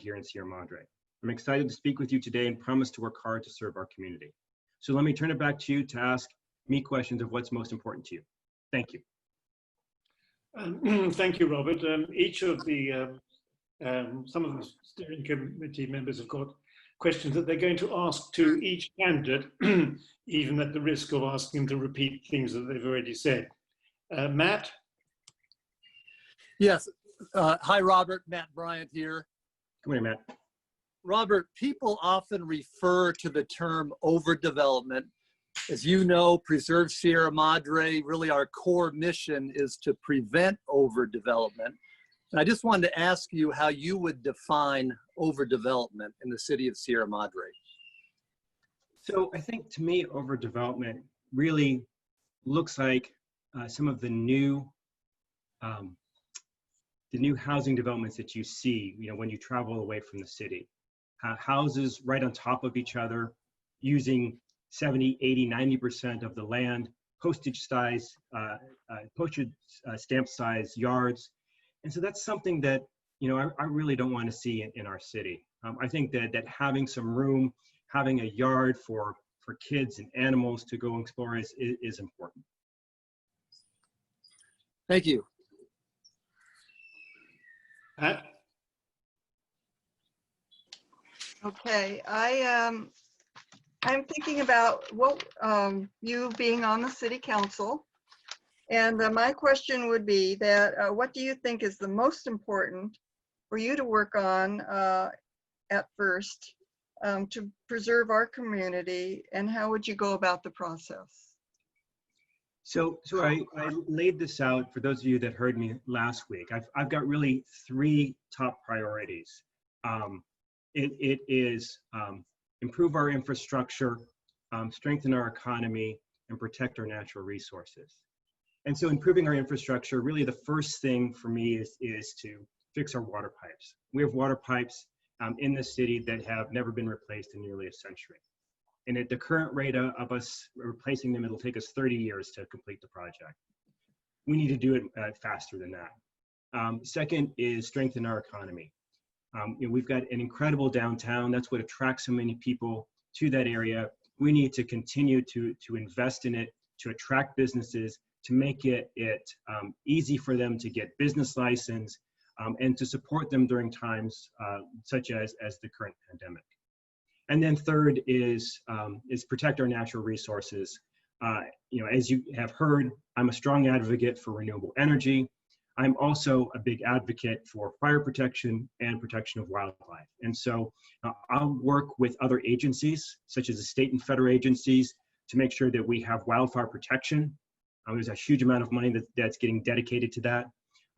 here in Sierra Madre. I'm excited to speak with you today and promise to work hard to serve our community. So let me turn it back to you to ask me questions of what's most important to you. Thank you. Thank you, Robert. Each of the, some of the steering committee members have got questions that they're going to ask to each candidate, even at the risk of asking them to repeat things that they've already said. Matt? Yes. Hi, Robert. Matt Bryant here. Come here, Matt. Robert, people often refer to the term overdevelopment. As you know, Preserve Sierra Madre, really our core mission is to prevent overdevelopment. And I just wanted to ask you how you would define overdevelopment in the city of Sierra Madre. So I think to me, overdevelopment really looks like some of the new housing developments that you see, when you travel away from the city. Houses right on top of each other, using 70, 80, 90% of the land, postage stamp size yards. And so that's something that, I really don't want to see in our city. I think that having some room, having a yard for kids and animals to go explore is important. Thank you. Pat? Okay, I'm thinking about what you being on the city council, and my question would be that what do you think is the most important for you to work on at first to preserve our community, and how would you go about the process? So I laid this out for those of you that heard me last week. I've got really 3 top priorities. It is improve our infrastructure, strengthen our economy, and protect our natural resources. And so improving our infrastructure, really the first thing for me is to fix our water pipes. We have water pipes in the city that have never been replaced in nearly a century. And at the current rate of us replacing them, it'll take us 30 years to complete the project. We need to do it faster than that. Second is strengthen our economy. We've got an incredible downtown. That's what attracts so many people to that area. We need to continue to invest in it, to attract businesses, to make it easy for them to get business license, and to support them during times such as the current pandemic. And then third is protect our natural resources. As you have heard, I'm a strong advocate for renewable energy. I'm also a big advocate for fire protection and protection of wildlife. And so I'll work with other agencies, such as the state and federal agencies, to make sure that we have wildfire protection. There's a huge amount of money that's getting dedicated to that.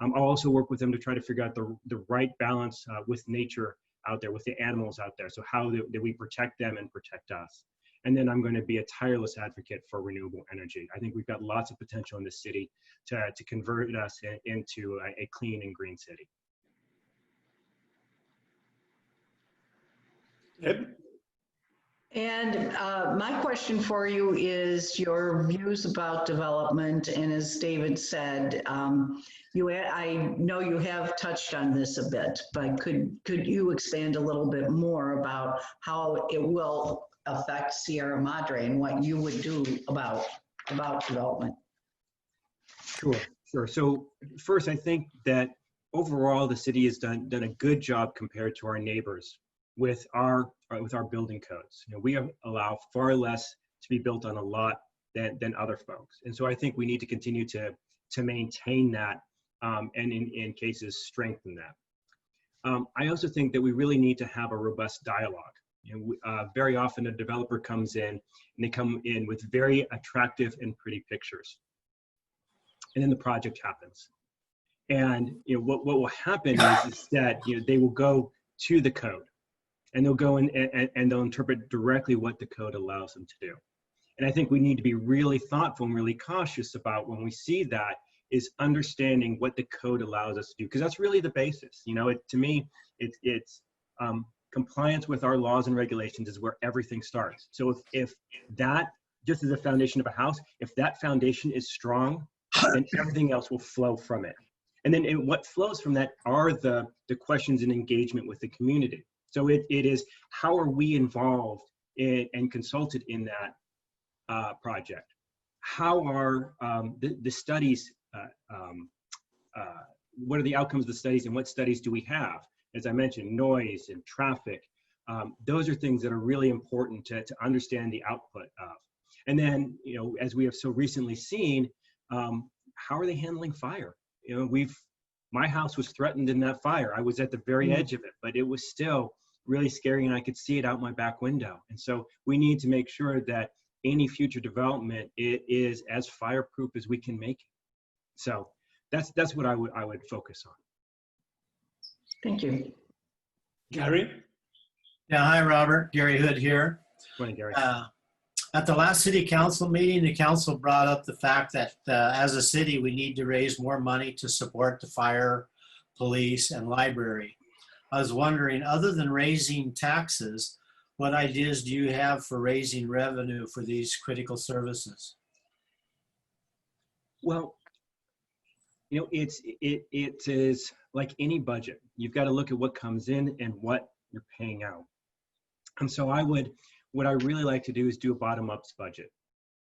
I'll also work with them to try to figure out the right balance with nature out there, with the animals out there. So how do we protect them and protect us? And then I'm going to be a tireless advocate for renewable energy. I think we've got lots of potential in this city to convert us into a clean and green city. Yep. And my question for you is your views about development. And as David said, I know you have touched on this a bit, but could you expand a little bit more about how it will affect Sierra Madre and what you would do about development? Sure. So first, I think that overall the city has done a good job compared to our neighbors with our building codes. We allow far less to be built on a lot than other folks, and so I think we need to continue to maintain that, and in cases strengthen that. I also think that we really need to have a robust dialogue. Very often a developer comes in and they come in with very attractive and pretty pictures, and then the project happens. And what will happen is that they will go to the code, and they'll go in and they'll interpret directly what the code allows them to do. And I think we need to be really thoughtful and really cautious about when we see that, is understanding what the code allows us to do, because that's really the basis. To me, it's compliance with our laws and regulations is where everything starts. So if that, just as the foundation of a house, if that foundation is strong, then everything else will flow from it. And then what flows from that are the questions and engagement with the community. So it is, how are we involved and consulted in that project? How are the studies, what are the outcomes of the studies, and what studies do we have? As I mentioned, noise and traffic. Those are things that are really important to understand the output of. And then, you know, as we have so recently seen, how are they handling fire? You know, my house was threatened in that fire. I was at the very edge of it, but it was still really scary, and I could see it out my back window. And so we need to make sure that any future development, it is as fireproof as we can make it. So that's what I would focus on. Thank you. Gary? Yeah, hi, Robert. Gary Hood here. Morning, Gary. At the last city council meeting, the council brought up the fact that as a city, we need to raise more money to support the fire, police, and library. I was wondering, other than raising taxes, what ideas do you have for raising revenue for these critical services? Well, you know, it is like any budget. You've got to look at what comes in and what you're paying out. And so what I really like to do is do a bottom-up budget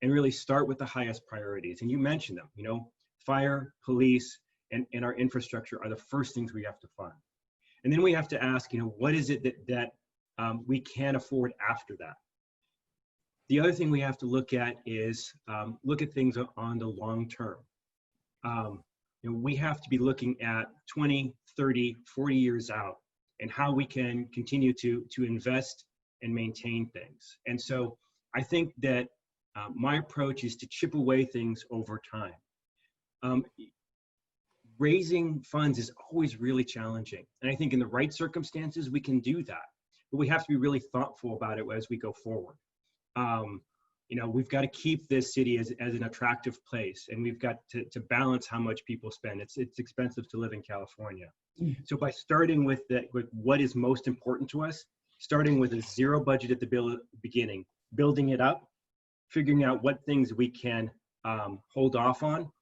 and really start with the highest priorities. And you mentioned them, you know, fire, police, and our infrastructure are the first things we have to fund. And then we have to ask, you know, what is it that we can afford after that? The other thing we have to look at is look at things on the long term. You know, we have to be looking at 20, 30, 40 years out and how we can continue to invest and maintain things. And so I think that my approach is to chip away things over time. Raising funds is always really challenging. And I think in the right circumstances, we can do that. But we have to be really thoughtful about it as we go forward. You know, we've got to keep this city as an attractive place, and we've got to balance how much people spend. It's expensive to live in California. So by starting with what is most important to us, starting with a zero budget at the beginning, building it up, figuring out what things we can hold off on,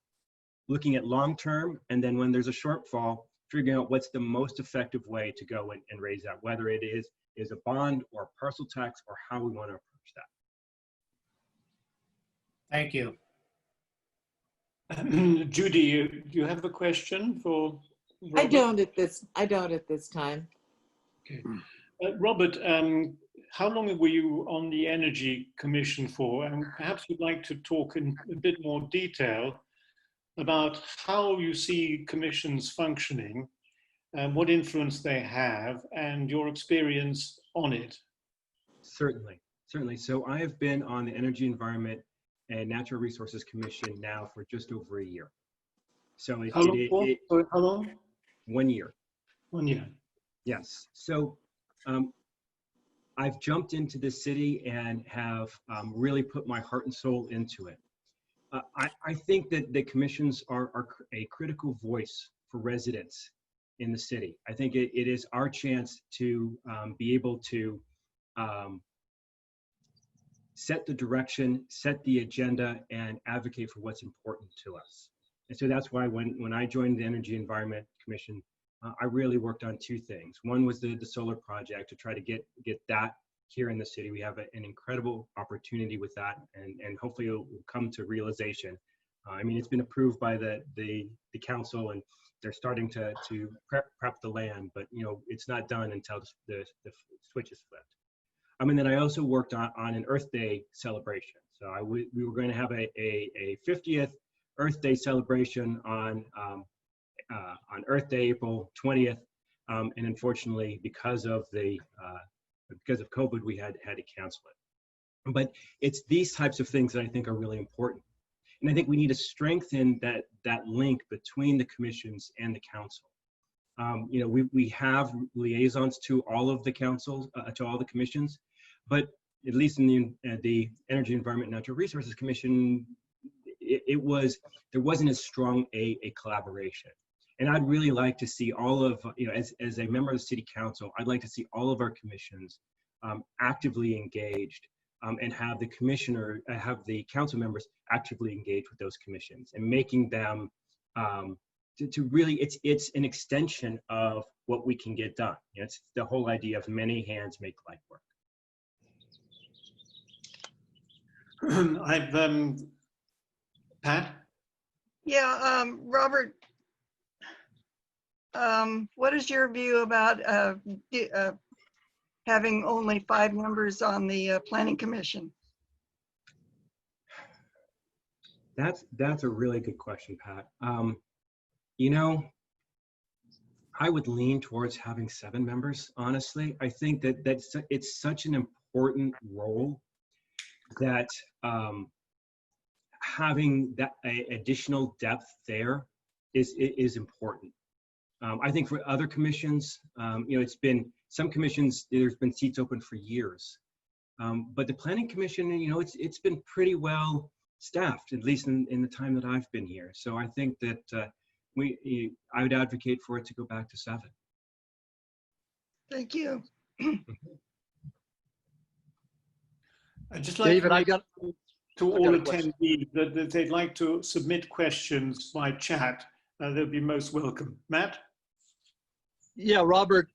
looking at long term, and then when there's a shortfall, figuring out what's the most effective way to go and raise that, whether it is a bond or a parcel tax or how we want to approach that. Thank you. Judy, do you have a question for Robert? I don't at this time. Okay. Robert, how long were you on the Energy Commission for? And perhaps you'd like to talk in a bit more detail about how you see commissions functioning, what influence they have, and your experience on it. Certainly. So I have been on the Energy, Environment, and Natural Resources Commission now for just over a year. So How long? 1 year. 1 year. Yes. So I've jumped into this city and have really put my heart and soul into it. I think that the commissions are a critical voice for residents in the city. I think it is our chance to be able to set the direction, set the agenda, and advocate for what's important to us. And so that's why when I joined the Energy Environment Commission, I really worked on two things. One was the solar project to try to get that here in the city. We have an incredible opportunity with that, and hopefully it will come to realization. I mean, it's been approved by the council, and they're starting to prep the land, but you know, it's not done until the switch is flipped. And then I also worked on an Earth Day celebration. So we were going to have a 50th Earth Day celebration on Earth Day, April 20th, and unfortunately, because of COVID, we had to cancel it. But it's these types of things that I think are really important, and I think we need to strengthen that link between the commissions and the council. You know, we have liaisons to all of the councils, to all the commissions, but at least in the Energy, Environment, and Natural Resources Commission, there wasn't as strong a collaboration. And I'd really like to see all of, you know, as a member of the city council, I'd like to see all of our commissions actively engaged, and have the council members actively engaged with those commissions and making them to really, it's an extension of what we can get done. You know, it's the whole idea of many hands make light work. I've Pat. Yeah, Robert, what is your view about having only 5 members on the Planning Commission? That's a really good question, Pat. You know, I would lean towards having 7 members, honestly. I think that it's such an important role that having that additional depth there is important. I think for other commissions, you know, it's been, some commissions, there's been seats open for years. But the Planning Commission, you know, it's been pretty well staffed, at least in the time that I've been here. So I think that I would advocate for it to go back to 7. Thank you. I'd just like David, to all a question. attendees that they'd like to submit questions by chat. They'll be most welcome. Matt? Yeah, Robert,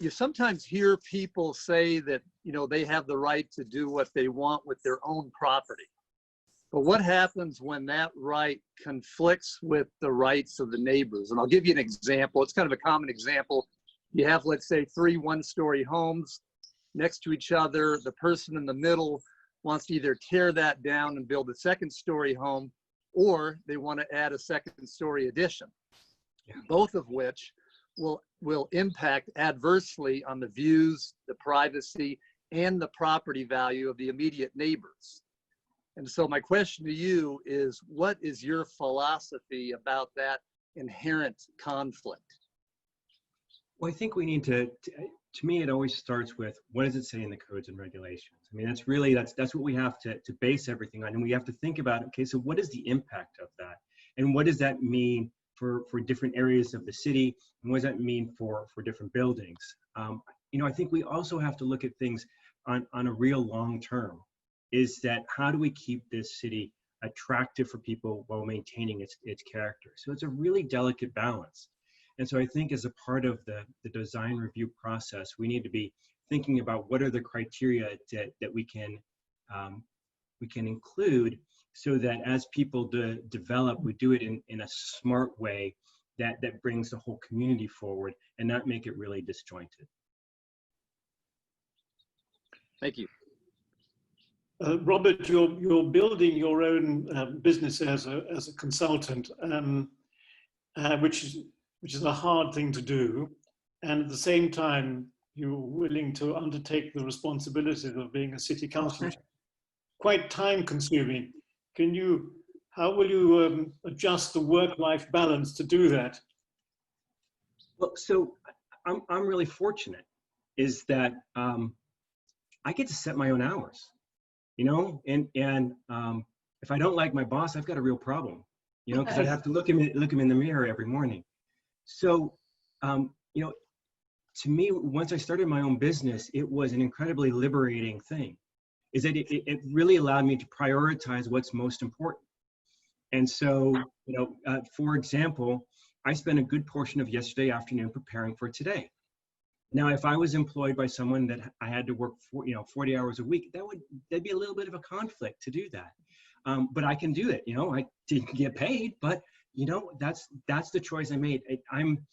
you sometimes hear people say that, you know, they have the right to do what they want with their own property. But what happens when that right conflicts with the rights of the neighbors? And I'll give you an example. It's kind of a common example. You have, let's say, 3 one-story homes next to each other. The person in the middle wants to either tear that down and build a 2nd-story home, or they want to add a 2nd-story addition, both of which will impact adversely on the views, the privacy, and the property value of the immediate neighbors. And so my question to you is, what is your philosophy about that inherent conflict? Well, I think we need to me, it always starts with, what does it say in the codes and regulations? I mean, that's really, that's what we have to base everything on. And we have to think about, okay, so what is the impact of that? And what does that mean for different areas of the city? And what does that mean for different buildings? You know, I think we also have to look at things on a real long term. Is that, how do we keep this city attractive for people while maintaining its character? So it's a really delicate balance. And so I think as a part of the design review process, we need to be thinking about what are the criteria that we can include, so that as people develop, we do it in a smart way that brings the whole community forward and not make it really disjointed. Thank you. Robert, you're building your own business as a consultant, which is a hard thing to do, and at the same time you're willing to undertake the responsibilities of being a city councillor. Quite time-consuming. How will you adjust the work-life balance to do that? Well, so I'm really fortunate, is that I get to set my own hours. You know, and if I don't like my boss, I've got a real problem, you know, because I'd have to look him in the mirror every morning. So, you know, to me, once I started my own business, it was an incredibly liberating thing, is that it really allowed me to prioritize what's most important. And so, you know, for example, I spent a good portion of yesterday afternoon preparing for today. Now, if I was employed by someone that I had to work 40 hours a week, that'd be a little bit of a conflict to do that. But I can do it. You know, I didn't get paid, but you know, that's the choice I made. I'm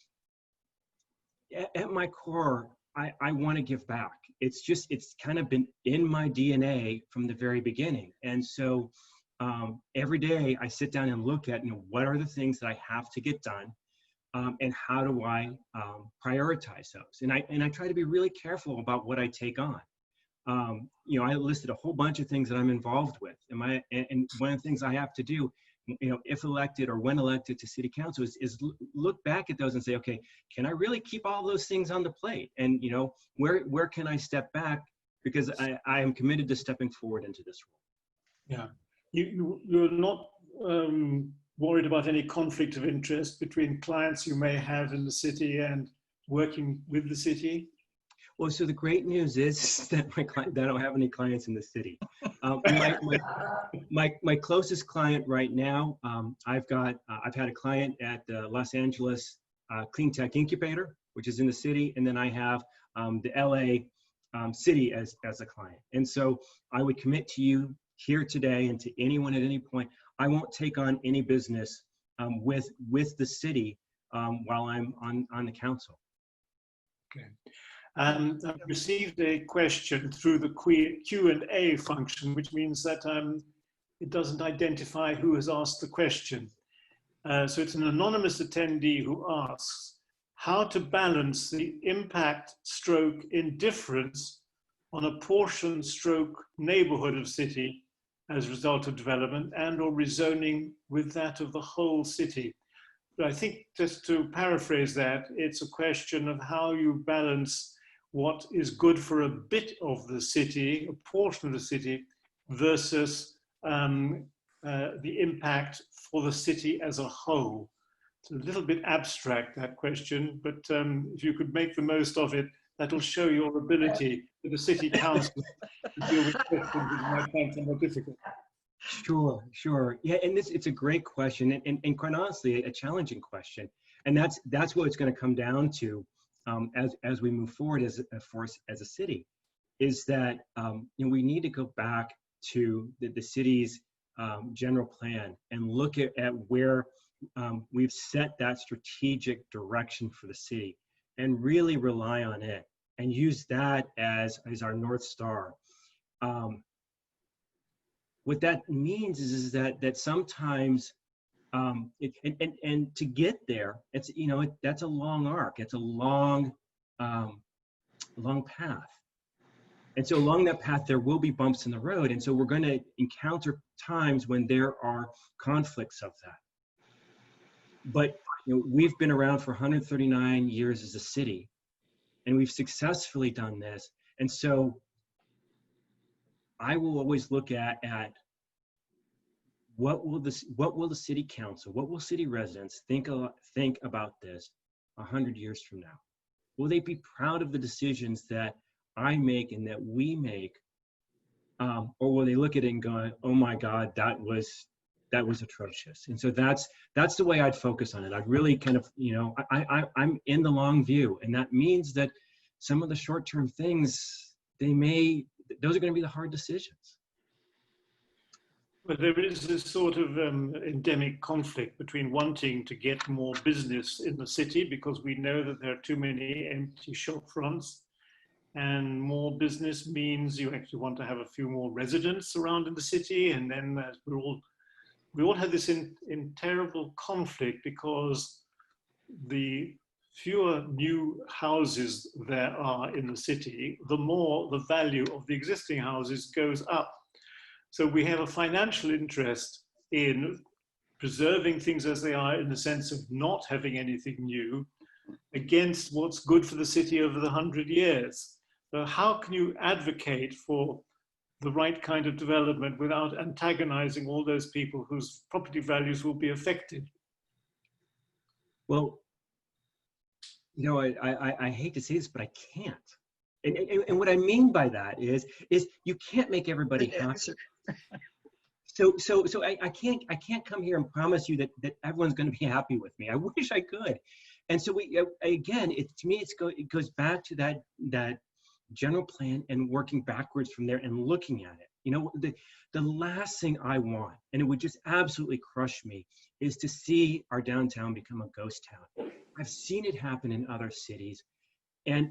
at my core, I want to give back. It's kind of been in my DNA from the very beginning. And so every day I sit down and look at, you know, what are the things that I have to get done. And how do I prioritize those? And I try to be really careful about what I take on. You know, I listed a whole bunch of things that I'm involved with. And one of the things I have to do, you know, if elected or when elected to city council, is look back at those and say, okay, can I really keep all those things on the plate? And, you know, where can I step back? Because I am committed to stepping forward into this role. Yeah, you're not worried about any conflict of interest between clients you may have in the city and working with the city? Well, so the great news is that that I don't have any clients in the city. My closest client right now, I've had a client at the Los Angeles Clean Tech Incubator, which is in the city, and then I have the LA city as a client. And so I would commit to you here today and to anyone at any point, I won't take on any business with the city while I'm on the council. Okay. I've received a question through the Q&A function, which means that it doesn't identify who has asked the question. So it's an anonymous attendee who asks, how to balance the impact stroke indifference on a portion stroke neighborhood of city as a result of development and or rezoning with that of the whole city. But I think, just to paraphrase that, it's a question of how you balance what is good for a bit of the city, a portion of the city, versus the impact for the city as a whole. It's a little bit abstract, that question, but if you could make the most of it, that'll show your ability for the city council to deal with questions that you might find somewhat difficult. Sure. Yeah, and it's a great question, and quite honestly, a challenging question. And that's what it's going to come down to as we move forward as a city, is that we need to go back to the city's general plan and look at where we've set that strategic direction for the city, and really rely on it and use that as our North Star. What that means is that sometimes, and to get there, it's that's a long arc. It's a long path. And so along that path, there will be bumps in the road. And so we're going to encounter times when there are conflicts of that. But we've been around for 139 years as a city, and we've successfully done this. And so I will always look at what will the city council, what will city residents think about this 100 years from now? Will they be proud of the decisions that I make and that we make, or will they look at it and go, "Oh my God, that was atrocious"? And so that's the way I'd focus on it. I'd really kind of, I'm in the long view, and that means that some of the short-term things, those are going to be the hard decisions. But there is this sort of endemic conflict between wanting to get more business in the city, because we know that there are too many empty shop fronts, and more business means you actually want to have a few more residents around in the city, and then we all have this in terrible conflict, because the fewer new houses there are in the city, the more the value of the existing houses goes up. So we have a financial interest in preserving things as they are, in the sense of not having anything new, against what's good for the city over the 100 years. So how can you advocate for the right kind of development without antagonizing all those people whose property values will be affected? Well, I hate to say this, but I can't. And what I mean by that is you can't make everybody happy. So I can't come here and promise you that everyone's going to be happy with me. I wish I could. And so to me it goes back to that general plan and working backwards from there and looking at it. The last thing I want, and it would just absolutely crush me, is to see our downtown become a ghost town. I've seen it happen in other cities, and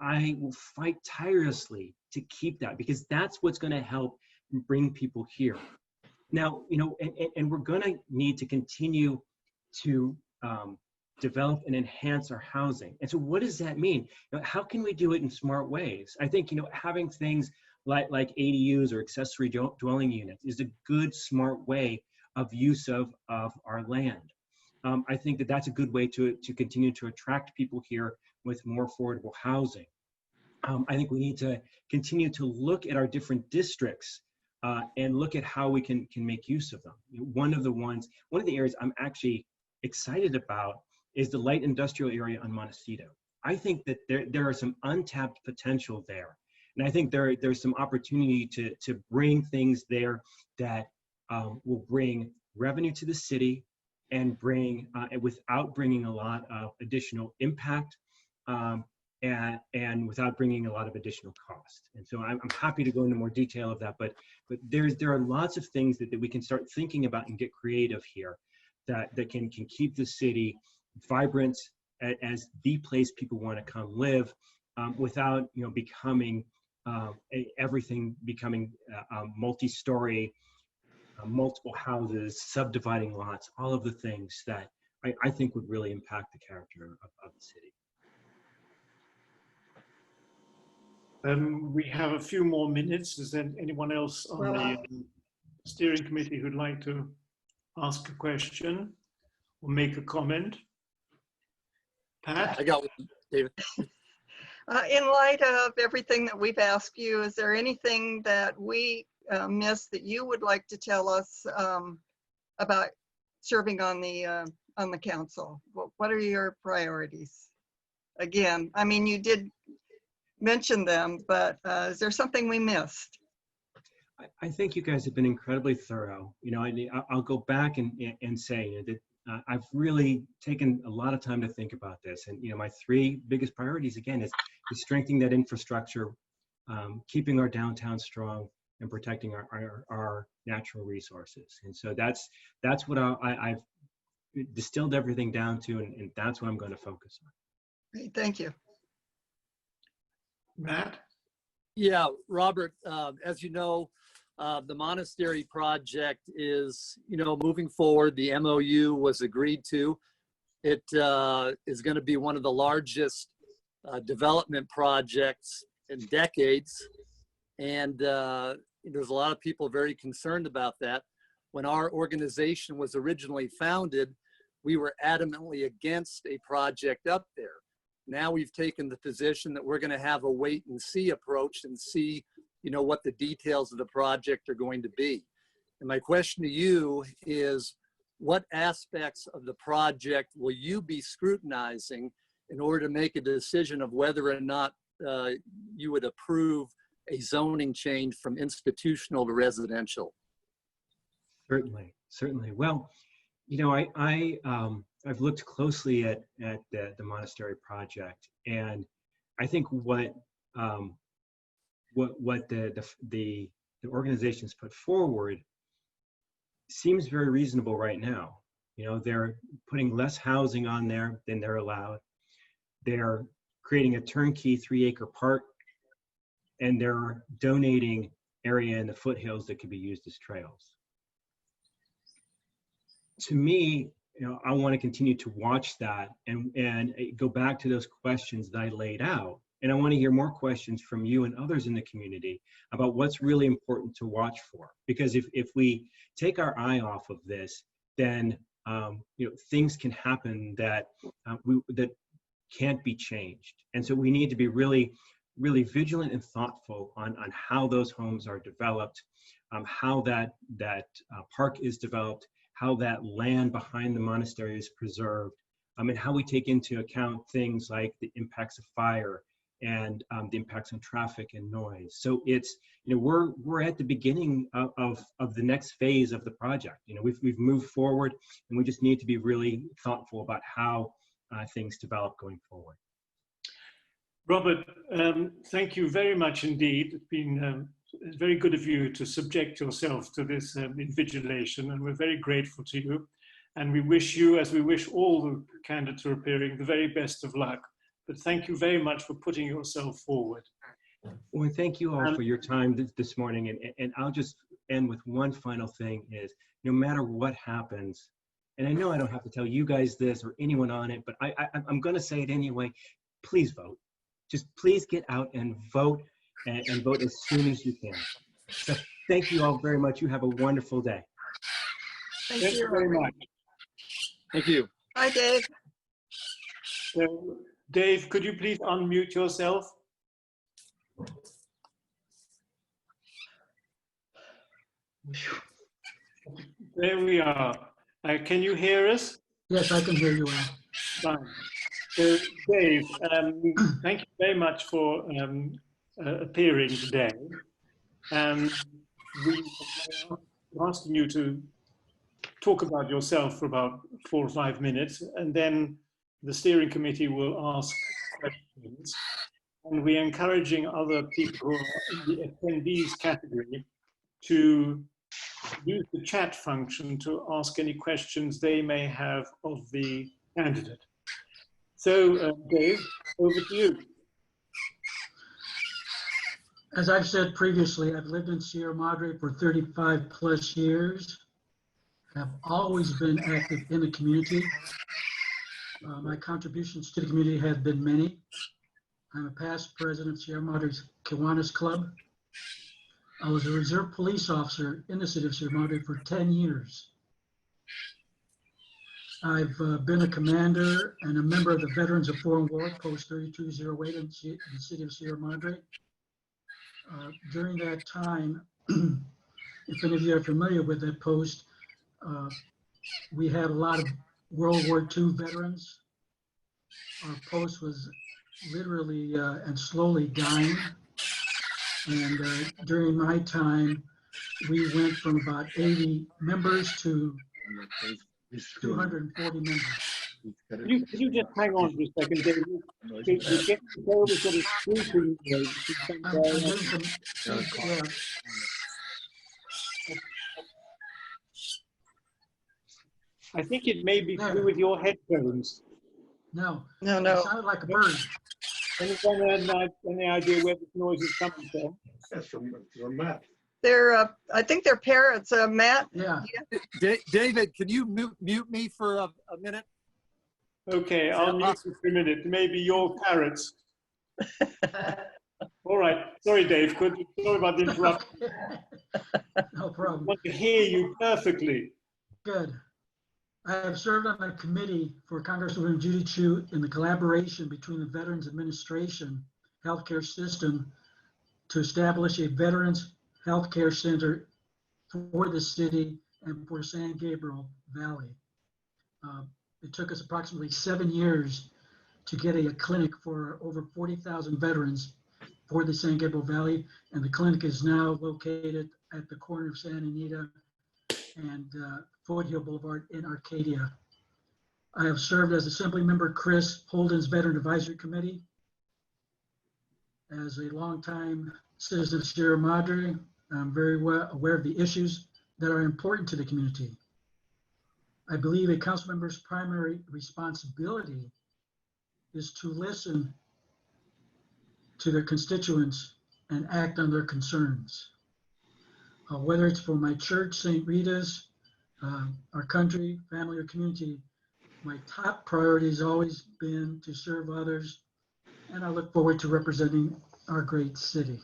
I will fight tirelessly to keep that, because that's what's going to help bring people here. Now, and we're going to need to continue to develop and enhance our housing. And so what does that mean? How can we do it in smart ways? I think, having things like ADUs or accessory dwelling units is a good, smart way of use of our land. I think that's a good way to continue to attract people here with more affordable housing. I think we need to continue to look at our different districts and look at how we can make use of them. One of the areas I'm actually excited about is the light industrial area on Montecito. I think that there are some untapped potential there. And I think there's some opportunity to bring things there that will bring revenue to the city and bring, without bringing a lot of additional impact, and without bringing a lot of additional cost. And so I'm happy to go into more detail of that, but there are lots of things that we can start thinking about and get creative here that can keep the city vibrant as the place people want to come live, without becoming everything becoming multi-story, multiple houses, subdividing lots, all of the things that I think would really impact the character of the city. We have a few more minutes. Is there anyone else on the steering committee who'd like to ask a question or make a comment? Pat? I got one, David. In light of everything that we've asked you, is there anything that we missed that you would like to tell us about serving on the council? What are your priorities? Again, I mean, you did mention them, but is there something we missed? I think you guys have been incredibly thorough. I'll go back and say that I've really taken a lot of time to think about this. And my three biggest priorities, again, is strengthening that infrastructure, keeping our downtown strong, and protecting our natural resources. And so that's what I've distilled everything down to, and that's what I'm going to focus on. Great, thank you. Matt? Yeah, Robert, as you know, the monastery project is, moving forward. The MOU was agreed to. It is going to be one of the largest development projects in decades. And there's a lot of people very concerned about that. When our organization was originally founded, we were adamantly against a project up there. Now we've taken the position that we're going to have a wait and see approach and see, what the details of the project are going to be. And my question to you is, what aspects of the project will you be scrutinizing in order to make a decision of whether or not you would approve a zoning change from institutional to residential? Certainly. Well, I've looked closely at the monastery project, and I think what the organizations put forward seems very reasonable right now. They're putting less housing on there than they're allowed. They're creating a turnkey 3-acre park, and they're donating area in the foothills that could be used as trails. To me, I want to continue to watch that and go back to those questions that I laid out. And I want to hear more questions from you and others in the community about what's really important to watch for. Because if we take our eye off of this, then things can happen that that can't be changed. And so we need to be really, really vigilant and thoughtful on how those homes are developed, how that park is developed, how that land behind the monastery is preserved, and how we take into account things like the impacts of fire and the impacts on traffic and noise. So it's, we're at the beginning of the next phase of the project. We've moved forward, and we just need to be really thoughtful about how things develop going forward. Robert, thank you very much indeed. It's been very good of you to subject yourself to this invigilation, and we're very grateful to you. And we wish you, as we wish all the candidates who are appearing, the very best of luck. But thank you very much for putting yourself forward. Well, thank you all for your time this morning. And I'll just end with one final thing is, no matter what happens, and I know I don't have to tell you guys this or anyone on it, but I'm going to say it anyway, please vote. Just please get out and vote, and vote as soon as you can. So thank you all very much. You have a wonderful day. Thank you very much. Thank you. Hi, Dave. So, Dave, could you please unmute yourself? There we are. Can you hear us? Yes, I can hear you well. Fine. So, Dave, thank you very much for appearing today. We are asking you to talk about yourself for about 4 or 5 minutes, and then the steering committee will ask questions. And we're encouraging other people who are in the attendees category to use the chat function to ask any questions they may have of the candidate. So, Dave, over to you. As I've said previously, I've lived in Sierra Madre for 35 plus years. I've always been active in the community. My contributions to the community have been many. I'm a past president of Sierra Madre's Kiwanis Club. I was a reserve police officer in the city of Sierra Madre for 10 years. I've been a commander and a member of the Veterans of Foreign War, Post 3208 in the city of Sierra Madre. During that time, if any of you are familiar with that post, we had a lot of World War II veterans. Our post was literally and slowly dying. And during my time, we went from about 80 members to 240 members. Can you just hang on for a second, David? We're getting told sort of scrutiny. I'm getting some, yeah. I think it may be to do with your headphones. No, No, it no. sounded like a bird. Anyone have any idea where this noise is coming from? That's from Matt. They're, I think they're parrots, Matt. Yeah. David, can you mute me for a minute? Okay, I'll mute you for a minute. Maybe your parrots. All right. Sorry, Dave. Sorry about the interruption. No I problem. want to hear you perfectly. Good. I have served on a committee for Congresswoman Judy Chu in the collaboration between the Veterans Administration healthcare system to establish a Veterans Healthcare Center for the city and for San Gabriel Valley. It took us approximately 7 years to get a clinic for over 40,000 veterans for the San Gabriel Valley, and the clinic is now located at the corner of Santa Anita and Foothill Boulevard in Arcadia. I have served as Assembly Member Chris Holden's Veteran Advisory Committee. As a longtime citizen of Sierra Madre, I'm very well aware of the issues that are important to the community. I believe a council member's primary responsibility is to listen to their constituents and act on their concerns. Whether it's for my church, St. Rita's, our country, family, or community, my top priority has always been to serve others, and I look forward to representing our great city.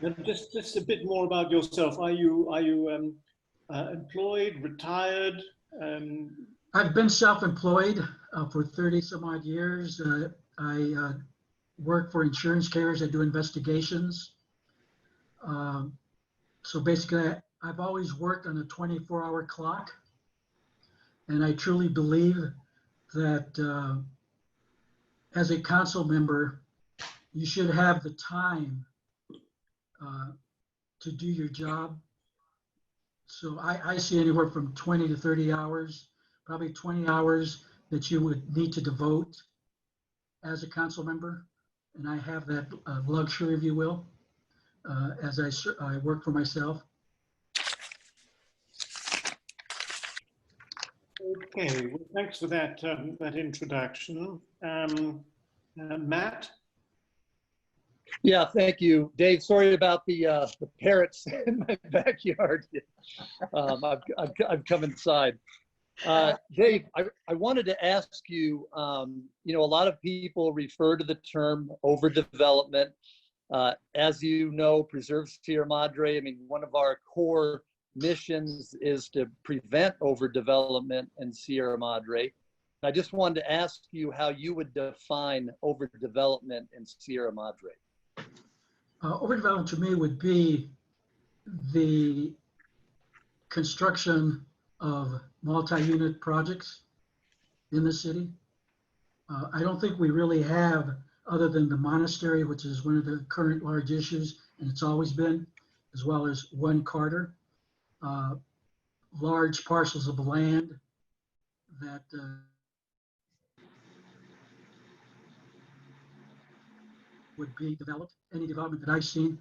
And just a bit more about yourself. Are you employed, retired? I've been self-employed for 30 some odd years. I work for insurance carriers. I do investigations. So basically, I've always worked on a 24-hour clock. And I truly believe that as a council member, you should have the time to do your job. So I see anywhere from 20 to 30 hours, probably 20 hours that you would need to devote as a council member. And I have that luxury, if you will, as I work for myself. Okay, well, thanks for that, that introduction. Matt? Yeah, thank you, Dave. Sorry about the parrots in my backyard. I've come inside. Dave, I wanted to ask you, you know, a lot of people refer to the term overdevelopment. As you know, Preserve Sierra Madre, I mean, one of our core missions is to prevent overdevelopment in Sierra Madre. I just wanted to ask you how you would define overdevelopment in Sierra Madre. Overdevelopment to me would be the construction of multi-unit projects in the city. I don't think we really have, other than the monastery, which is one of the current large issues, and it's always been, as well as one Carter, large parcels of land that would be developed. Any development that I've seen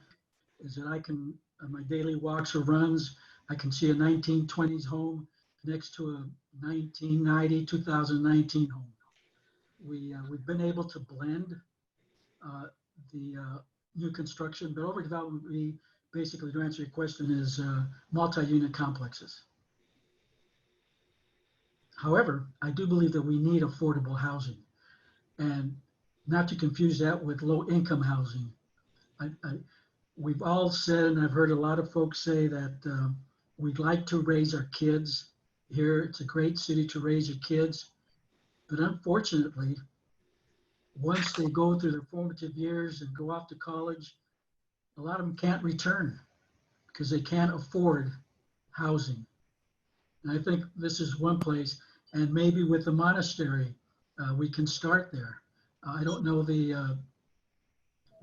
is that I can, on my daily walks or runs, I can see a 1920s home next to a 1990, 2019 home. We've been able to blend the new construction, but overdevelopment would be, basically, to answer your question, is multi-unit complexes. However, I do believe that we need affordable housing, and not to confuse that with low-income housing. We've all said, and I've heard a lot of folks say that we'd like to raise our kids here. It's a great city to raise your kids, but unfortunately, once they go through their formative years and go off to college, a lot of them can't return because they can't afford housing. And I think this is one place, and maybe with the monastery, we can start there. I don't know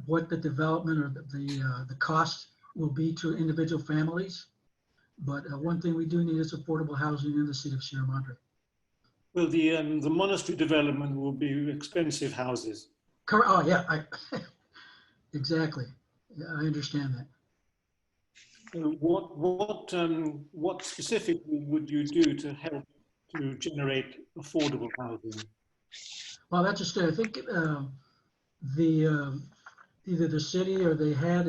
what the development or the cost will be to individual families, but one thing we do need is affordable housing in the city of Sierra Madre. Well, the monastery development will be expensive houses. Oh yeah, exactly. Yeah, I understand that. What specifically would you do to help to generate affordable housing? Well, that's just it. I think either the city or they had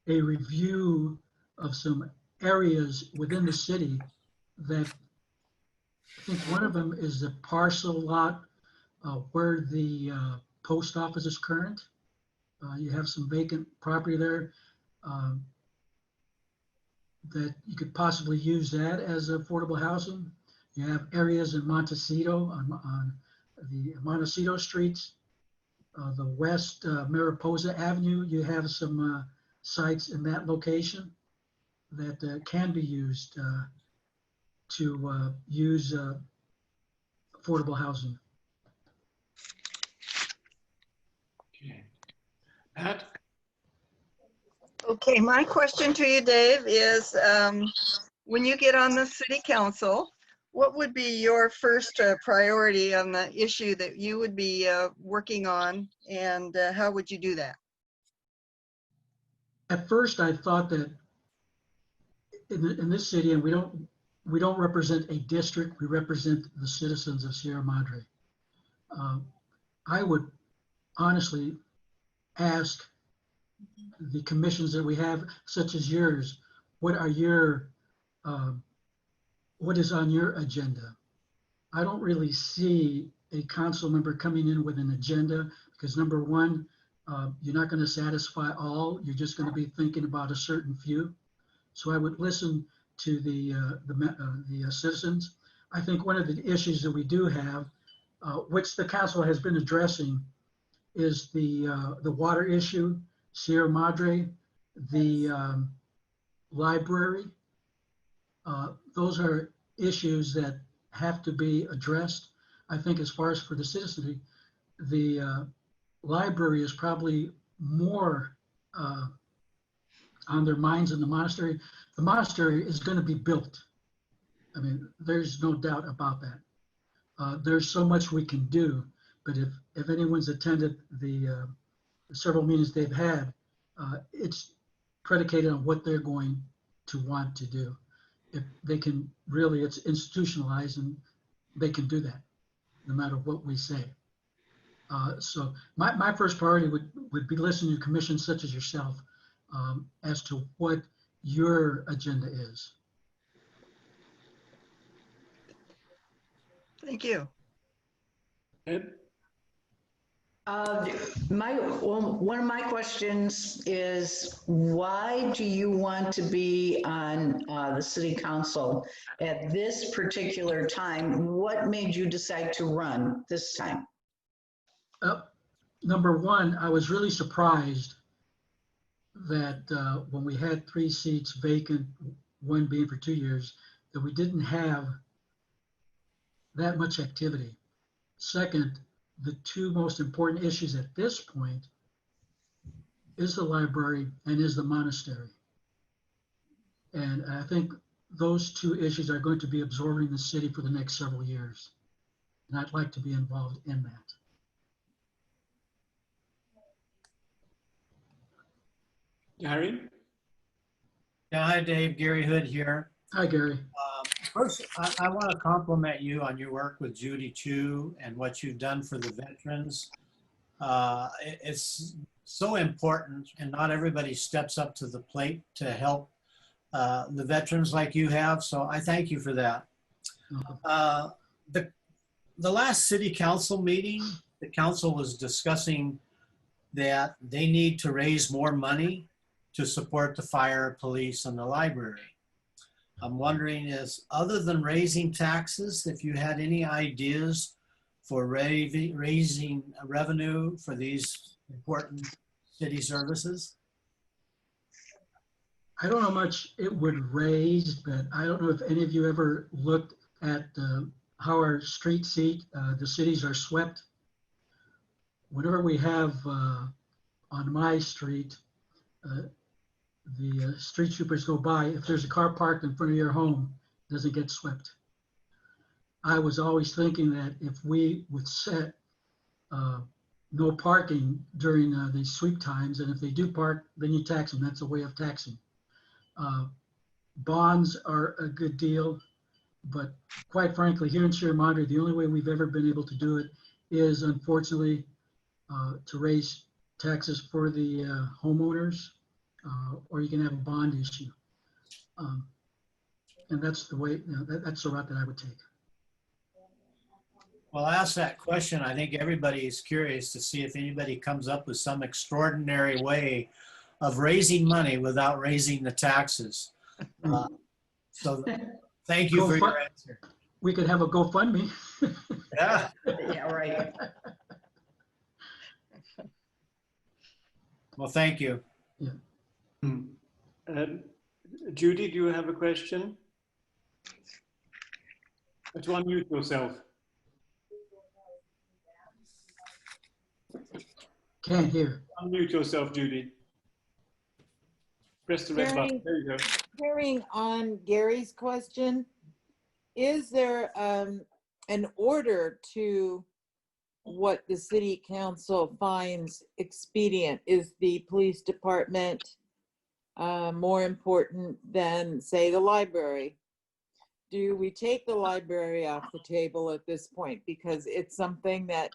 a review of some areas within the city that I think one of them is the parcel lot where the post office is current. You have some vacant property there that you could possibly use that as affordable housing. You have areas in Montecito on the Montecito streets, the West Mariposa Avenue. You have some sites in that location that can be used to use affordable housing. Okay. Pat? Okay, my question to you, Dave, is when you get on the city council, what would be your first priority on the issue that you would be working on, and how would you do that? At first, I thought that in this city, and we don't represent a district, we represent the citizens of Sierra Madre. I would honestly ask the commissions that we have, such as yours, what is on your agenda? I don't really see a council member coming in with an agenda because, number one, you're not going to satisfy all. You're just going to be thinking about a certain few. So I would listen to the citizens. I think one of the issues that we do have, which the council has been addressing, is the water issue, Sierra Madre, the library. Those are issues that have to be addressed. I think as far as for the citizenry, the library is probably more on their minds than the monastery. The monastery is going to be built. I mean, there's no doubt about that. There's so much we can do, but if anyone's attended the several meetings they've had, it's predicated on what they're going to want to do. If they can really, it's institutionalized and they can do that no matter what we say. So my first priority would be listening to commissions such as yourself as to what your agenda is. Thank you. Ed? One of my questions is, why do you want to be on the city council at this particular time? What made you decide to run this time? Number one, I was really surprised that when we had 3 seats vacant, one being for 2 years, that we didn't have that much activity. Second, the two most important issues at this point is the library and is the monastery. And I think those two issues are going to be absorbing the city for the next several years. And I'd like to be involved in that. Gary? Yeah, hi Dave, Gary Hood here. Hi, Gary. First, I want to compliment you on your work with Judy Chu and what you've done for the veterans. It's so important, and not everybody steps up to the plate to help the veterans like you have. So I thank you for that. The last city council meeting, the council was discussing that they need to raise more money to support the fire, police, and the library. I'm wondering is, other than raising taxes, if you had any ideas for raising revenue for these important city services? I don't know how much it would raise, but I don't know if any of you ever looked at how our street the cities are swept. Whenever we have on my street, the street sweepers go by, if there's a car parked in front of your home, it doesn't get swept. I was always thinking that if we would set no parking during the sweep times, and if they do park, then you tax them. That's a way of taxing. Bonds are a good deal, but quite frankly, here in Sierra Madre, the only way we've ever been able to do it is, unfortunately, to raise taxes for the homeowners, or you can have a bond issue. And that's the way, that's the route that I would take. Well, I asked that question. I think everybody is curious to see if anybody comes up with some extraordinary way of raising money without raising the taxes. So thank you for your answer. We could have a GoFundMe. Yeah. Yeah, right. Well, thank you. Yeah. Judy, do you have a question? To unmute yourself. Can't hear. Unmute yourself, Judy. Press the red button. There you go. Carrying on Gary's question, is there an order to what the city council finds expedient? Is the police department more important than, say, the library? Do we take the library off the table at this point? Because it's something that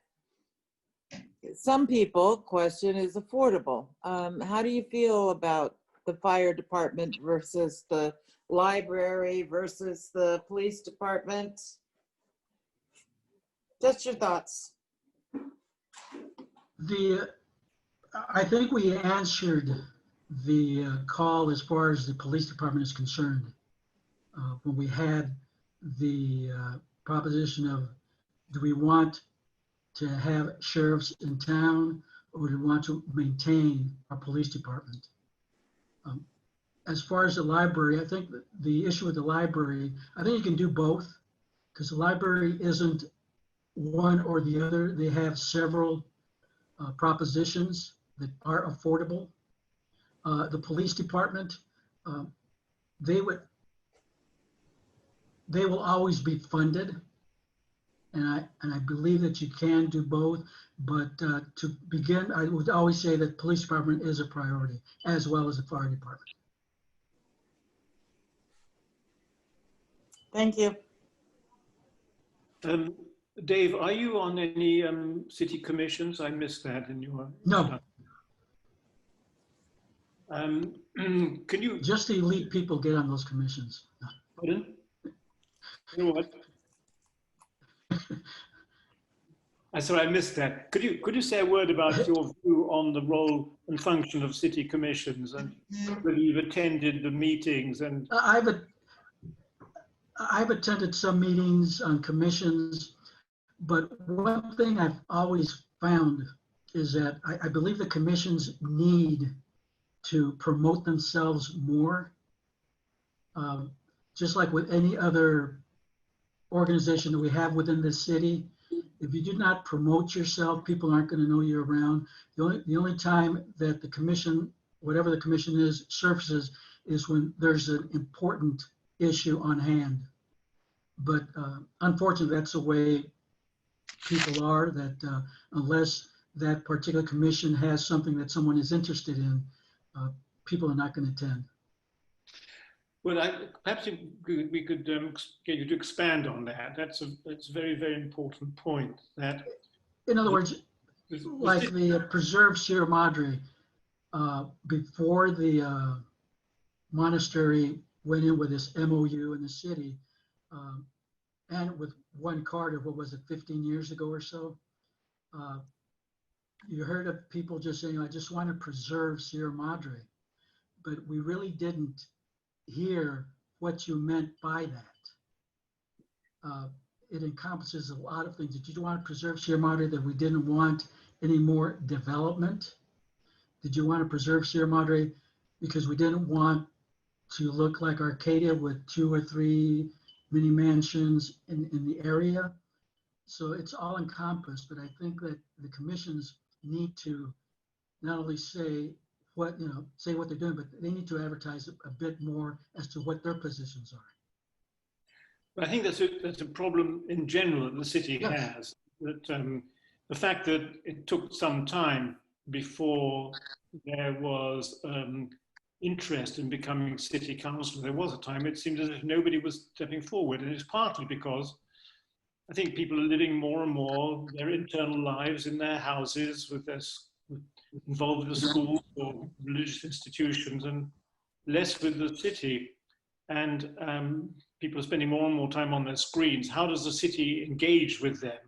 some people question is affordable. How do you feel about the fire department versus the library versus the police department? Just your thoughts. I think we answered the call as far as the police department is concerned when we had the proposition of, do we want to have sheriffs in town, or do we want to maintain our police department? As far as the library, I think the issue with the library, I think you can do both, because the library isn't one or the other. They have several propositions that are affordable. The police department, they will always be funded, and I believe that you can do both. But to begin, I would always say that police department is a priority, as well as the fire department. Thank you. Dave, are you on any city commissions? I missed that in your... No. Can you... Just the elite people get on those commissions. Pardon? You know what? I'm sorry, I missed that. Could you say a word about your view on the role and function of city commissions, and whether you've attended the meetings? And I've attended some meetings on commissions, but one thing I've always found is that I believe the commissions need to promote themselves more. Just like with any other organization that we have within the city. If you do not promote yourself, people aren't going to know you're around. The only time that the commission, whatever the commission is, surfaces is when there's an important issue on hand. But unfortunately, that's the way people are, that unless that particular commission has something that someone is interested in, people are not going to attend. Well, perhaps we could get you to expand on that. That's a very, very important point. That, in other words, like the Preserve Sierra Madre, before the monastery went in with this MOU in the city, and with one Carter, what was it, 15 years ago or so, you heard of people just saying, I just want to preserve Sierra Madre, but we really didn't hear what you meant by that. It encompasses a lot of things. Did you want to preserve Sierra Madre that we didn't want any more development? Did you want to preserve Sierra Madre because we didn't want to look like Arcadia with 2 or 3 mini mansions in the area? So it's all encompassed, but I think that the commissions need to not only say what, say what they're doing, but they need to advertise a bit more as to what their positions are. I think that's a problem in general that the city Yes. has. That the fact that it took some time before there was interest in becoming city council. There was a time it seemed as if nobody was stepping forward, and it's partly because I think people are living more and more their internal lives in their houses with their involved with the schools or religious institutions, and less with the city. And people are spending more and more time on their screens. How does the city engage with them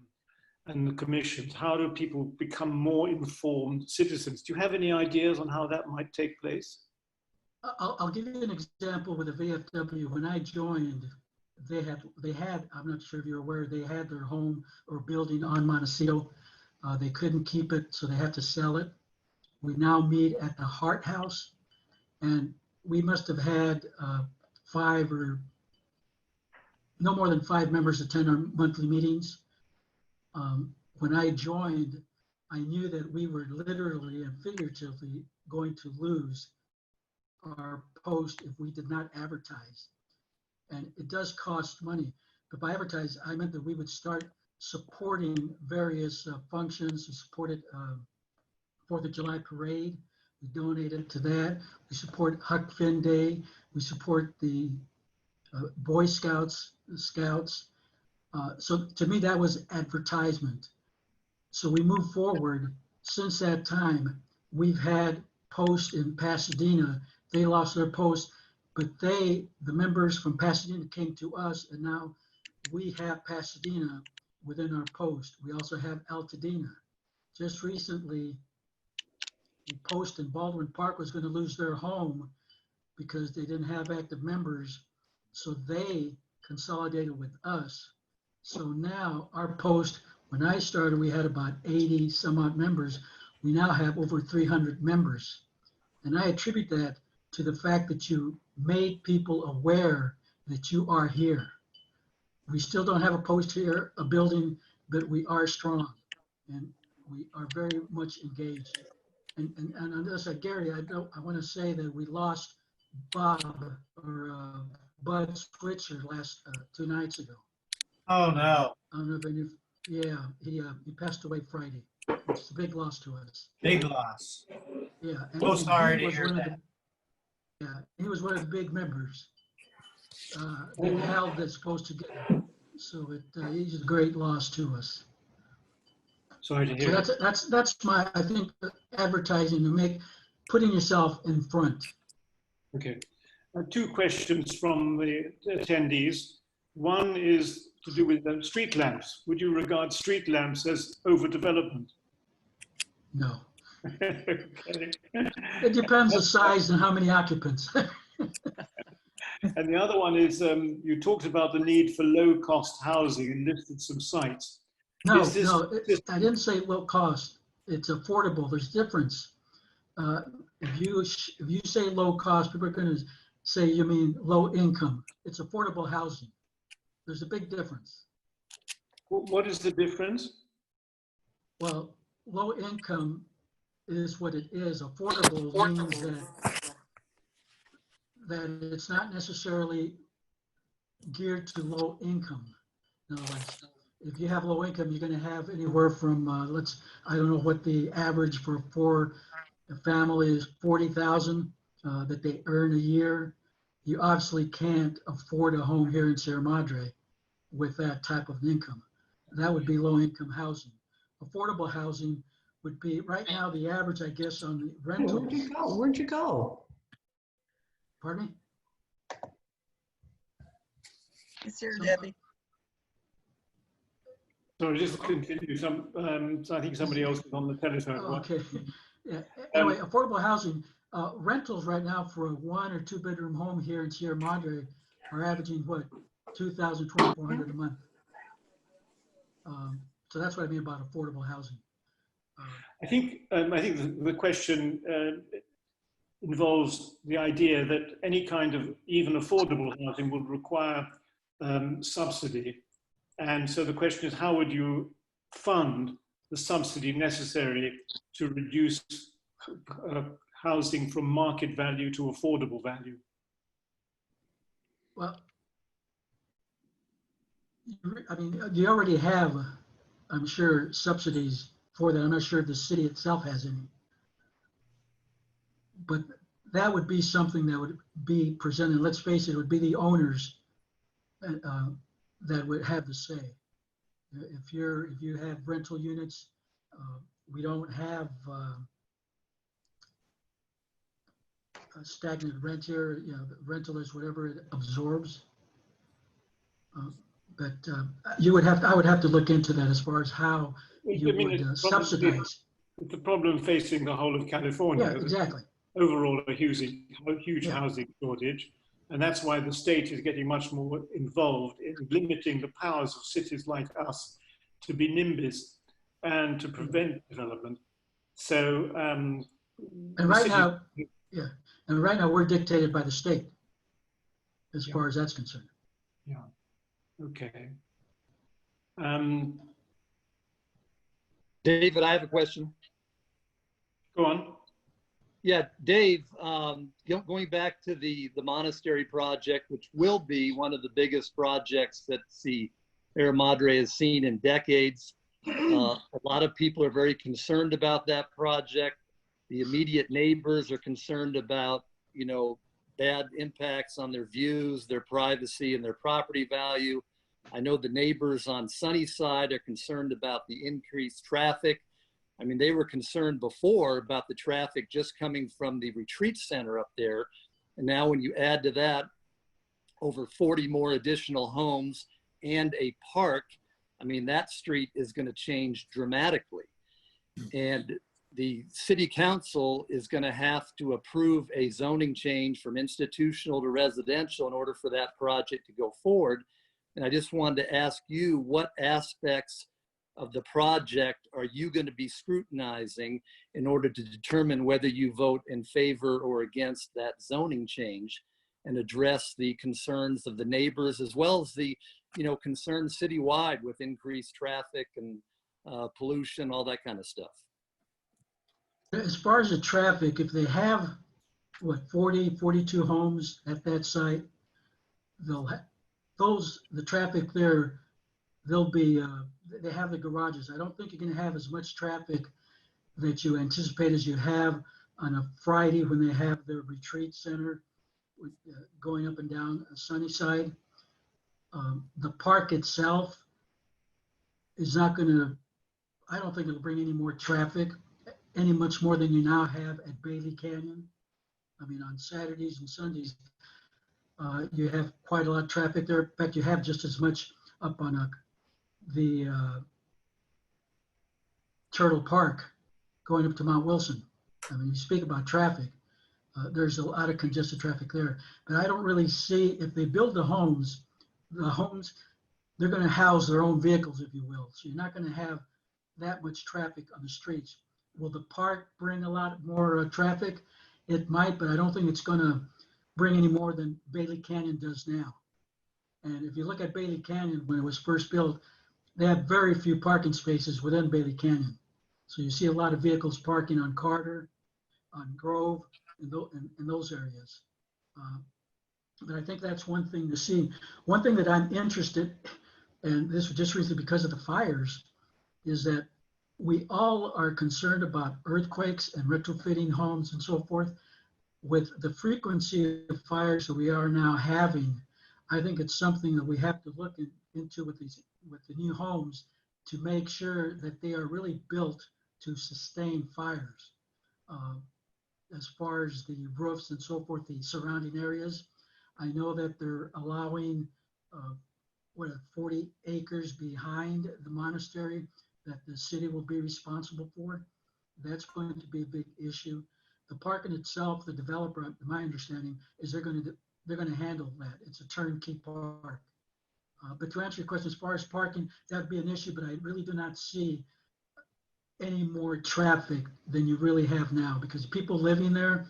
and the commissions? How do people become more informed citizens? Do you have any ideas on how that might take place? I'll give you an example with the VFW. When I joined, they had, I'm not sure if you're aware, they had their home or building on Montecito. They couldn't keep it, so they had to sell it. We now meet at the Hart House, and we must have had 5 or no more than 5 members attend our monthly meetings. When I joined, I knew that we were literally and figuratively going to lose our post if we did not advertise. And it does cost money, but by advertise, I meant that we would start supporting various functions. We supported 4th of July parade. We donated to that. We support Huck Finn Day. We support the Boy Scouts, the Scouts. So to me, that was advertisement. So we move forward. Since that time, we've had posts in Pasadena. They lost their post, but the members from Pasadena came to us, and now we have Pasadena within our post. We also have Altadena. Just recently, the post in Baldwin Park was going to lose their home because they didn't have active members. So they consolidated with us. So now our post, when I started, we had about 80 some odd members. We now have over 300 members. And I attribute that to the fact that you made people aware that you are here. We still don't have a post here, a building, but we are strong and we are very much engaged. And on this, Gary, I want to say that we lost Bob or Bud Switzer last 2 nights ago. Oh no! I don't know if any. Yeah, he passed away Friday. It's a big loss to us. Big loss. Yeah. And So sorry to he was hear one of that. Yeah, he was one of the big members that held that's supposed to get it. So he's a great loss to us. Sorry to hear. So that's my, I think, advertising to putting yourself in front. Okay. 2 questions from the attendees. One is to do with street lamps. Would you regard street lamps as overdevelopment? No. Okay. It depends the size and how many occupants. And the other one is you talked about the need for low-cost housing and listed some sites. No, Is this- I didn't say low cost. It's affordable. There's difference. If you say low cost, people are going to say you mean low income. It's affordable housing. There's a big difference. What is the difference? Well, low income is what it is. Affordable means that it's not necessarily geared to low income. In other words, if you have low income, you're going to have anywhere from I don't know what the average for a family is, 40,000 that they earn a year. You obviously can't afford a home here in Sierra Madre with that type of income. That would be low income housing. Affordable housing would be, right now, the average, I guess, on the rentals. Where'd you go? Where'd you go? Pardon me? It's here, Debbie. Sorry, just to continue. So I think somebody else is on the telephone. Oh, okay. Yeah. Anyway, affordable housing, rentals right now for a 1 or 2 bedroom home here in Sierra Madre are averaging what, 2,000, 2,400 a month. So that's what I mean about affordable housing. I think the question involves the idea that any kind of even affordable housing will require subsidy. And so the question is, how would you fund the subsidy necessary to reduce housing from market value to affordable value? Well, I mean, you already have, I'm sure, subsidies for that. I'm not sure if the city itself has any. But that would be something that would be presented. Let's face it, it would be the owners that would have the say. If you have rental units, we don't have a stagnant rent here. You know, the rental is whatever it absorbs. But I would have to look into that as far as how you would subsidize. It's a problem facing the whole of California. Yeah, exactly. Overall, a huge housing shortage. And that's why the state is getting much more involved in limiting the powers of cities like us to be NIMBYs and to prevent development. So, and right now we're dictated by the state as far as that's concerned. Yeah. Okay. David, I have a question. Go on. Yeah, Dave, going back to the monastery project, which will be one of the biggest projects that Sierra Madre has seen in decades. A lot of people are very concerned about that project. The immediate neighbors are concerned about, bad impacts on their views, their privacy, and their property value. I know the neighbors on Sunnyside are concerned about the increased traffic. I mean, they were concerned before about the traffic just coming from the retreat center up there. And now when you add to that over 40 more additional homes and a park, I mean, that street is going to change dramatically. And the city council is going to have to approve a zoning change from institutional to residential in order for that project to go forward. And I just wanted to ask you, what aspects of the project are you going to be scrutinizing in order to determine whether you vote in favor or against that zoning change, and address the concerns of the neighbors as well as the concerns citywide with increased traffic and pollution, all that kind of stuff? As far as the traffic, if they have 42 homes at that site, they'll have the traffic there. They'll be they have the garages. I don't think you're going to have as much traffic that you anticipate as you have on a Friday when they have their retreat center going up and down Sunnyside. The park itself is not going to, I don't think it'll bring any more traffic, any much more than you now have at Bailey Canyon. I mean, on Saturdays and Sundays, you have quite a lot of traffic there. In fact, you have just as much up on the Turtle Park going up to Mount Wilson. I mean, you speak about traffic. There's a lot of congested traffic there. But I don't really see, if they build the homes, they're going to house their own vehicles, if you will. So you're not going to have that much traffic on the streets. Will the park bring a lot more traffic? It might, but I don't think it's going to bring any more than Bailey Canyon does now. And if you look at Bailey Canyon, when it was first built, they had very few parking spaces within Bailey Canyon. So you see a lot of vehicles parking on Carter, on Grove, in those areas. But I think that's one thing to see. One thing that I'm interested, and this was just recently because of the fires, is that we all are concerned about earthquakes and retrofitting homes and so forth. With the frequency of fires that we are now having, I think it's something that we have to look into with the new homes to make sure that they are really built to sustain fires. As far as the roofs and so forth, the surrounding areas, I know that they're allowing 40 acres behind the monastery that the city will be responsible for. That's going to be a big issue. The park in itself, the developer, my understanding is they're going to handle that. It's a turnkey park. But to answer your question, as far as parking, that'd be an issue, but I really do not see any more traffic than you really have now, because people living there,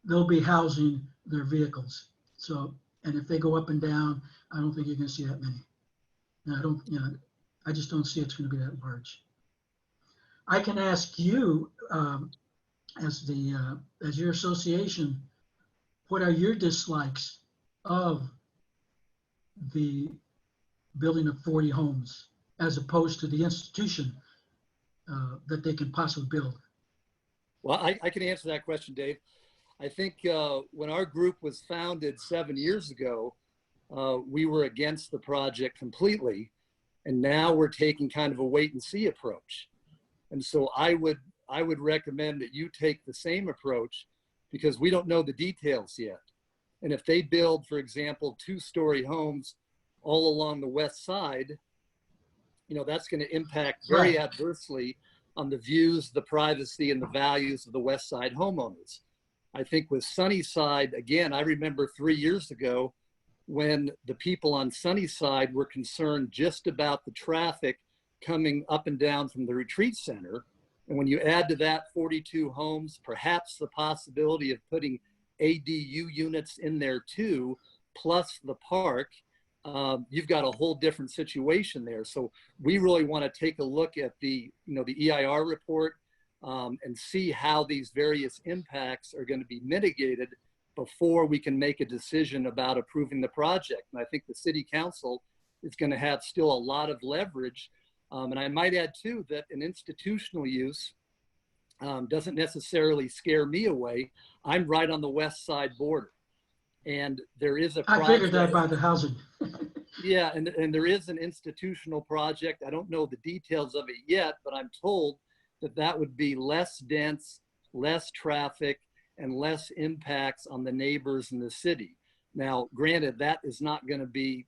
they'll be housing their vehicles. So, and if they go up and down, I don't think you're going to see that many. And I just don't see it's going to be that large. I can ask you, as your association, what are your dislikes of the building of 40 homes as opposed to the institution that they can possibly build? Well, I can answer that question, Dave. I think when our group was founded 7 years ago, we were against the project completely. And now we're taking kind of a wait and see approach. And so I would recommend that you take the same approach, because we don't know the details yet. And if they build, for example, 2-story homes all along the west side, that's going to impact very adversely on the views, the privacy, and the values of the west side homeowners. I think with Sunnyside, again, I remember 3 years ago when the people on Sunnyside were concerned just about the traffic coming up and down from the retreat center. And when you add to that 42 homes, perhaps the possibility of putting ADU units in there too, plus the park, you've got a whole different situation there. So we really want to take a look at the EIR report and see how these various impacts are going to be mitigated before we can make a decision about approving the project. And I think the city council is going to have still a lot of leverage. And I might add too that an institutional use doesn't necessarily scare me away. I'm right on the west side border, and there is a project. I figured that by the housing. Yeah, and there is an institutional project. I don't know the details of it yet, but I'm told that would be less dense, less traffic, and less impacts on the neighbors in the city. Now, granted, that is not going to be,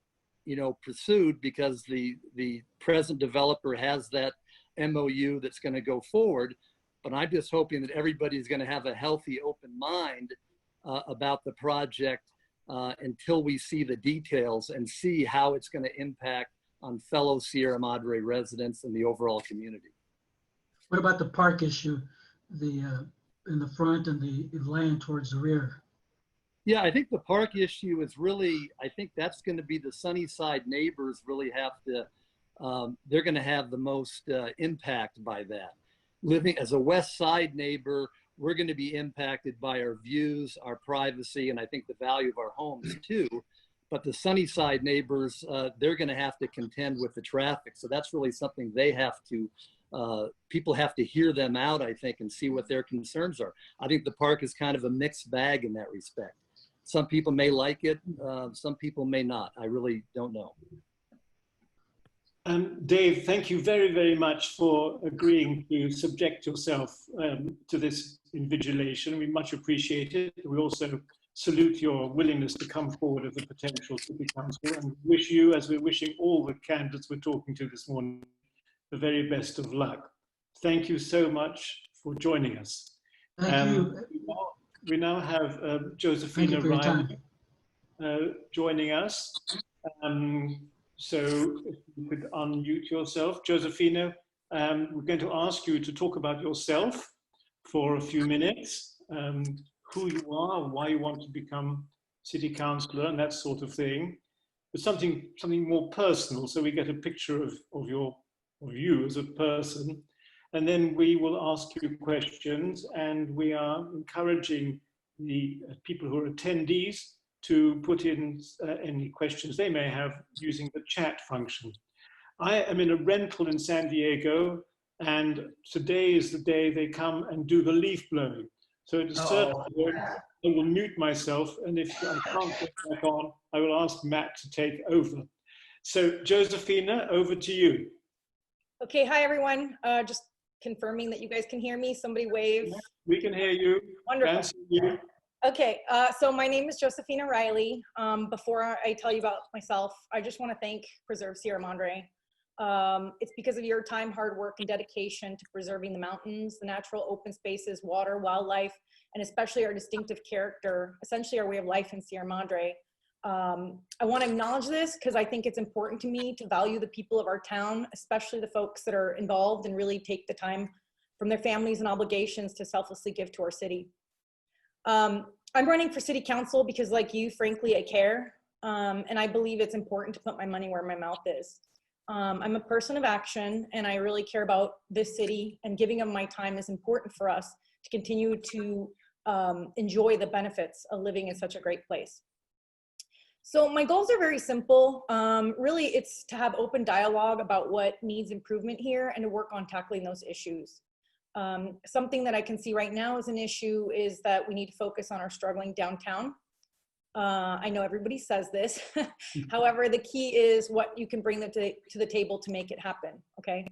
pursued because the present developer has that MOU that's going to go forward. But I'm just hoping that everybody's going to have a healthy, open mind about the project until we see the details and see how it's going to impact on fellow Sierra Madre residents and the overall community. What about the park issue, in the front and the land towards the rear? Yeah, I think the park issue is really, I think that's going to be the Sunnyside neighbors really have to, they're going to have the most impact by that. Living as a west side neighbor, we're going to be impacted by our views, our privacy, and I think the value of our homes too. But the Sunnyside neighbors, they're going to have to contend with the traffic. So that's really something they have to, people have to hear them out, I think, and see what their concerns are. I think the park is kind of a mixed bag in that respect. Some people may like it, some people may not. I really don't know. Dave, thank you very, very much for agreeing to subject yourself to this invigilation. We much appreciate it. We also salute your willingness to come forward as a potential city council, and wish you, as we're wishing all the candidates we're talking to this morning, the very best of luck. Thank you so much for joining us. Thank you. We now have Josefina Riley joining us. So if you could unmute yourself. Josefina, we're going to ask you to talk about yourself for a few minutes, who you are, why you want to become city councillor and that sort of thing. with something more personal, so we get a picture of you as a person. And then we will ask you questions, and we are encouraging the people who are attendees to put in any questions they may have using the chat function. I am in a rental in San Diego, and today is the day they come and do the leaf blowing. So at a certain point, I will mute myself, and if I can't get back on, I will ask Matt to take over. So Josefina, over to you. Okay, hi everyone. Just confirming that you guys can hear me. Somebody wave. We can hear you. Wonderful. You. Okay, so my name is Josefina Riley. Before I tell you about myself, I just want to thank Preserve Sierra Madre. It's because of your time, hard work, and dedication to preserving the mountains, the natural open spaces, water, wildlife, and especially our distinctive character, essentially our way of life in Sierra Madre. I want to acknowledge this because I think it's important to me to value the people of our town, especially the folks that are involved and really take the time from their families and obligations to selflessly give to our city. I'm running for city council because, like you, frankly, I care. And I believe it's important to put my money where my mouth is. I'm a person of action, and I really care about this city, and giving of my time is important for us to continue to enjoy the benefits of living in such a great place. So my goals are very simple. Really, it's to have open dialogue about what needs improvement here and to work on tackling those issues. Something that I can see right now as an issue is that we need to focus on our struggling downtown. I know everybody says this. However, the key is what you can bring to the table to make it happen, okay?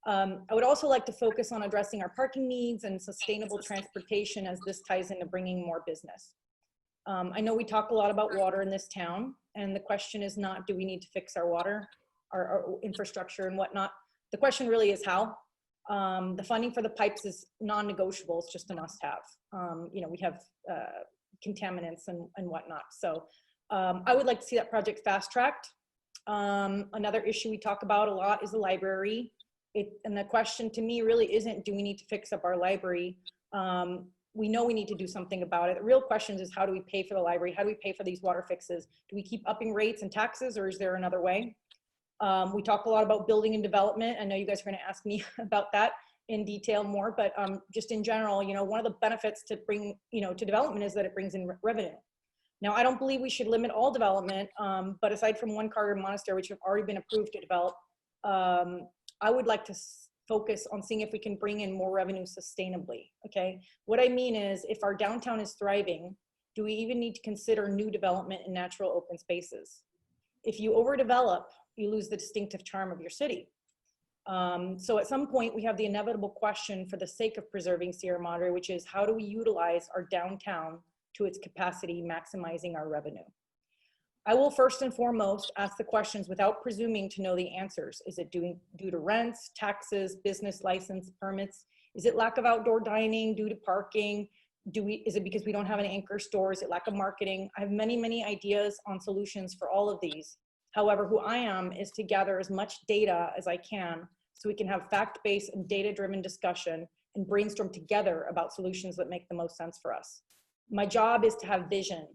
I would also like to focus on addressing our parking needs and sustainable transportation, as this ties into bringing more business. I know we talk a lot about water in this town, and the question is not, do we need to fix our water, our infrastructure and whatnot? The question really is how. The funding for the pipes is non-negotiable, it's just a must-have. You know, we have contaminants and whatnot. So I would like to see that project fast-tracked. Another issue we talk about a lot is the library. And the question to me really isn't, do we need to fix up our library? We know we need to do something about it. The real question is, how do we pay for the library? How do we pay for these water fixes? Do we keep upping rates and taxes, or is there another way? We talk a lot about building and development. I know you guys are going to ask me about that in detail more, but just in general, you know, one of the benefits to bring, you know, to development is that it brings in revenue. Now, I don't believe we should limit all development, but aside from one Carter Monastery, which have already been approved to develop, I would like to focus on seeing if we can bring in more revenue sustainably, okay? What I mean is, if our downtown is thriving, do we even need to consider new development in natural open spaces? If you overdevelop, you lose the distinctive charm of your city. So at some point, we have the inevitable question for the sake of preserving Sierra Madre, which is, how do we utilize our downtown to its capacity, maximizing our revenue? I will first and foremost ask the questions without presuming to know the answers. Is it due to rents, taxes, business license, permits? Is it lack of outdoor dining, due to parking? Is it because we don't have an anchor store? Is it lack of marketing? I have many, many ideas on solutions for all of these. However, who I am is to gather as much data as I can so we can have fact-based and data-driven discussion and brainstorm together about solutions that make the most sense for us. My job is to have vision.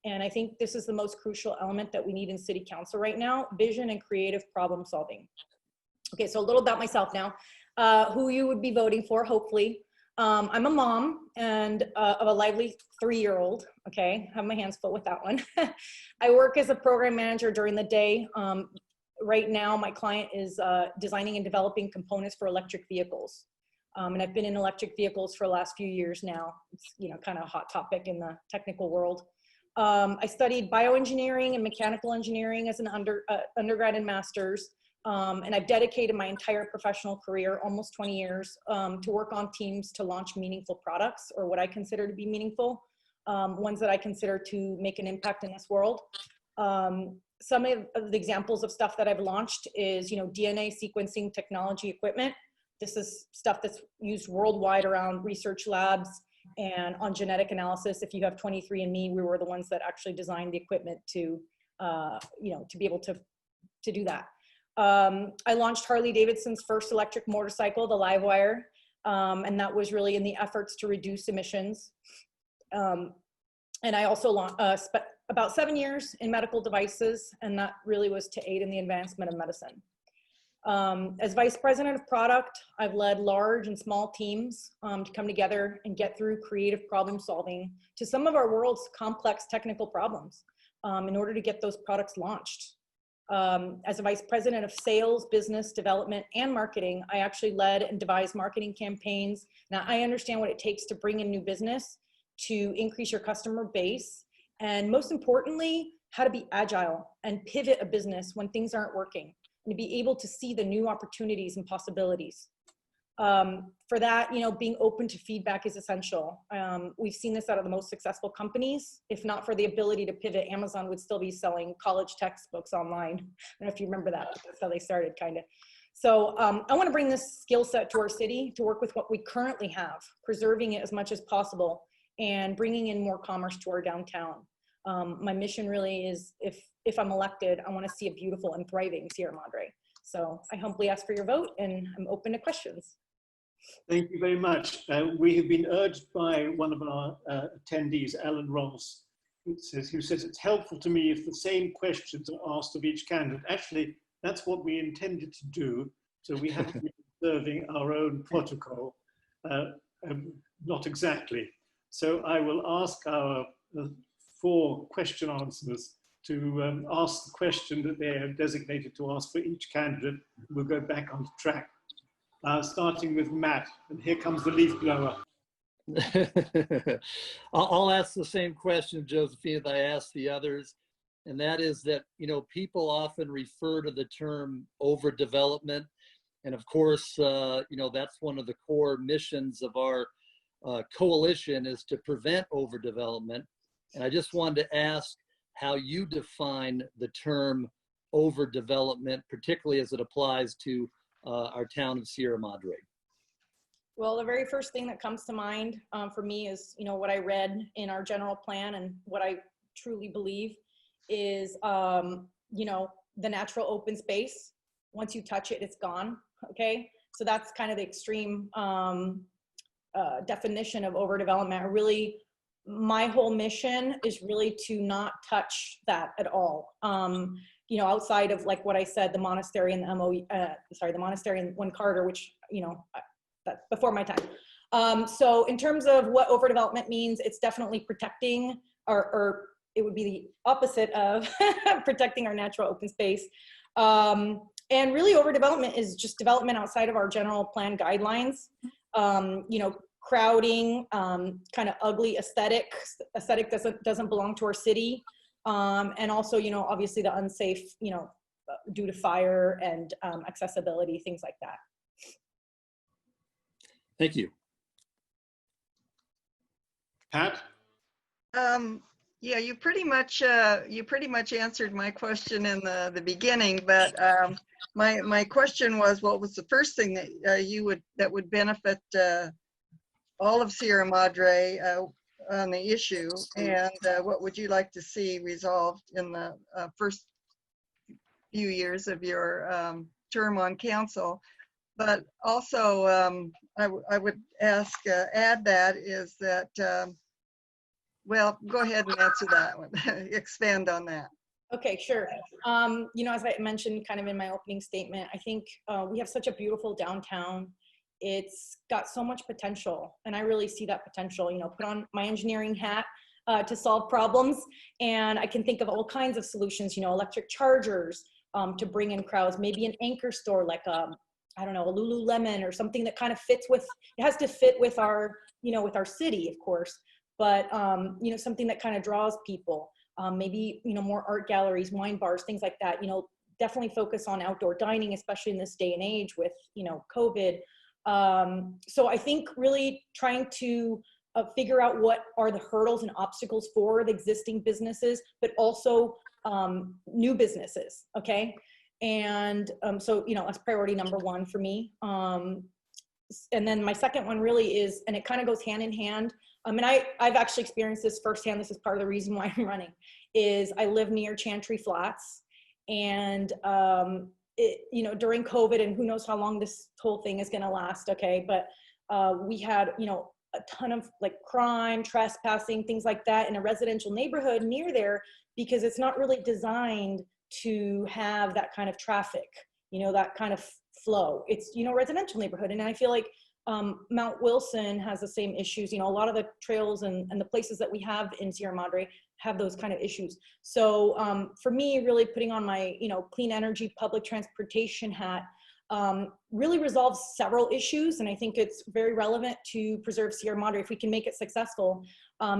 And I think this is the most crucial element that we need in city council right now, vision and creative problem solving. Okay, so a little about myself now, who you would be voting for, hopefully. I'm a mom and of a lively 3-year-old, okay? I have my hands full with that one. I work as a program manager during the day. Right now, my client is designing and developing components for electric vehicles. And I've been in electric vehicles for the last few years now. It's, you know, kind of a hot topic in the technical world. I studied bioengineering and mechanical engineering as an undergrad and master's. And I've dedicated my entire professional career, almost 20 years, to work on teams to launch meaningful products, or what I consider to be meaningful, ones that I consider to make an impact in this world. Some of the examples of stuff that I've launched is, you know, DNA sequencing technology equipment. This is stuff that's used worldwide around research labs and on genetic analysis. If you have 23andMe, we were the ones that actually designed the equipment to, you know, to be able to do that. I launched Harley Davidson's first electric motorcycle, the Livewire, and that was really in the efforts to reduce emissions. And I also about 7 years in medical devices, and that really was to aid in the advancement of medicine. As vice president of product, I've led large and small teams to come together and get through creative problem solving to some of our world's complex technical problems in order to get those products launched. As a vice president of sales, business development, and marketing, I actually led and devised marketing campaigns. Now, I understand what it takes to bring in new business, to increase your customer base, and most importantly, how to be agile and pivot a business when things aren't working, and to be able to see the new opportunities and possibilities. For that, being open to feedback is essential. We've seen this out of the most successful companies. If not for the ability to pivot, Amazon would still be selling college textbooks online. I don't know if you remember that, but that's how they started, kind of. So I want to bring this skill set to our city to work with what we currently have, preserving it as much as possible, and bringing in more commerce to our downtown. My mission really is, if I'm elected, I want to see a beautiful and thriving Sierra Madre. So I humbly ask for your vote, and I'm open to questions. Thank you very much. We have been urged by one of our attendees, Alan Ross, who says it's helpful to me if the same questions are asked of each candidate. Actually, that's what we intended to do. So we have to be observing our own protocol. Not exactly. So I will ask our 4 question answers to ask the question that they have designated to ask for each candidate. We'll go back on track. Starting with Matt, and here comes the leaf blower. I'll ask the same question, Josefina, that I asked the others, and that is that, people often refer to the term overdevelopment, and of course, that's one of the core missions of our coalition, is to prevent overdevelopment. And I just wanted to ask how you define the term overdevelopment, particularly as it applies to our town of Sierra Madre. Well, the very first thing that comes to mind for me is, what I read in our general plan, and what I truly believe is, the natural open space. Once you touch it, it's gone. Okay. So that's kind of the extreme definition of overdevelopment. Really, my whole mission is really to not touch that at all. Outside of, like what I said, the monastery and the the monastery and One Carter, which, that's before my time. So in terms of what overdevelopment means, it's definitely protecting, or it would be the opposite of protecting our natural open space. And really, overdevelopment is just development outside of our general plan guidelines. Crowding, kind of ugly aesthetic doesn't belong to our city. And also, obviously the unsafe, due to fire and accessibility, things like that. Thank you. Pat? Yeah, you pretty much answered my question in the beginning, but my question was, what was the first thing that would benefit all of Sierra Madre on the issue, and what would you like to see resolved in the first few years of your term on council? But also, I would add that is that, well, go ahead and answer that one. Expand on that. Okay, sure. As I mentioned kind of in my opening statement, I think we have such a beautiful downtown. It's got so much potential, and I really see that potential. Put on my engineering hat to solve problems, and I can think of all kinds of solutions. Electric chargers to bring in crowds, maybe an anchor store like I don't know, a Lululemon or something that kind of fits with. It has to fit with our with our city, of course, but something that kind of draws people. Maybe more art galleries, wine bars, things like that. Definitely focus on outdoor dining, especially in this day and age with COVID. So I think really trying to figure out what are the hurdles and obstacles for the existing businesses, but also new businesses, okay? And so, that's priority number 1 for me. And then my second one really is, and it kind of goes hand in hand, and I've actually experienced this firsthand, this is part of the reason why I'm running, is I live near Chantry Flats, and during COVID, and who knows how long this whole thing is going to last, okay, but we had a ton of like crime, trespassing, things like that in a residential neighborhood near there, because it's not really designed to have that kind of traffic, you know, that kind of flow. It's, you know, residential neighborhood. And I feel like Mount Wilson has the same issues. You know, a lot of the trails and the places that we have in Sierra Madre have those kind of issues. So for me, really putting on my, you know, clean energy public transportation hat really resolves several issues. And I think it's very relevant to Preserve Sierra Madre if we can make it successful.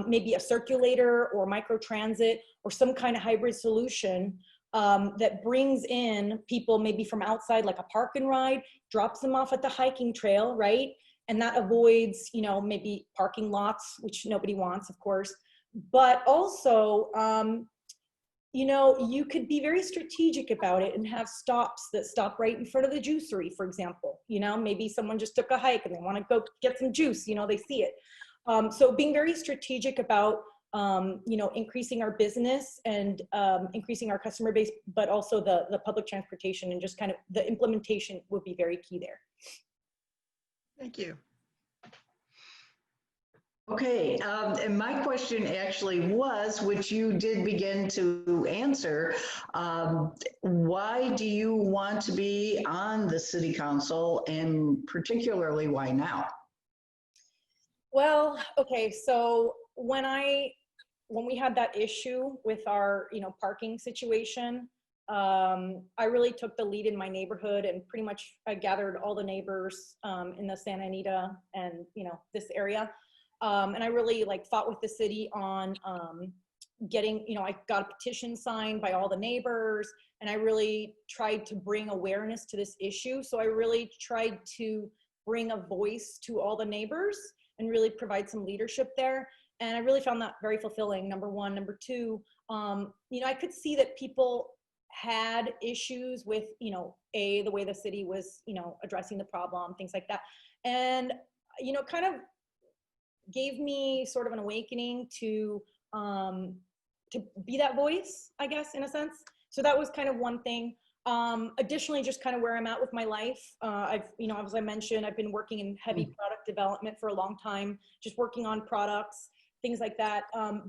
Maybe a circulator or microtransit or some kind of hybrid solution that brings in people maybe from outside, like a park and ride, drops them off at the hiking trail, right? And that avoids, you know, maybe parking lots, which nobody wants, of course. But also, you know, you could be very strategic about it and have stops that stop right in front of the juicery, for example. You know, maybe someone just took a hike and they want to go get some juice, you know, they see it. So being very strategic about, you know, increasing our business and increasing our customer base, but also the public transportation and just kind of the implementation would be very key there. Thank you. Okay, and my question actually was, which you did begin to answer, why do you want to be on the city council, and particularly why now? Well, okay, so when we had that issue with our, you know, parking situation, I really took the lead in my neighborhood and pretty much I gathered all the neighbors in the Santa Anita and, you know, this area. And I really like fought with the city on getting, you know, I got a petition signed by all the neighbors, and I really tried to bring awareness to this issue. So I really tried to bring a voice to all the neighbors and really provide some leadership there. And I really found that very fulfilling, number one. Number two, you know, I could see that people had issues with, you know, the way the city was, you know, addressing the problem, things like that. And, you know, kind of gave me sort of an awakening to be that voice, I guess, in a sense. So that was kind of one thing. Additionally, just kind of where I'm at with my life. I've, you know, as I mentioned, I've been working in heavy product development for a long time, just working on products, things like that.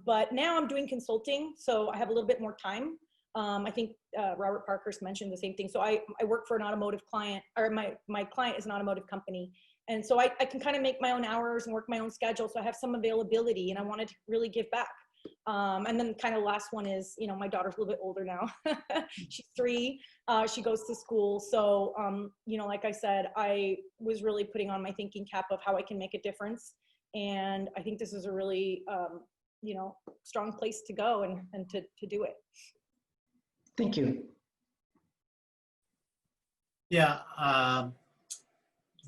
But now I'm doing consulting, so I have a little bit more time. I think Robert Parkhurst mentioned the same thing. So I work for an automotive client, or my client is an automotive company. And so I can kind of make my own hours and work my own schedule. So I have some availability, and I wanted to really give back. And then kind of last one is, you know, my daughter's a little bit older now. She's 3, she goes to school. So, you know, like I said, I was really putting on my thinking cap of how I can make a difference. And I think this is a really, you know, strong place to go and to do it. Thank you. Yeah,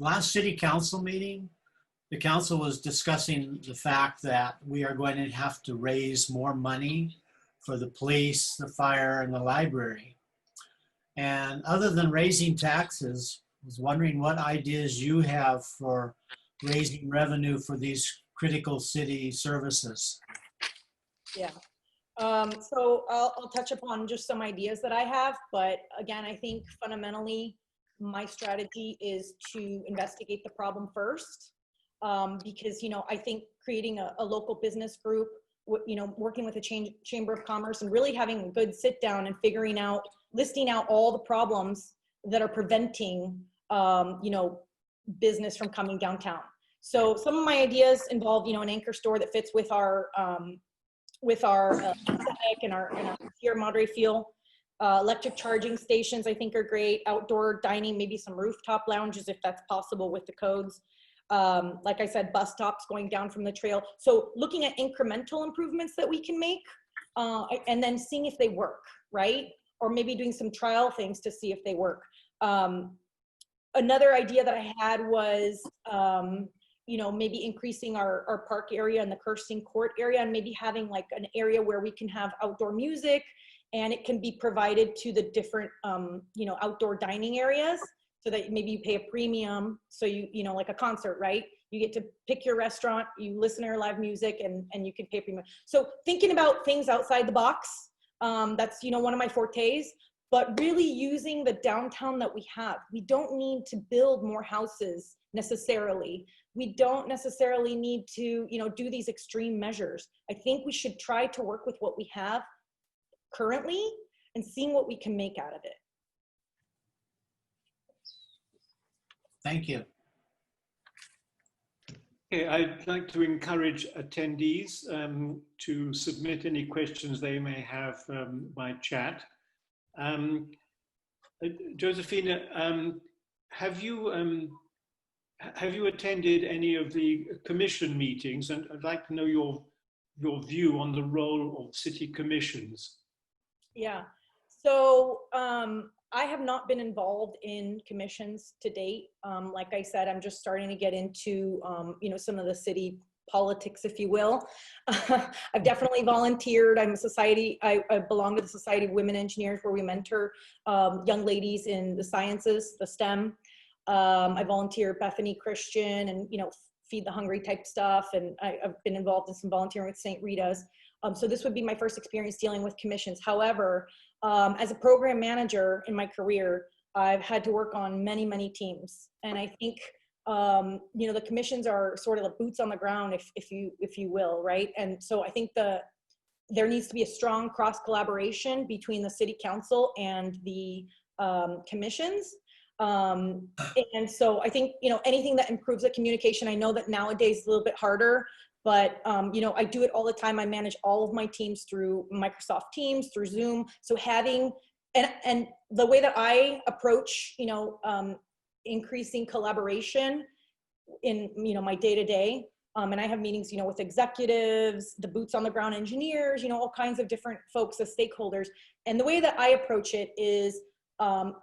last city council meeting, the council was discussing the fact that we are going to have to raise more money for the police, the fire, and the library. And other than raising taxes, I was wondering what ideas you have for raising revenue for these critical city services. Yeah. So I'll touch upon just some ideas that I have, but again, I think fundamentally my strategy is to investigate the problem first, because, you know, I think creating a local business group, you know, working with the Chamber of Commerce and really having a good sit down and figuring out, listing out all the problems that are preventing, you know, business from coming downtown. So some of my ideas involve, you know, an anchor store that fits with our aesthetic and our Sierra Madre feel. Electric charging stations, I think, are great. Outdoor dining, maybe some rooftop lounges if that's possible with the codes. Like I said, bus stops going down from the trail. So looking at incremental improvements that we can make, and then seeing if they work, right? Or maybe doing some trial things to see if they work. Another idea that I had was, you know, maybe increasing our park area and the Kirsten Court area, and maybe having like an area where we can have outdoor music, and it can be provided to the different, you know, outdoor dining areas, so that maybe you pay a premium. So you know, like a concert, right? You get to pick your restaurant, you listen to your live music, and you can pay a premium. So thinking about things outside the box, that's, you know, one of my fortes. but really using the downtown that we have. We don't need to build more houses necessarily. We don't necessarily need to, do these extreme measures. I think we should try to work with what we have currently and seeing what we can make out of it. Thank you. Okay, I'd like to encourage attendees to submit any questions they may have by chat. Josefina, have you attended any of the commission meetings? And I'd like to know your view on the role of city commissions. Yeah, so I have not been involved in commissions to date. Like I said, I'm just starting to get into, some of the city politics, if you will. I've definitely volunteered. I belong to the Society of Women Engineers, where we mentor young ladies in the sciences, the STEM. I volunteer at Bethany Christian and, feed the hungry type stuff. And I've been involved in some volunteering with St. Rita's. So this would be my first experience dealing with commissions. However, as a program manager in my career, I've had to work on many, many teams. And I think, the commissions are sort of the boots on the ground, if you will, right? And so I think there needs to be a strong cross collaboration between the city council and the commissions. And so I think, anything that improves the communication, I know that nowadays is a little bit harder, but, I do it all the time. I manage all of my teams through Microsoft Teams, through Zoom. So having, and the way that I approach, increasing collaboration in, my day-to-day, and I have meetings, with executives, the boots on the ground engineers, all kinds of different folks as stakeholders. And the way that I approach it is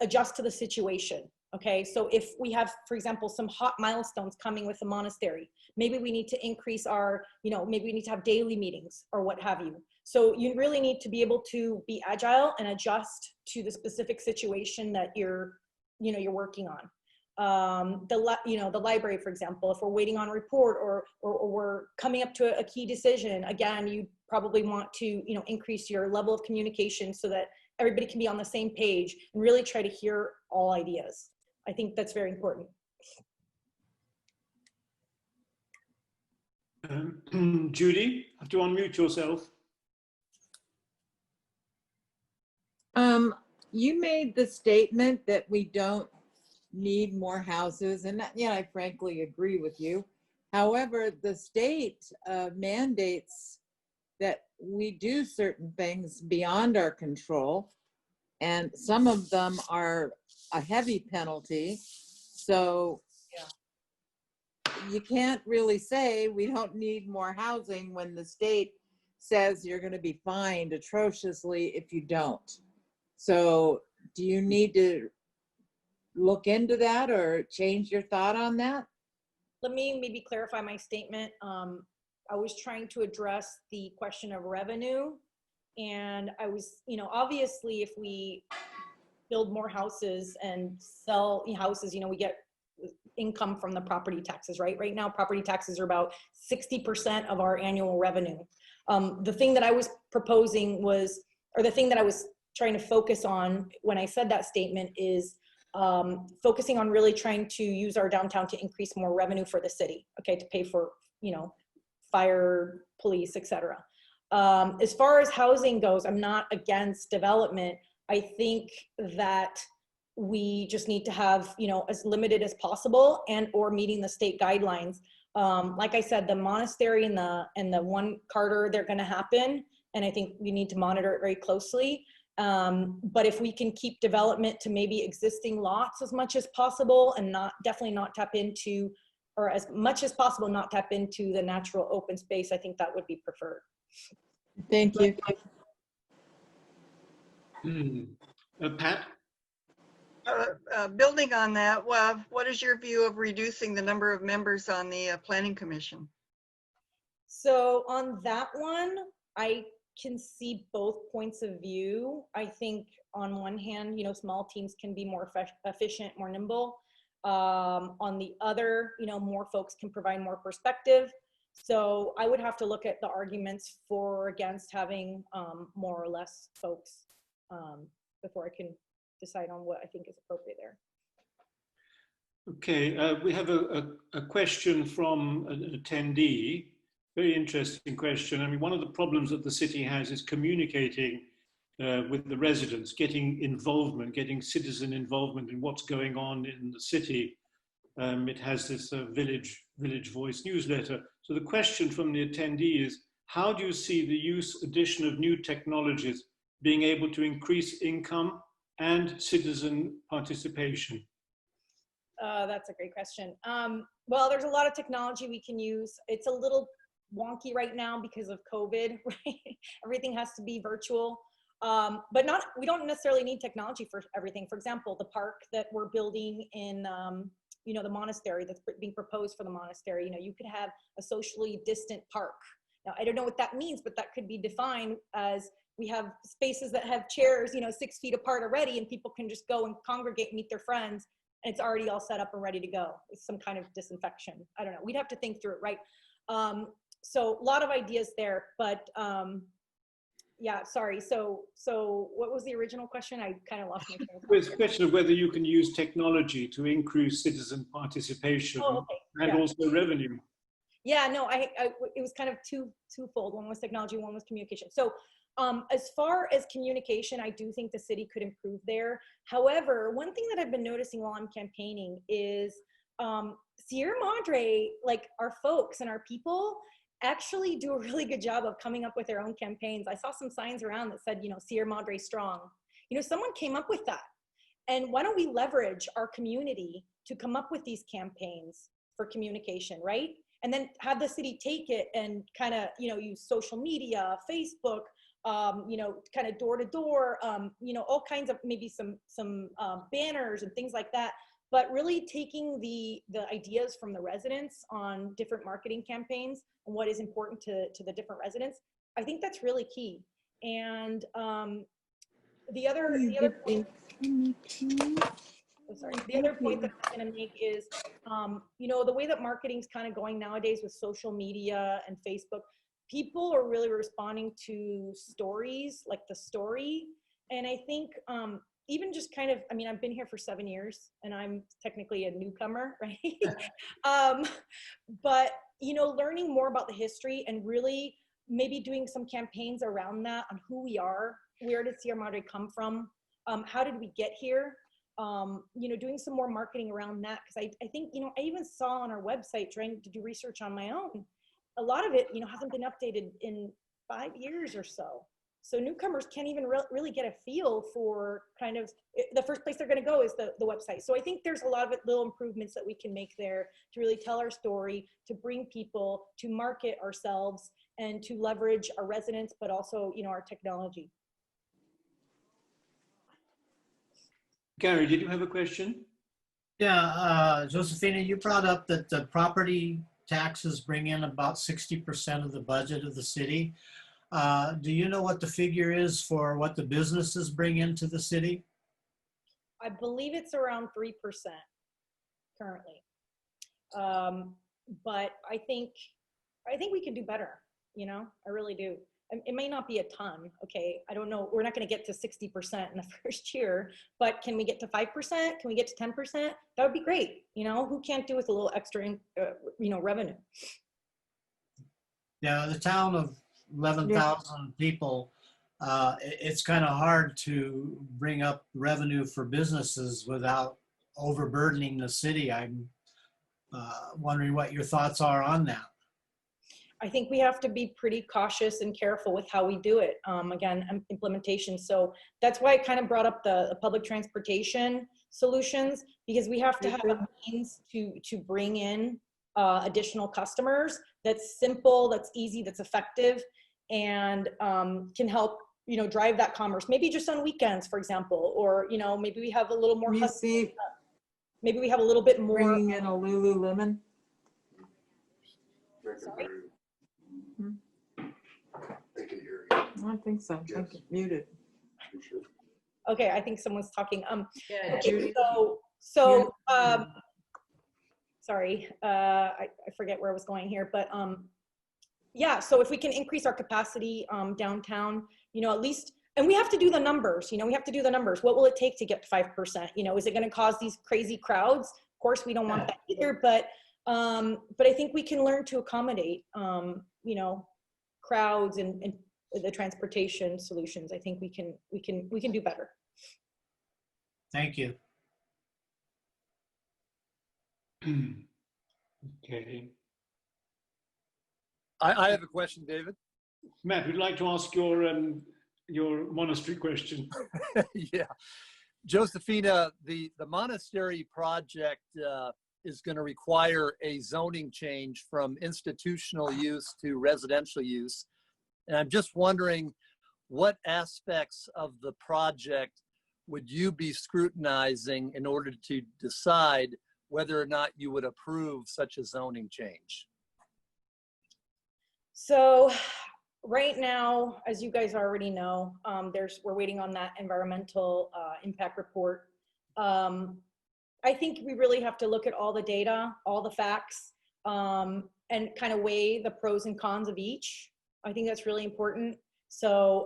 adjust to the situation. Okay, so if we have, for example, some hot milestones coming with the monastery, maybe we need to increase our, maybe we need to have daily meetings or what have you. So you really need to be able to be agile and adjust to the specific situation that you're working on. The library, for example, if we're waiting on a report or we're coming up to a key decision, again, you probably want to, increase your level of communication so that everybody can be on the same page and really try to hear all ideas. I think that's very important. Judy, you have to unmute yourself. You made the statement that we don't need more houses, and I frankly agree with you. However, the state mandates that we do certain things beyond our control, and some of them are a heavy penalty. So you can't really say we don't need more housing when the state says you're going to be fined atrociously if you don't. So do you need to look into that or change your thought on that? Let me maybe clarify my statement. I was trying to address the question of revenue, and I was, obviously if we build more houses and sell houses, we get income from the property taxes, right? Right now, property taxes are about 60% of our annual revenue. The thing that I was proposing was, or the thing that I was trying to focus on when I said that statement is focusing on really trying to use our downtown to increase more revenue for the city, okay, to pay for, fire, police, etc. As far as housing goes, I'm not against development. I think that we just need to have, as limited as possible and or meeting the state guidelines. Like I said, the monastery and the one Carter, they're going to happen. And I think we need to monitor it very closely. But if we can keep development to maybe existing lots as much as possible and definitely not tap into, or as much as possible, not tap into the natural open space, I think that would be preferred. Thank you. Pat? Building on that, well, what is your view of reducing the number of members on the Planning Commission? So on that one, I can see both points of view. I think on one hand, small teams can be more efficient, more nimble. On the other, more folks can provide more perspective. So I would have to look at the arguments for or against having more or less folks before I can decide on what I think is appropriate there. Okay, we have a question from an attendee. Very interesting question. I mean, one of the problems that the city has is communicating with the residents, getting involvement, getting citizen involvement in what's going on in the city. It has this Village Voice newsletter. So the question from the attendee is, how do you see the addition of new technologies being able to increase income and citizen participation? That's a great question. Well, there's a lot of technology we can use. It's a little wonky right now because of COVID, right? Everything has to be virtual. But we don't necessarily need technology for everything. For example, the park that we're building in, the monastery that's being proposed for the monastery, you could have a socially distant park. Now, I don't know what that means, but that could be defined as we have spaces that have chairs, 6 feet apart already, and people can just go and congregate and meet their friends. And it's already all set up and ready to go. It's some kind of disinfection. I don't know. We'd have to think through it, right? So a lot of ideas there, but yeah, sorry. So what was the original question? I kind of lost my train of thought. It's a question of whether you can use technology to increase citizen participation and also revenue. Yeah, no, it was kind of twofold. One was technology, one was communication. So as far as communication, I do think the city could improve there. However, one thing that I've been noticing while I'm campaigning is Sierra Madre, like our folks and our people, actually do a really good job of coming up with their own campaigns. I saw some signs around that said, Sierra Madre strong. Someone came up with that. And why don't we leverage our community to come up with these campaigns for communication, right? And then have the city take it and kind of, use social media, Facebook, kind of door to door, all kinds of maybe some banners and things like that. But really taking the ideas from the residents on different marketing campaigns and what is important to the different residents, I think that's really key. And the other point that I'm going to make is, the way that marketing's kind of going nowadays with social media and Facebook, people are really responding to stories, like the story. And I think even just kind of, I've been here for 7 years and I'm technically a newcomer, right? But, learning more about the history and really maybe doing some campaigns around that on who we are, where did Sierra Madre come from? How did we get here? Doing some more marketing around that. Because I think, I even saw on our website, trying to do research on my own, a lot of it, hasn't been updated in 5 years or so. So newcomers can't even really get a feel for kind of, the first place they're going to go is the website. So I think there's a lot of little improvements that we can make there to really tell our story, to bring people, to market ourselves, and to leverage our residents, but also, our technology. Gary, did you have a question? Yeah, Josefina, you brought up that the property taxes bring in about 60% of the budget of the city. Do you know what the figure is for what the businesses bring into the city? I believe it's around 3% currently. But I think we can do better, I really do. It may not be a ton, okay? I don't know. We're not going to get to 60% in the first year, but can we get to 5%? Can we get to 10%? That would be great. Who can't do with a little extra, revenue? Yeah, the town of 11,000 people, it's kind of hard to bring up revenue for businesses without overburdening the city. I'm wondering what your thoughts are on that. I think we have to be pretty cautious and careful with how we do it. Again, implementation. So that's why I kind of brought up the public transportation solutions, because we have to have a means to bring in additional customers that's simple, that's easy, that's effective, and can help, drive that commerce. Maybe just on weekends, for example, or, maybe we have a little more. Maybe we have a little bit more. Bringing in a Lululemon. Sorry? I don't think so. I think it's muted. Okay, I think someone's talking. Yeah, okay, Judy. so sorry, I forget where I was going here, but yeah, so if we can increase our capacity downtown, at least and we have to do the numbers, you know, we have to do the numbers. What will it take to get to 5%? You know, is it going to cause these crazy crowds? Of course, we don't want that either, but I think we can learn to accommodate, you know, crowds and the transportation solutions. I think we can do better. Thank you. Okay. I have a question, David. Matt, would you like to ask your monastery question? Yeah. Josefina, the monastery project is going to require a zoning change from institutional use to residential use. And I'm just wondering what aspects of the project would you be scrutinizing in order to decide whether or not you would approve such a zoning change? So right now, as you guys already know, we're waiting on that environmental impact report. I think we really have to look at all the data, all the facts, and kind of weigh the pros and cons of each. I think that's really important. So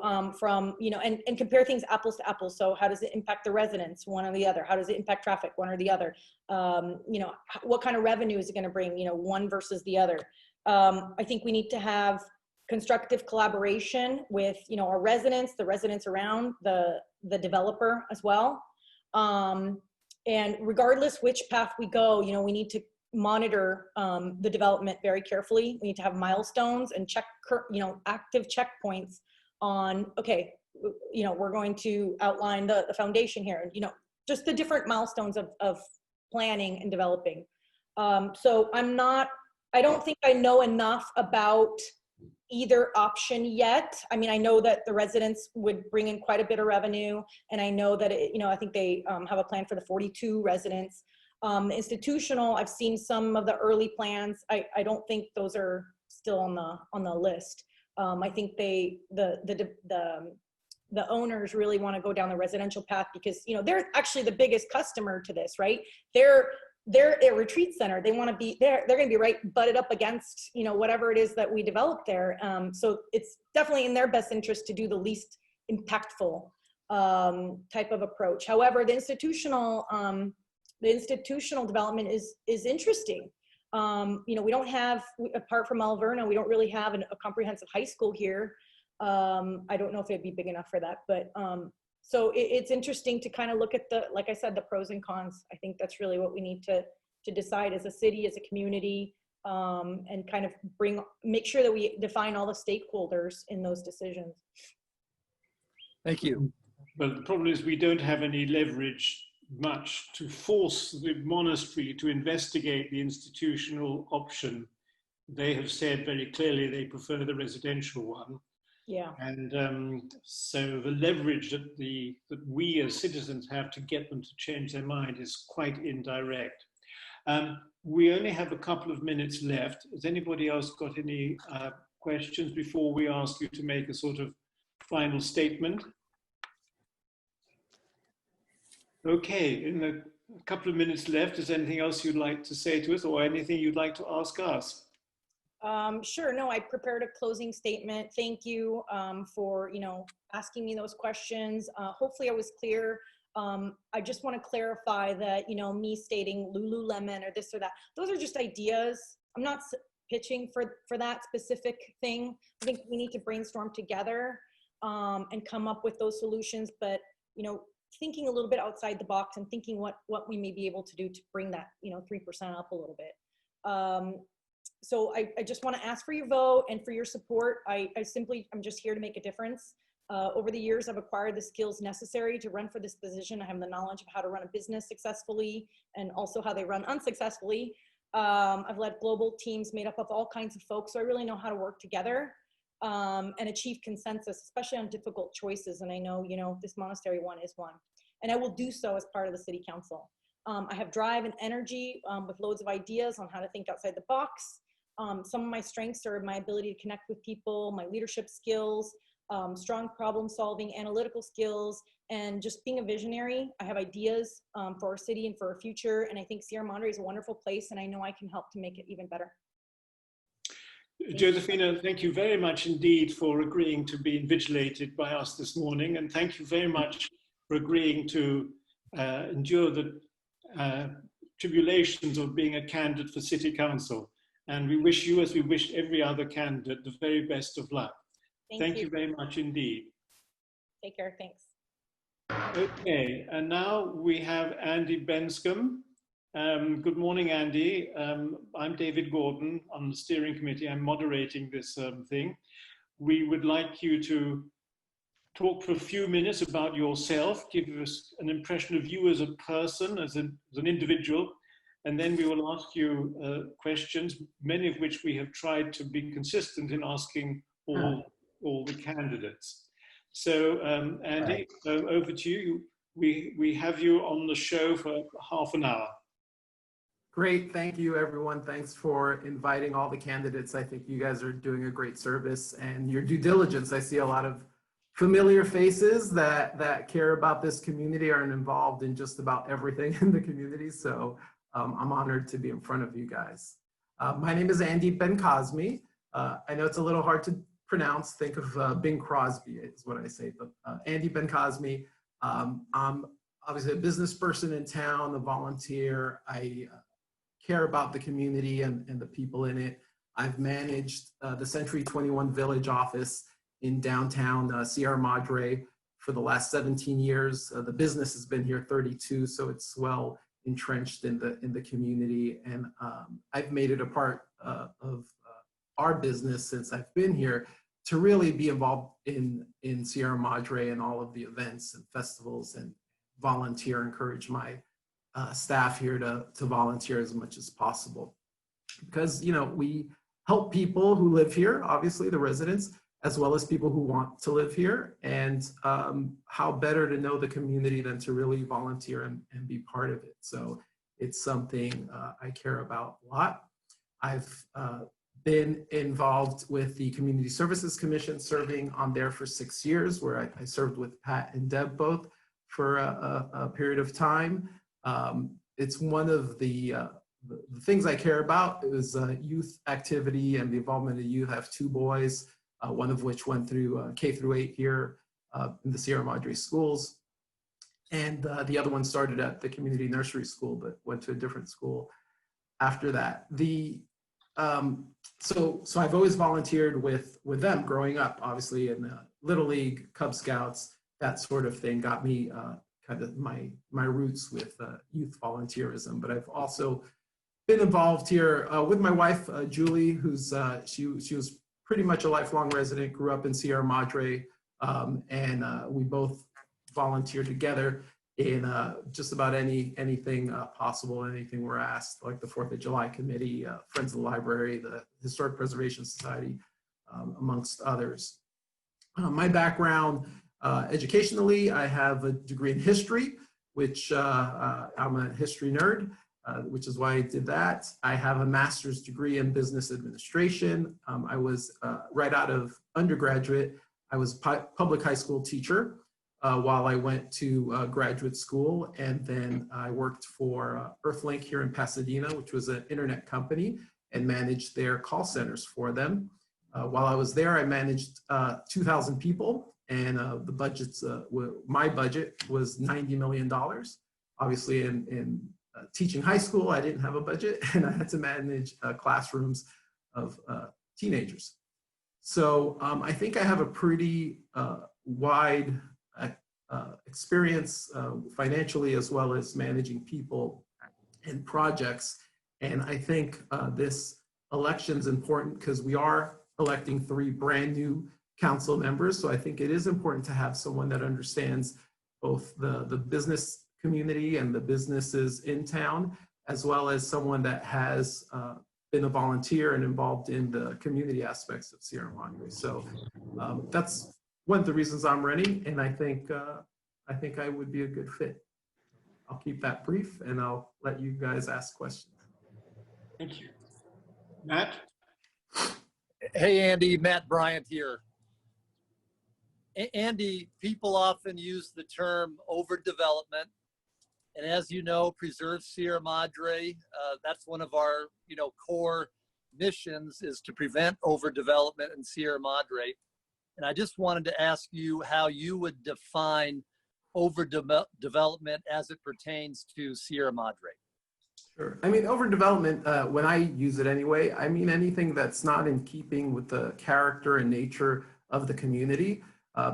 you know, and compare things apples to apples. So how does it impact the residents, one or the other? How does it impact traffic, one or the other? You know, what kind of revenue is it going to bring, you know, one versus the other? I think we need to have constructive collaboration with, you know, our residents, the residents around the developer as well. And regardless which path we go, you know, we need to monitor the development very carefully. We need to have milestones and you know, active checkpoints on, okay, you know, we're going to outline the foundation here, and, you know, just the different milestones of planning and developing. So I don't think I know enough about either option yet. I mean, I know that the residents would bring in quite a bit of revenue, and I know that, you know, I think they have a plan for the 42 residents. Institutional, I've seen some of the early plans. I don't think those are still on the list. I think the owners really want to go down the residential path because, you know, they're actually the biggest customer to this, right? They're a retreat center. They want to be there. They're going to be right butted up against, you know, whatever it is that we develop there. So it's definitely in their best interest to do the least impactful type of approach. However, the institutional development is interesting. You know, we don't have, apart from Alverna, we don't really have a comprehensive high school here. I don't know if it'd be big enough for that, but so it's interesting to kind of look at like I said, the pros and cons. I think that's really what we need to decide as a city, as a community, and kind of make sure that we define all the stakeholders in those decisions. Thank you. But the problem is we don't have any leverage much to force the monastery to investigate the institutional option. They have said very clearly they prefer the residential one. Yeah. And so the leverage that we as citizens have to get them to change their mind is quite indirect. We only have a couple of minutes left. Has anybody else got any questions before we ask you to make a sort of final statement? Okay, in the couple of minutes left, is there anything else you'd like to say to us or anything you'd like to ask us? Sure. No, I prepared a closing statement. Thank you for, you know, asking me those questions. Hopefully I was clear. I just want to clarify that, you know, me stating Lululemon or this or that, those are just ideas. I'm not pitching for that specific thing. I think we need to brainstorm together and come up with those solutions, but, you know, thinking a little bit outside the box and thinking what we may be able to do to bring that, you know, 3% up a little bit. So I just want to ask for your vote and for your support. I'm just here to make a difference. Over the years, I've acquired the skills necessary to run for this position. I have the knowledge of how to run a business successfully and also how they run unsuccessfully. I've led global teams made up of all kinds of folks, so I really know how to work together and achieve consensus, especially on difficult choices. And I know, you know, this monastery one is one. And I will do so as part of the city council. I have drive and energy with loads of ideas on how to think outside the box. Some of my strengths are my ability to connect with people, my leadership skills, strong problem solving, analytical skills, and just being a visionary. I have ideas for our city and for our future. And I think Sierra Madre is a wonderful place, and I know I can help to make it even better. Josefina, thank you very much indeed for agreeing to be invigilated by us this morning, and thank you very much for agreeing to endure the tribulations of being a candidate for City Council. And we wish you, as we wish every other candidate, the very best of luck. Thank you very much indeed. Take care, thanks. Okay, and now we have Andy Bencosme. Good morning, Andy. I'm David Gordon on the steering committee. I'm moderating this thing. We would like you to talk for a few minutes about yourself, give us an impression of you as a person, as an individual, and then we will ask you questions, many of which we have tried to be consistent in asking all the candidates. So, Andy, over to you. We have you on the show for half an hour. Great, thank you everyone. Thanks for inviting all the candidates. I think you guys are doing a great service and your due diligence. I see a lot of familiar faces that care about this community and involved in just about everything in the community. So I'm honored to be in front of you guys. My name is Andy Bencosme. I know it's a little hard to pronounce. Think of Bing Crosby is what I say, but Andy Bencosme. I'm obviously a business person in town, a volunteer. I care about the community and the people in it. I've managed the Century 21 Village office in downtown Sierra Madre for the last 17 years. The business has been here 32, so it's well entrenched in the community. And I've made it a part of our business since I've been here to really be involved in Sierra Madre and all of the events and festivals and volunteer, encourage my staff here to volunteer as much as possible. Because, you know, we help people who live here, obviously the residents, as well as people who want to live here. And how better to know the community than to really volunteer and be part of it. So it's something I care about a lot. I've been involved with the Community Services Commission, serving on there for 6 years, where I served with Pat and Deb both for a period of time. It's one of the things I care about is youth activity and the involvement of youth. I have 2 boys, one of which went through K-8 here in the Sierra Madre schools. And the other one started at the community nursery school, but went to a different school after that. So I've always volunteered with them growing up, obviously in Little League, Cub Scouts, that sort of thing got me kind of my roots with youth volunteerism. But I've also been involved here with my wife, Julie, who's she was pretty much a lifelong resident, grew up in Sierra Madre, and we both volunteered together in just about anything possible, anything we're asked, like the 4th of July Committee, Friends of the Library, the Historic Preservation Society, amongst others. My background, educationally, I have a degree in history, which I'm a history nerd, which is why I did that. I have a master's degree in business administration. I was, right out of undergraduate, I was public high school teacher while I went to graduate school. And then I worked for Earthlink here in Pasadena, which was an internet company, and managed their call centers for them. While I was there, I managed 2,000 people, and the budgets, my budget was $90 million. Obviously, in teaching high school, I didn't have a budget, and I had to manage classrooms of teenagers. So I think I have a pretty wide experience financially, as well as managing people and projects. And I think this election is important because we are electing 3 brand new council members. So I think it is important to have someone that understands both the business community and the businesses in town, as well as someone that has been a volunteer and involved in the community aspects of Sierra Madre. So that's one of the reasons I'm running, and I think I would be a good fit. I'll keep that brief, and I'll let you guys ask questions. Thank you. Matt? Hey, Andy, Matt Bryant here. Andy, people often use the term overdevelopment. And as you know, Preserve Sierra Madre, that's one of our, core missions is to prevent overdevelopment in Sierra Madre. And I just wanted to ask you how you would define overdevelopment as it pertains to Sierra Madre. Sure. I mean, overdevelopment, when I use it anyway, I mean anything that's not in keeping with the character and nature of the community.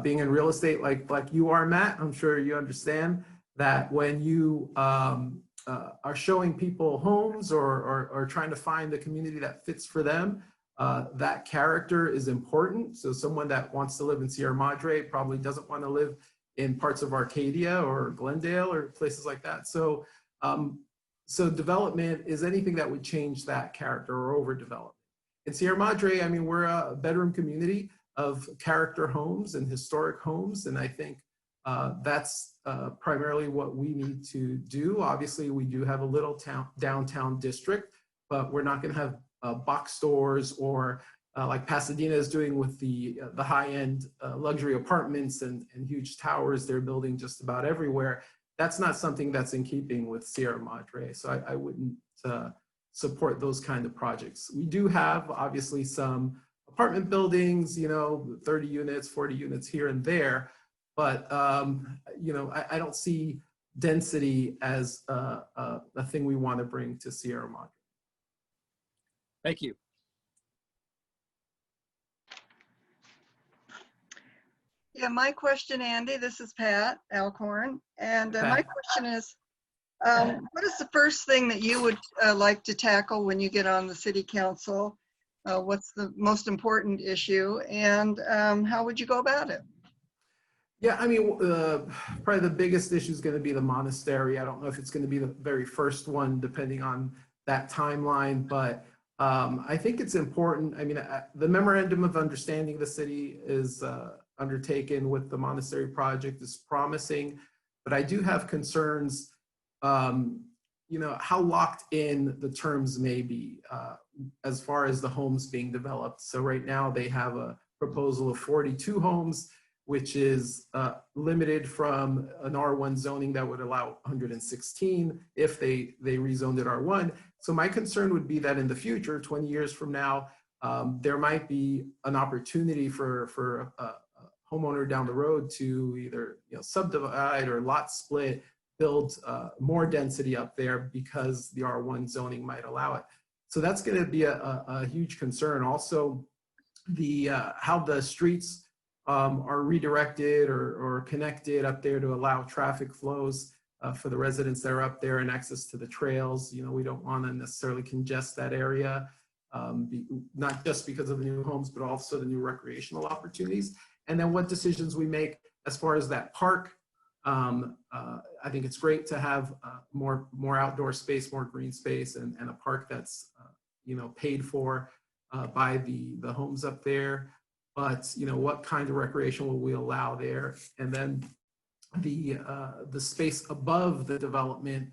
Being in real estate like you are, Matt, I'm sure you understand that when you are showing people homes or trying to find a community that fits for them, that character is important. So someone that wants to live in Sierra Madre probably doesn't want to live in parts of Arcadia or Glendale or places like that. So, so development is anything that would change that character or overdevelopment. In Sierra Madre, I mean, we're a bedroom community of character homes and historic homes. And I think that's primarily what we need to do. Obviously, we do have a little downtown district, but we're not going to have box stores or like Pasadena is doing with the high-end luxury apartments and huge towers they're building just about everywhere. That's not something that's in keeping with Sierra Madre. So I wouldn't support those kind of projects. We do have obviously some apartment buildings, you know, 30 units, 40 units here and there. But, you know, I don't see density as a thing we want to bring to Sierra Madre. Thank you. Yeah, my question, Andy, this is Pat Alcorn. And my question is, what is the first thing that you would like to tackle when you get on the city council? What's the most important issue, and how would you go about it? Yeah, I mean, probably the biggest issue is going to be the monastery. I don't know if it's going to be the very first one, depending on that timeline, but I think it's important. I mean, the memorandum of understanding the city is undertaken with the monastery project is promising, but I do have concerns, you know, how locked in the terms may be as far as the homes being developed. So right now they have a proposal of 42 homes, which is limited from an R1 zoning that would allow 116 if they rezoned it R1. So my concern would be that in the future, 20 years from now, there might be an opportunity for a homeowner down the road to either, you know, subdivide or lot split, build more density up there because the R1 zoning might allow it. So that's going to be a huge concern. Also, the how the streets are redirected or connected up there to allow traffic flows for the residents that are up there and access to the trails. You know, we don't want to necessarily congest that area, not just because of the new homes, but also the new recreational opportunities. And then what decisions we make as far as that park. I think it's great to have more outdoor space, more green space, and a park that's you know, paid for by the homes up there. But you know, what kind of recreation will we allow there? And then the space above the development,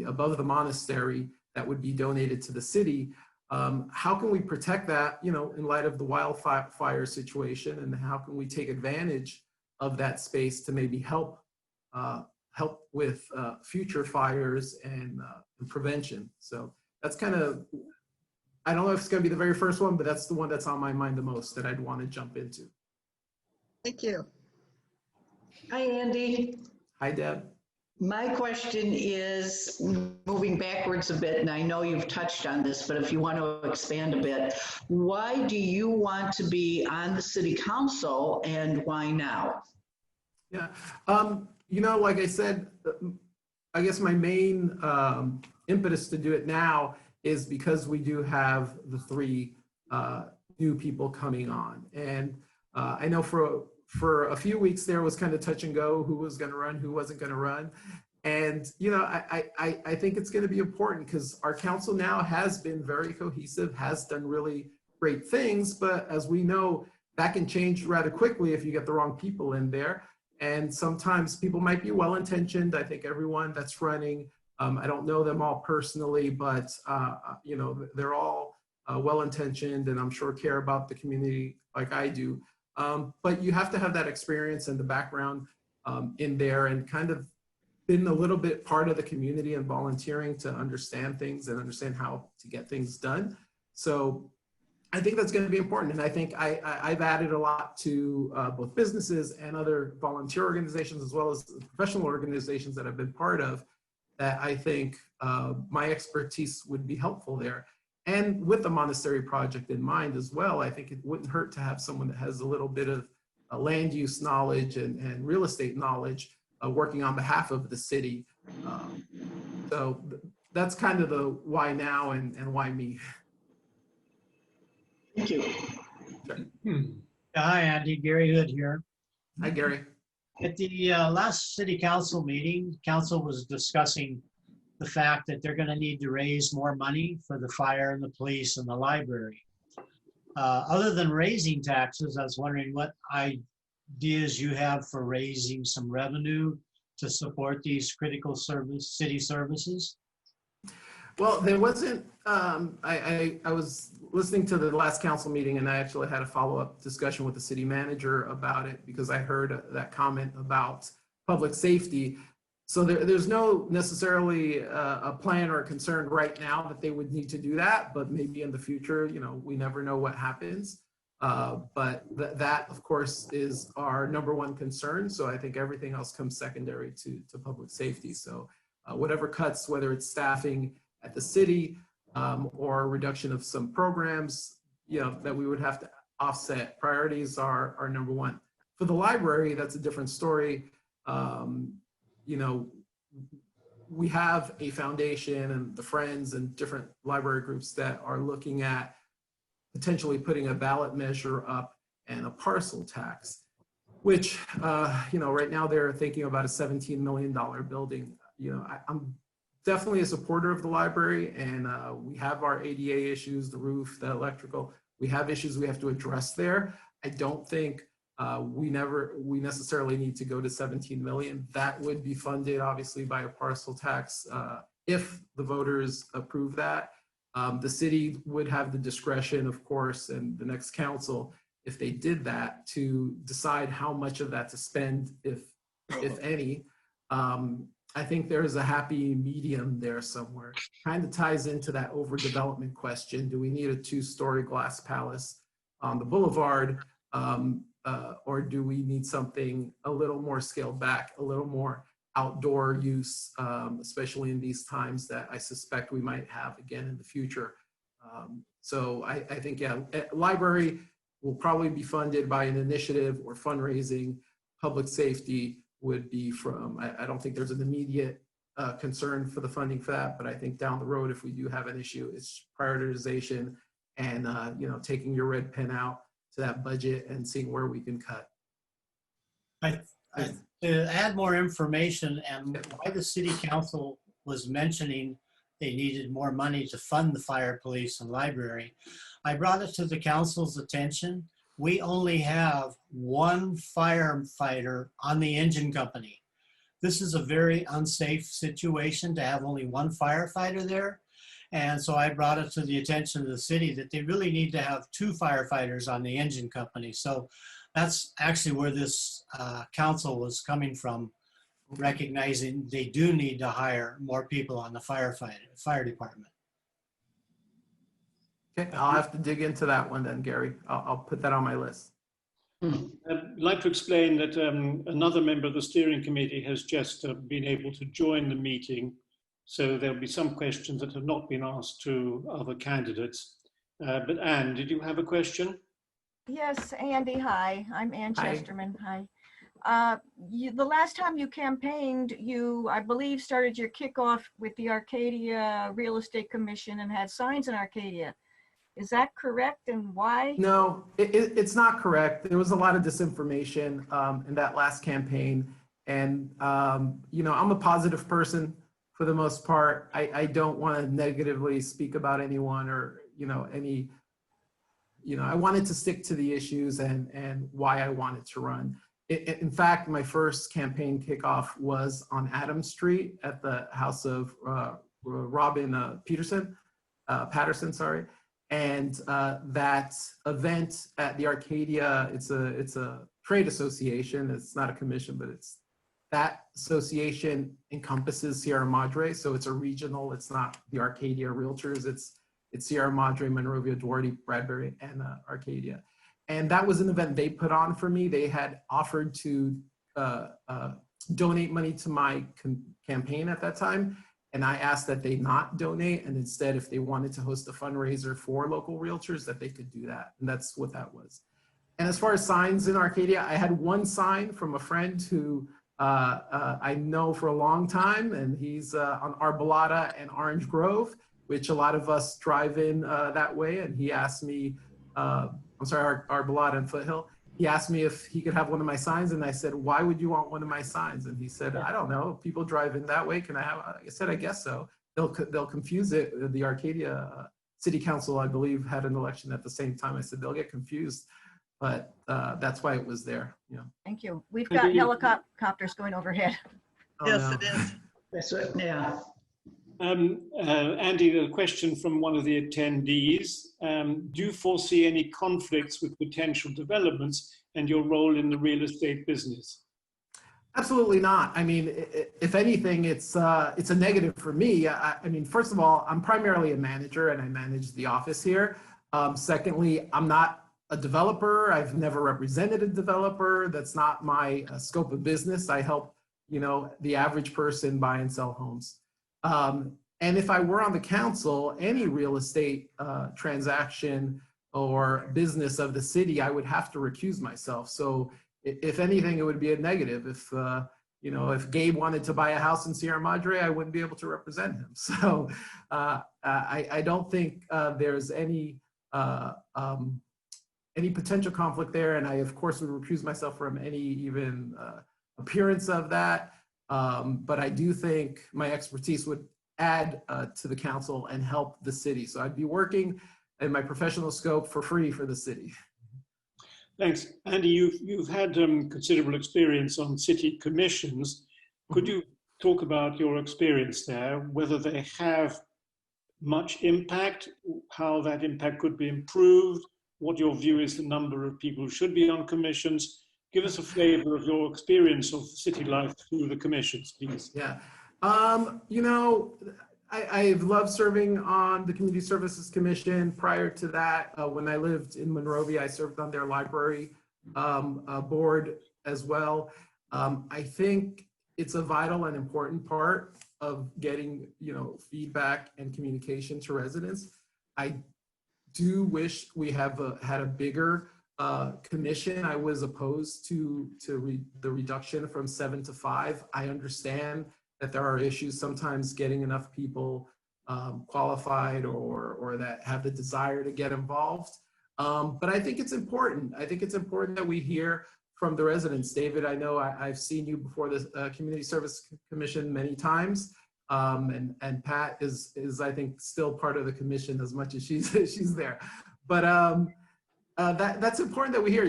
above the monastery that would be donated to the city. How can we protect that, you know, in light of the wildfire situation, and how can we take advantage of that space to maybe help with future fires and prevention? So that's kind of, I don't know if it's going to be the very first one, but that's the one that's on my mind the most that I'd want to jump into. Thank you. Hi, Andy. Hi, Deb. My question is moving backwards a bit, and I know you've touched on this, but if you want to expand a bit, why do you want to be on the city council and why now? Yeah, you know, like I said, I guess my main impetus to do it now is because we do have the 3 new people coming on. And I know for a few weeks there was kind of touch and go, who was going to run, who wasn't going to run. And, you know, I think it's going to be important because our council now has been very cohesive, has done really great things. But as we know, that can change rather quickly if you get the wrong people in there. And sometimes people might be well-intentioned. I think everyone that's running, I don't know them all personally, but, you know, they're all well-intentioned and I'm sure care about the community like I do. But you have to have that experience and the background in there and kind of been a little bit part of the community and volunteering to understand things and understand how to get things done. So I think that's going to be important. And I think I've added a lot to both businesses and other volunteer organizations, as well as professional organizations that I've been part of, that I think my expertise would be helpful there. And with the monastery project in mind as well, I think it wouldn't hurt to have someone that has a little bit of land use knowledge and real estate knowledge working on behalf of the city. So that's kind of the why now and why me. Thank you. Sure. Hi, Andy. Gary Hood here. Hi, Gary. At the last city council meeting, council was discussing the fact that they're going to need to raise more money for the fire and the police and the library. Other than raising taxes, I was wondering what ideas you have for raising some revenue to support these critical city services. Well, there wasn't, I was listening to the last council meeting, and I actually had a follow-up discussion with the city manager about it because I heard that comment about public safety. So there's no necessarily a plan or a concern right now that they would need to do that, but maybe in the future, you know, we never know what happens. But that, of course, is our #1 concern. So I think everything else comes secondary to public safety. So whatever cuts, whether it's staffing at the city or reduction of some programs, you know, that we would have to offset, priorities are #1. For the library, that's a different story. You know, we have a foundation and the Friends and different library groups that are looking at potentially putting a ballot measure up and a parcel tax, which, you know, right now they're thinking about a $17 million building. You know, I'm definitely a supporter of the library, and we have our ADA issues, the roof, the electrical. We have issues we have to address there. I don't think we necessarily need to go to 17 million. That would be funded obviously by a parcel tax if the voters approve that. The city would have the discretion, of course, and the next council, if they did that, to decide how much of that to spend, if any. I think there's a happy medium there somewhere. Kind of ties into that overdevelopment question. Do we need a 2-story glass palace on the boulevard? Or do we need something a little more scaled back, a little more outdoor use, especially in these times that I suspect we might have again in the future. So I think, yeah, library will probably be funded by an initiative or fundraising. Public safety would be from, I don't think there's an immediate concern for the funding for that, but I think down the road, if we do have an issue, it's prioritization and, you know, taking your red pen out to that budget and seeing where we can cut. To add more information and why the city council was mentioning they needed more money to fund the fire, police, and library, I brought it to the council's attention. We only have 1 firefighter on the engine company. This is a very unsafe situation to have only 1 firefighter there. And so I brought it to the attention of the city that they really need to have 2 firefighters on the engine company. So that's actually where this council was coming from, recognizing they do need to hire more people on the fire department. Okay, I'll have to dig into that one then, Gary. I'll put that on my list. I'd like to explain that another member of the steering committee has just been able to join the meeting. So there'll be some questions that have not been asked to other candidates. But Anne, did you have a question? Yes, Andy, hi. I'm Ann Hi. Chesterman, hi. The last time you campaigned, you, I believe, started your kickoff with the Arcadia Real Estate Commission and had signs in Arcadia. Is that correct, and why? No, it's not correct. There was a lot of disinformation in that last campaign. And, you know, I'm a positive person for the most part. I don't want to negatively speak about anyone or, you know, I wanted to stick to the issues and why I wanted to run. In fact, my first campaign kickoff was on Adams Street at the house of Robin Patterson, sorry. And that event at the Arcadia, it's a trade association. It's not a commission, but that association encompasses Sierra Madre. So it's a regional, it's not the Arcadia Realtors. It's Sierra Madre, Monrovia, Duarte, Bradbury, and Arcadia. And that was an event they put on for me. They had offered to donate money to my campaign at that time. And I asked that they not donate, and instead, if they wanted to host a fundraiser for local realtors, that they could do that. And that's what that was. And as far as signs in Arcadia, I had one sign from a friend who I know for a long time, and he's on Arbolada and Orange Grove, which a lot of us drive in that way. And he asked me, I'm sorry, Arbolada and Foothill. He asked me if he could have one of my signs, and I said, why would you want one of my signs? And he said, I don't know, people drive in that way, can I have, I said, I guess so. They'll confuse it. The Arcadia City Council, I believe, had an election at the same time. I said, they'll get confused, but that's why it was there. Yeah. Thank you. We've got helicopters going overhead. Oh, Yes, no. it is. That's right, yeah. Andy, a question from one of the attendees. Do you foresee any conflicts with potential developments and your role in the real estate business? Absolutely not. I mean, if anything, it's a negative for me. I mean, first of all, I'm primarily a manager and I manage the office here. Secondly, I'm not a developer. I've never represented a developer. That's not my scope of business. I help, the average person buy and sell homes. And if I were on the council, any real estate transaction or business of the city, I would have to recuse myself. So if anything, it would be a negative. If Gabe wanted to buy a house in Sierra Madre, I wouldn't be able to represent him. So I don't think there's any potential conflict there. And I, of course, would recuse myself from any even appearance of that. But I do think my expertise would add to the council and help the city. So I'd be working in my professional scope for free for the city. Thanks. Andy, you've had considerable experience on city commissions. Could you talk about your experience there, whether they have much impact, how that impact could be improved, what your view is the number of people who should be on commissions? Give us a flavor of your experience of city life through the commissions, please. Yeah. I've loved serving on the Community Services Commission. Prior to that, when I lived in Monrovia, I served on their library board as well. I think it's a vital and important part of getting, feedback and communication to residents. I do wish we have had a bigger commission. I was opposed to the reduction from 7 to 5. I understand that there are issues sometimes getting enough people qualified or that have the desire to get involved. But I think it's important. I think it's important that we hear from the residents. David, I know I've seen you before the Community Service Commission many times. And Pat is I think still part of the commission as much as she's there. But that's important that we hear.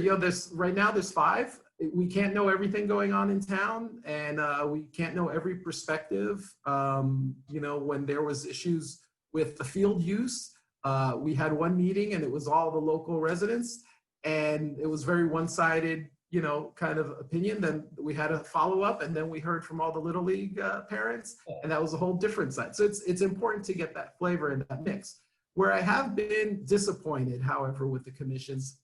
Right now there's 5. We can't know everything going on in town, and we can't know every perspective. When there was issues with the field use, we had one meeting and it was all the local residents, and it was very one-sided, kind of opinion. Then we had a follow-up, and then we heard from all the Little League parents, and that was a whole different side. So it's important to get that flavor and that mix. Where I have been disappointed, however, with the commissions,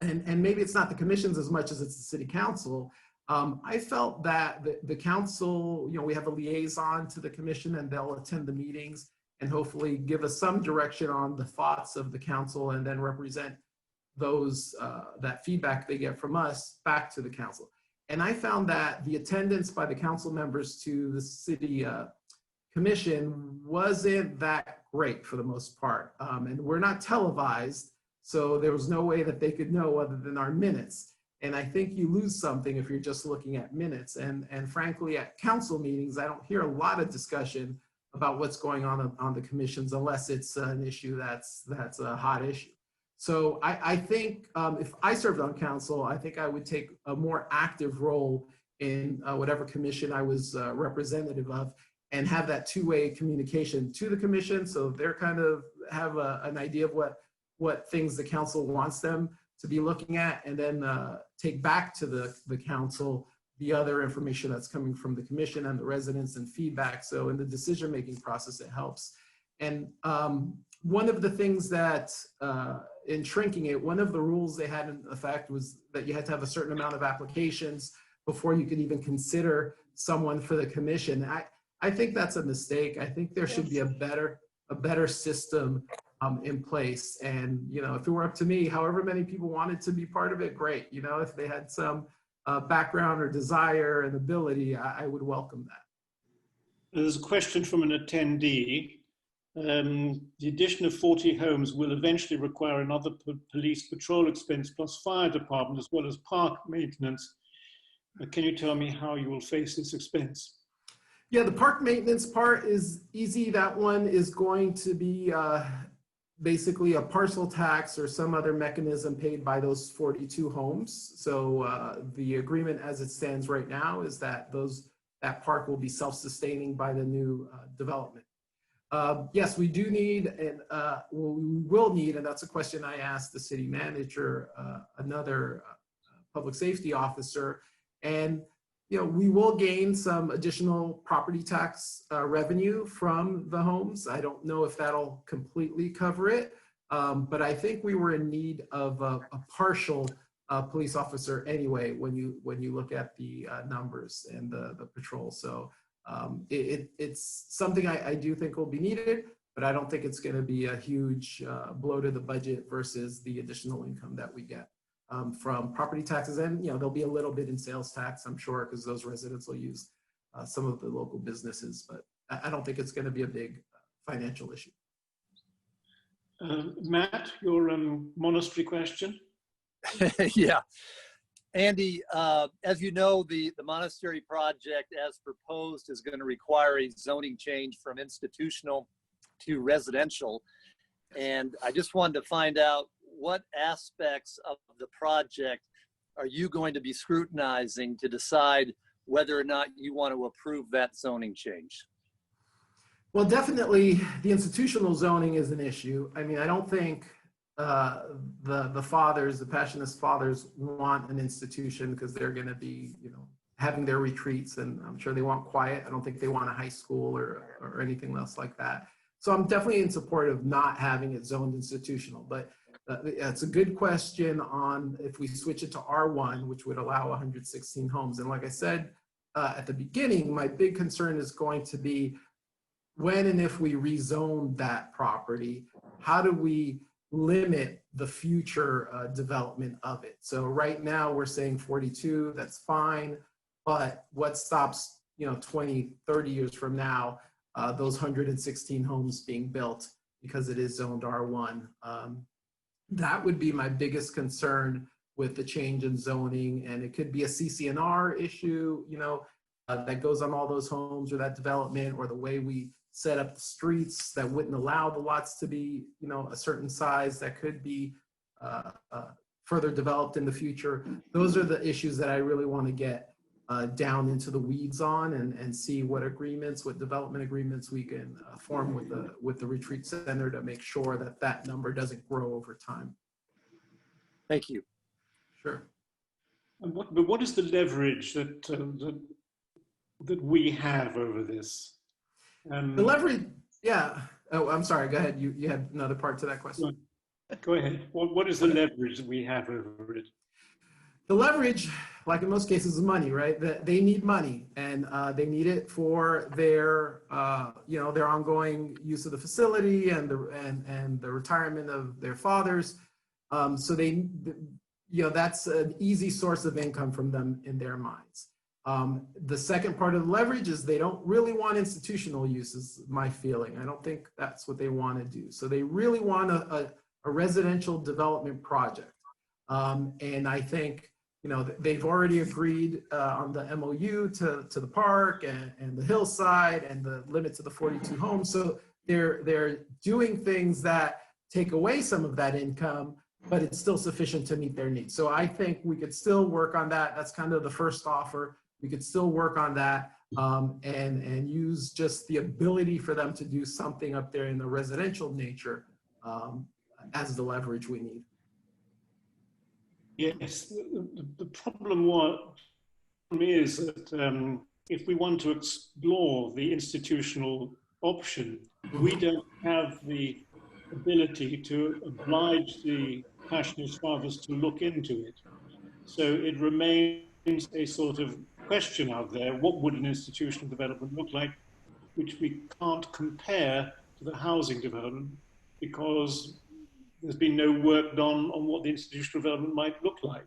and maybe it's not the commissions as much as it's the city council. I felt that the council, we have a liaison to the commission, and they'll attend the meetings and hopefully give us some direction on the thoughts of the council, and then represent those that feedback they get from us back to the council. And I found that the attendance by the council members to the city commission wasn't that great for the most part. And we're not televised, so there was no way that they could know other than our minutes. And I think you lose something if you're just looking at minutes. And frankly, at council meetings, I don't hear a lot of discussion about what's going on the commissions, unless it's an issue that's a hot issue. So I think if I served on council, I think I would take a more active role in whatever commission I was representative of, and have that two-way communication to the commission, so they're kind of have an idea of what things the council wants them to be looking at, and then take back to the council the other information that's coming from the commission and the residents and feedback. So in the decision-making process, it helps. And one of the things that, in shrinking it, one of the rules they had in effect was that you had to have a certain amount of applications before you could even consider someone for the commission. I think that's a mistake. I think there should be a better system in place. And, you know, if it were up to me, however many people wanted to be part of it, great. You know, if they had some background or desire and ability, I would welcome that. There's a question from an attendee. The addition of 40 homes will eventually require another police patrol expense plus fire department as well as park maintenance. Can you tell me how you will face this expense? Yeah, the park maintenance part is easy. That one is going to be basically a parcel tax or some other mechanism paid by those 42 homes. So the agreement as it stands right now is that that park will be self-sustaining by the new development. Yes, we do need, and we will need, and that's a question I asked the city manager, another public safety officer, and you know, we will gain some additional property tax revenue from the homes. I don't know if that'll completely cover it, but I think we were in need of a partial police officer anyway when you look at the numbers and the patrol. So it's something I do think will be needed, but I don't think it's going to be a huge blow to the budget versus the additional income that we get from property taxes. And, you know, there'll be a little bit in sales tax, I'm sure, because those residents will use some of the local businesses, but I don't think it's going to be a big financial issue. Matt, your monastery question? Yeah. Andy, as you know, the monastery project as proposed is going to require a zoning change from institutional to residential. And I just wanted to find out what aspects of the project are you going to be scrutinizing to decide whether or not you want to approve that zoning change? Well, definitely the institutional zoning is an issue. I mean, I don't think the fathers, the Passionist fathers, want an institution because they're going to be, you know, having their retreats, and I'm sure they want quiet. I don't think they want a high school or anything else like that. So I'm definitely in support of not having it zoned institutional. But it's a good question on if we switch it to R1, which would allow 116 homes. And like I said at the beginning, my big concern is going to be when and if we rezone that property, how do we limit the future development of it? So right now we're saying 42, that's fine, but what stops, you know, 20, 30 years from now, those 116 homes being built because it is zoned R1? That would be my biggest concern with the change in zoning, and it could be a CCNR issue, you know, that goes on all those homes or that development, or the way we set up the streets that wouldn't allow the lots to be, you know, a certain size that could be further developed in the future. Those are the issues that I really want to get down into the weeds on and see what agreements, what development agreements we can form with the retreat center to make sure that that number doesn't grow over time. Thank you. Sure. And what is the leverage that we have over this? The leverage, yeah. Oh, I'm sorry. Go ahead. You had another part to that question. Go ahead. What is the leverage that we have over it? The leverage, like in most cases, is money, right? They need money, and they need it for their, you know, their ongoing use of the facility and the retirement of their fathers. So they, you know, that's an easy source of income from them in their minds. The second part of the leverage is they don't really want institutional use, is my feeling. I don't think that's what they want to do. So they really want a residential development project. And I think, you know, they've already agreed on the MOU to the park and the hillside and the limit to the 42 homes. So they're doing things that take away some of that income, but it's still sufficient to meet their needs. So I think we could still work on that. That's kind of the first offer. We could still work on that and use just the ability for them to do something up there in the residential nature as the leverage we need. Yes, the problem is that if we want to explore the institutional option, we don't have the ability to oblige the passionist fathers to look into it. So it remains a sort of question out there. What would an institutional development look like, which we can't compare to the housing development because there's been no work done on what the institutional development might look like.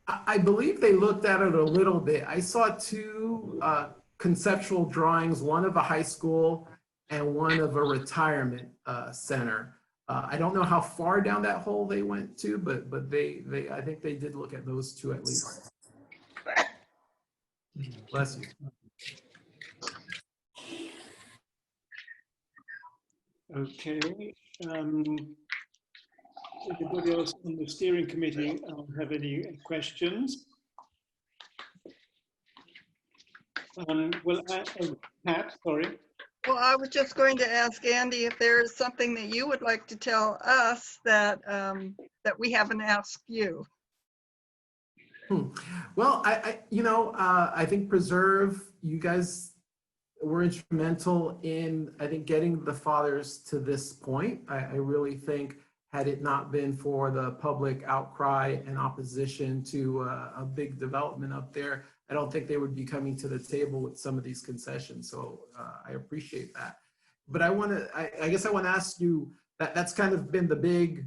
I believe they looked at it a little bit. I saw two conceptual drawings, one of a high school and one of a retirement center. I don't know how far down that hole they went to, but I think they did look at those two at least. Bless you. Okay. Anybody else on the steering committee have any questions? Well, Pat, sorry. Well, I was just going to ask Andy if there is something that you would like to tell us that that we haven't asked you. Well, I think Preserve, you guys were instrumental in, I think, getting the fathers to this point. I really think had it not been for the public outcry and opposition to a big development up there, I don't think they would be coming to the table with some of these concessions. So I appreciate that. But I guess I want to ask you, that's kind of been the big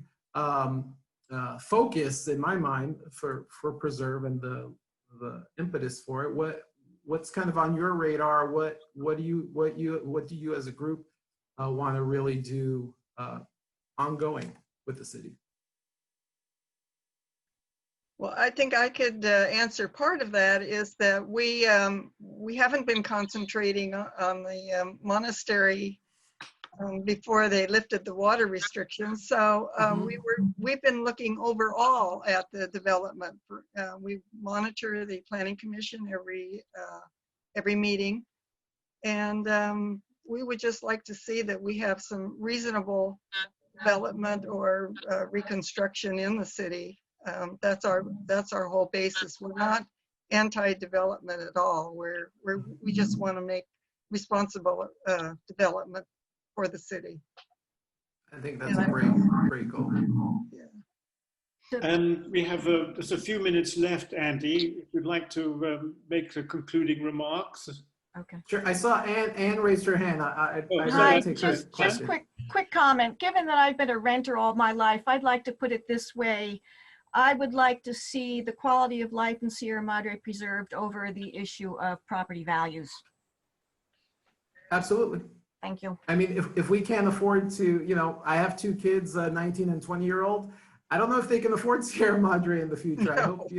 focus in my mind for Preserve and the impetus for it. What's kind of on your radar? What do you as a group want to really do ongoing with the city? Well, I think I could answer part of that is that we haven't been concentrating on the monastery before they lifted the water restrictions. So we've been looking overall at the development. We monitor the Planning Commission every meeting, and we would just like to see that we have some reasonable development or reconstruction in the city. That's our whole basis. We're not anti-development at all. We just want to make responsible development for the city. I think that's a great goal. Yeah. And we have just a few minutes left, Andy. If you'd like to make the concluding remarks. Okay. Sure. I saw Anne raised her hand. Hi, just quick comment. Given that I've been a renter all my life, I'd like to put it this way. I would like to see the quality of life in Sierra Madre preserved over the issue of property values. Absolutely. Thank you. I mean, if we can't afford to, I have two kids, 19 and 20-year-old. I don't know if they can afford Sierra Madre in the future. No. I hope,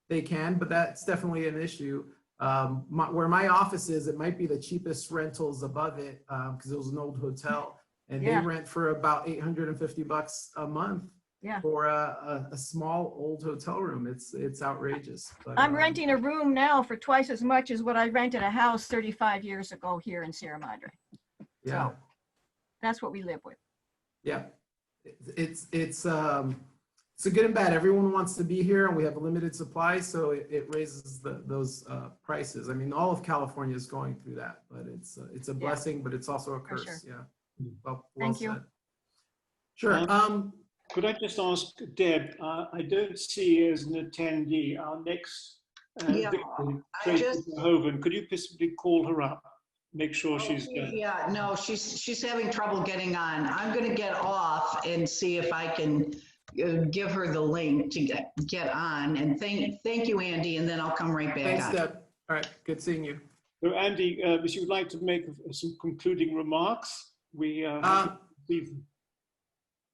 they can, but that's definitely an issue. Where my office is, it might be the cheapest rentals above it because it was an old hotel, and they rent for about $850 a month. Yeah. For a small old hotel room. It's outrageous. But, I'm renting a room now for twice as much as what I rented a house 35 years ago here in Sierra Madre. Yeah. So that's what we live with. Yeah. It's a good and bad. Everyone wants to be here and we have a limited supply, so it raises those prices. I mean, all of California is going through that, but it's a blessing, but it's also a curse. Sure. Yeah. Well Thank you. Said. Sure. Could I just ask Deb, I don't see as an attendee our next victim, Tracey Verhoeven. Could you possibly call her up? Make sure she's done. Yeah, no, she's having trouble getting on. I'm going to get off and see if I can give her the link to get on. And thank you, Andy, and then I'll come right back. Thanks, Deb. All right, good seeing you. So Andy, if you would like to make some concluding remarks, we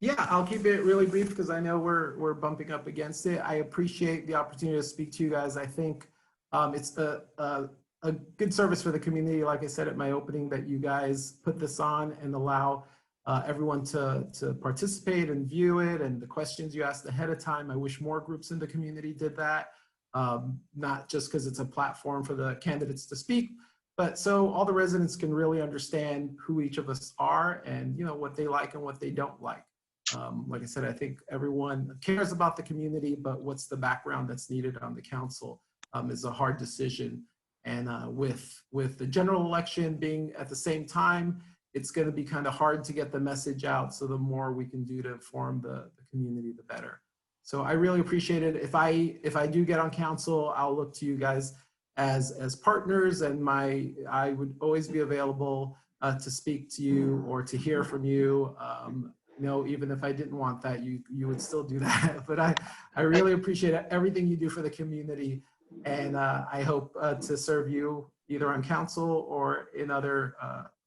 Yeah, I'll keep it really brief because I know we're bumping up against it. I appreciate the opportunity to speak to you guys. I think it's a good service for the community, like I said at my opening, that you guys put this on and allow everyone to participate and view it, and the questions you asked ahead of time. I wish more groups in the community did that, not just because it's a platform for the candidates to speak, but so all the residents can really understand who each of us are and what they like and what they don't like. Like I said, I think everyone cares about the community, but what's the background that's needed on the council is a hard decision. And with the general election being at the same time, it's going to be kind of hard to get the message out. So the more we can do to inform the community, the better. So I really appreciate it. If I do get on council, I'll look to you guys as partners, and I would always be available to speak to you or to hear from you. You know, even if I didn't want that, you would still do that. But I really appreciate everything you do for the community, and I hope to serve you either on council or in other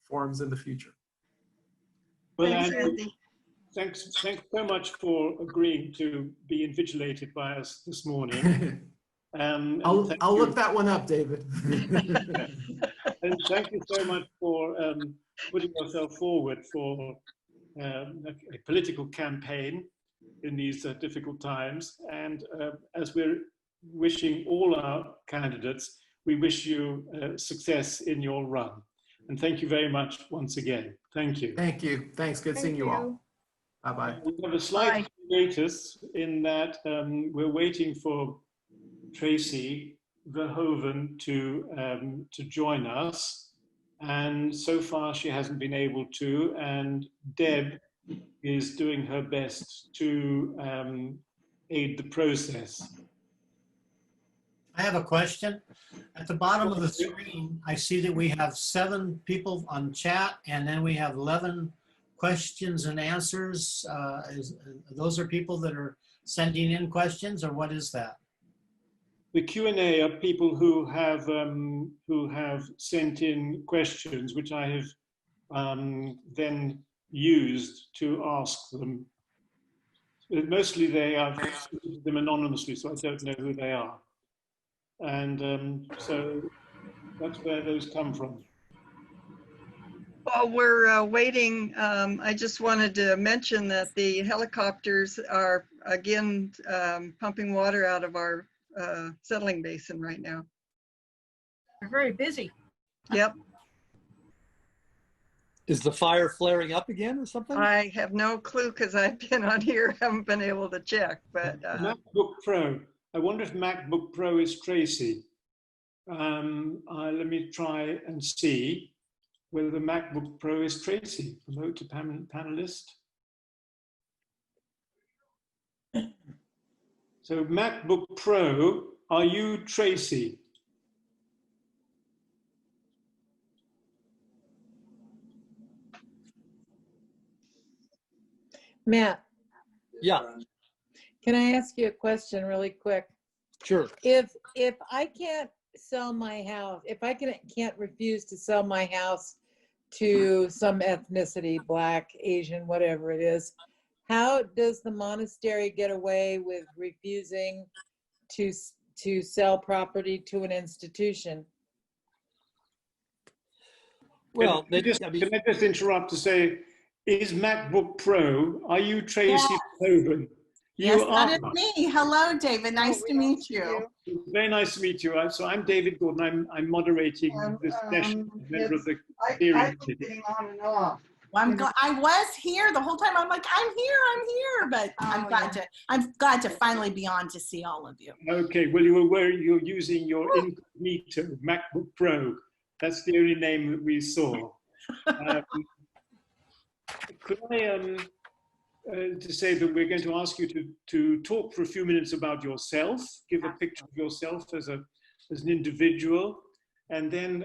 forums in the future. Well, Thanks, Andrew, Andy. thanks so much for agreeing to be invigilated by us this morning. I'll look that one up, David. And thank you so much for putting yourself forward for a political campaign in these difficult times. And as we're wishing all our candidates, we wish you success in your run. And thank you very much once again. Thank you. Thank you. Thanks. Good seeing you all. Bye-bye. We have a slight hiatus in that we're waiting for Tracey Verhoeven to join us, and so far she hasn't been able to, and Deb is doing her best to aid the process. I have a question. At the bottom of the screen, I see that we have 7 people on chat, and then we have 11 questions and answers. Those are people that are sending in questions, or what is that? The Q&A are people who have sent in questions, which I have then used to ask them. Mostly they have submitted them anonymously, so I don't know who they are. And so that's where those come from. While we're waiting, I just wanted to mention that the helicopters are again pumping water out of our settling basin right now. They're very busy. Yep. Is the fire flaring up again or something? I have no clue because I've been on here, haven't been able to check, but. MacBook Pro. I wonder if MacBook Pro is Tracey. Let me try and see whether the MacBook Pro is Tracey. Promote to panelist. So MacBook Pro, are you Tracey? Matt, Yeah, can I ask you a question really quick? sure. If I can't sell my house, if I can't refuse to sell my house to some ethnicity, Black, Asian, whatever it is, how does the monastery get away with refusing to sell property to an institution? Well, can I just interrupt to say, is MacBook Pro, are you Tracey Verhoeven? Yes, that is me. Hello, David. Nice to meet you. Very nice to meet you. So I'm David Gordon. I'm moderating this session, member of the steering committee. On and off. Well, I was here the whole time. I'm like, I'm here, but I'm glad to finally be on to see all of you. Okay, well, you're using your incognito MacBook Pro. That's the only name that we saw. Could I to say that we're going to ask you to talk for a few minutes about yourself, give a picture of yourself as an individual, and then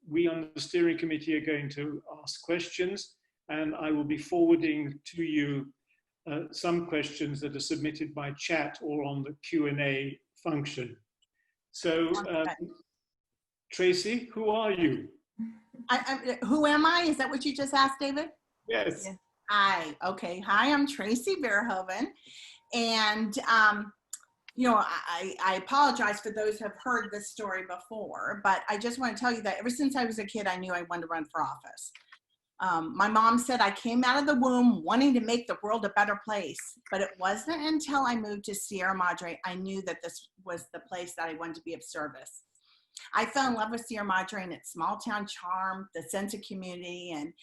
we on the steering committee are going to ask questions, and I will be forwarding to you some questions that are submitted by chat or on the Q&A function. So, Tracey, who are you? Who am I? Is that what you just asked, David? Yes. Hi. Okay. Hi, I'm Tracey Verhoeven. And, you know, I apologize for those who have heard this story before, but I just want to tell you that ever since I was a kid, I knew I wanted to run for office. My mom said I came out of the womb wanting to make the world a better place, but it wasn't until I moved to Sierra Madre I knew that this was the place that I wanted to be of service. I fell in love with Sierra Madre and its small town charm, the sense of community, and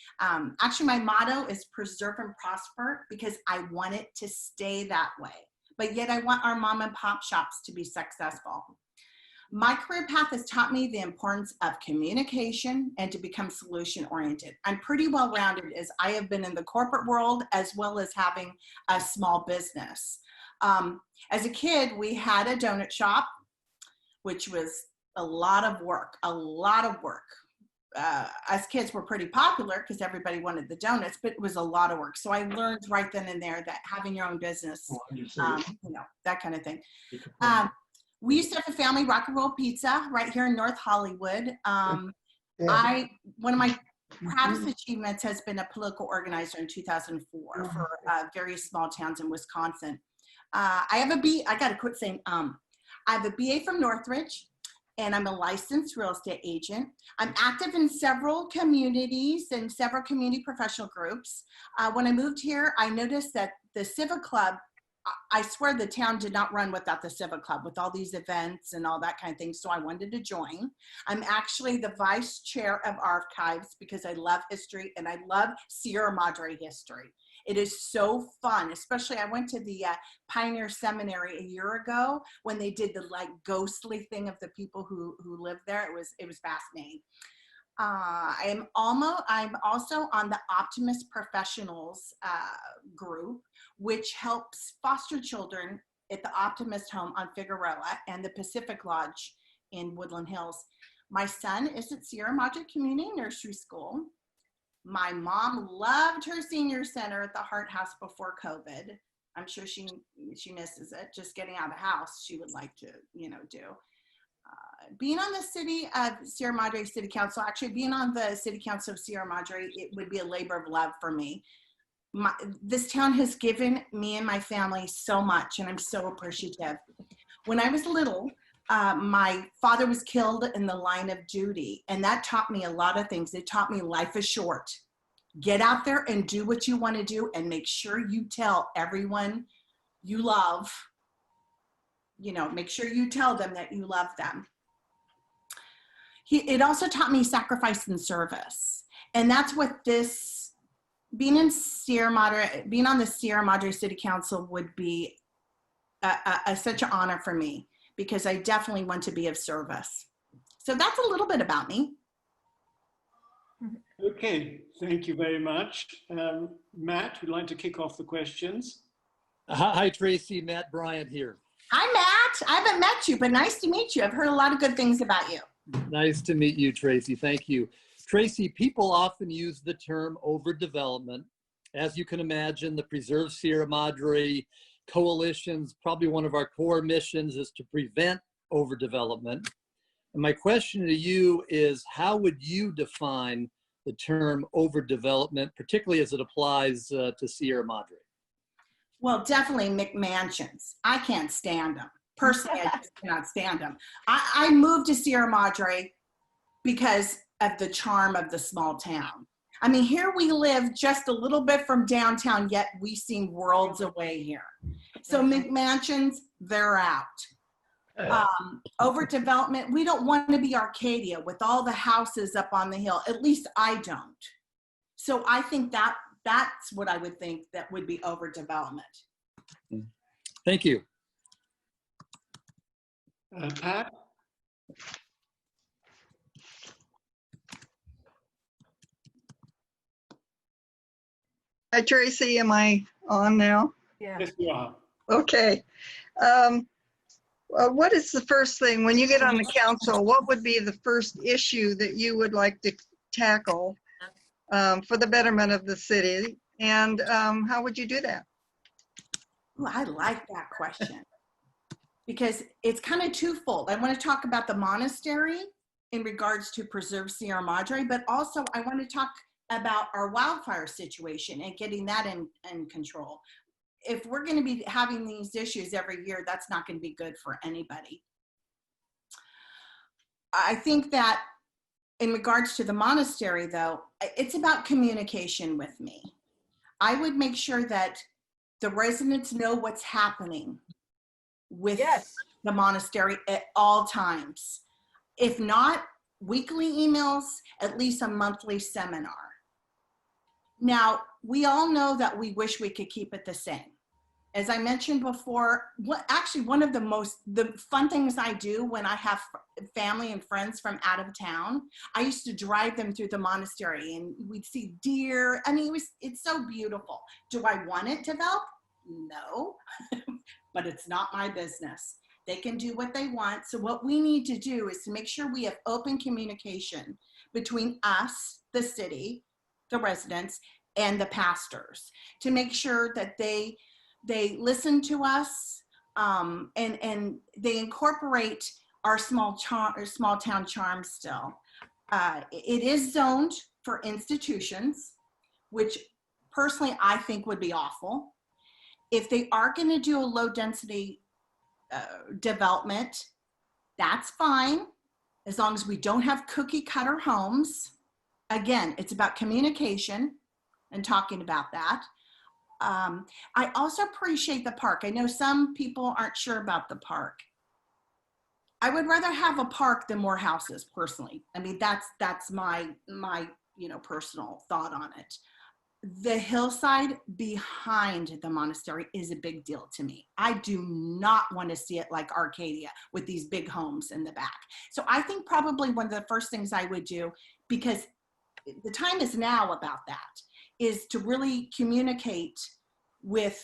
actually my motto is preserve and prosper because I want it to stay that way. But yet I want our mom and pop shops to be successful. My career path has taught me the importance of communication and to become solution oriented. I'm pretty well rounded as I have been in the corporate world as well as having a small business. As a kid, we had a donut shop, which was a lot of work, Us kids were pretty popular because everybody wanted the donuts, but it was a lot of work. So I learned right then and there that having your own business, that kind of thing. We used to have a family rock and roll pizza right here in North Hollywood. One of my proudest achievements has been a political organizer in 2004 for various small towns in Wisconsin. I gotta quit saying, I have a BA from Northridge, and I'm a licensed real estate agent. I'm active in several communities and several community professional groups. When I moved here, I noticed that the Civic Club, I swear the town did not run without the Civic Club with all these events and all that kind of thing. So I wanted to join. I'm actually the vice chair of archives because I love history and I love Sierra Madre history. It is so fun, especially I went to the Pioneer Seminary a year ago when they did the like ghostly thing of the people who lived there. It was fascinating. I'm also on the Optimist Professionals group, which helps foster children at the Optimist Home on Figueroa and the Pacific Lodge in Woodland Hills. My son is at Sierra Madre Community Nursery School. My mom loved her senior center at the Hart House before COVID. I'm sure she misses it. Just getting out of the house, she would like to, do. Being on the city of Sierra Madre City Council, actually being on the City Council of Sierra Madre, it would be a labor of love for me. This town has given me and my family so much, and I'm so appreciative. When I was little, my father was killed in the line of duty, and that taught me a lot of things. It taught me life is short. Get out there and do what you want to do, and make sure you tell everyone you love, make sure you tell them that you love them. It also taught me sacrifice and service. And that's what being on the Sierra Madre City Council would be such an honor for me, because I definitely want to be of service. So that's a little bit about me. Okay, thank you very much. Matt, would like to kick off the questions. Hi, Tracy. Matt Bryant here. Hi, Matt. I haven't met you, but nice to meet you. I've heard a lot of good things about you. Nice to meet you, Tracy. Thank you. Tracy, people often use the term overdevelopment. As you can imagine, the Preserve Sierra Madre Coalition's probably one of our core missions is to prevent overdevelopment. And my question to you is, how would you define the term overdevelopment, particularly as it applies to Sierra Madre? Well, definitely McMansions. I can't stand them. Personally, I just cannot stand them. I moved to Sierra Madre because of the charm of the small town. I mean, here we live just a little bit from downtown, yet we seem worlds away here. So McMansions, they're out. Overdevelopment, we don't want to be Arcadia with all the houses up on the hill. At least I don't. So I think that's what I would think that would be overdevelopment. Thank you. Pat? Hi, Tracy. Am I on now? Yeah. Yes, you are. Okay. What is the first thing, when you get on the council, what would be the first issue that you would like to tackle for the betterment of the city? And how would you do that? Ooh, I like that question because it's kind of twofold. I want to talk about the monastery in regards to Preserve Sierra Madre, but also I want to talk about our wildfire situation and getting that in control. If we're going to be having these issues every year, that's not going to be good for anybody. I think that in regards to the monastery, though, it's about communication with me. I would make sure that the residents know what's happening with the monastery at all times. If not weekly emails, at least a monthly seminar. Now, we all know that we wish we could keep it the same. As I mentioned before, actually one of the fun things I do when I have family and friends from out of town, I used to drive them through the monastery and we'd see deer. I mean, it's so beautiful. Do I want it developed? No, but it's not my business. They can do what they want. So what we need to do is to make sure we have open communication between us, the city, the residents, and the pastors, to make sure that they listen to us, and they incorporate our small town charm still. It is zoned for institutions, which personally I think would be awful. If they are going to do a low density development, that's fine, as long as we don't have cookie cutter homes. Again, it's about communication and talking about that. I also appreciate the park. I know some people aren't sure about the park. I would rather have a park than more houses, personally. I mean, that's my personal thought on it. The hillside behind the monastery is a big deal to me. I do not want to see it like Arcadia with these big homes in the back. So I think probably one of the first things I would do, because the time is now about that, is to really communicate with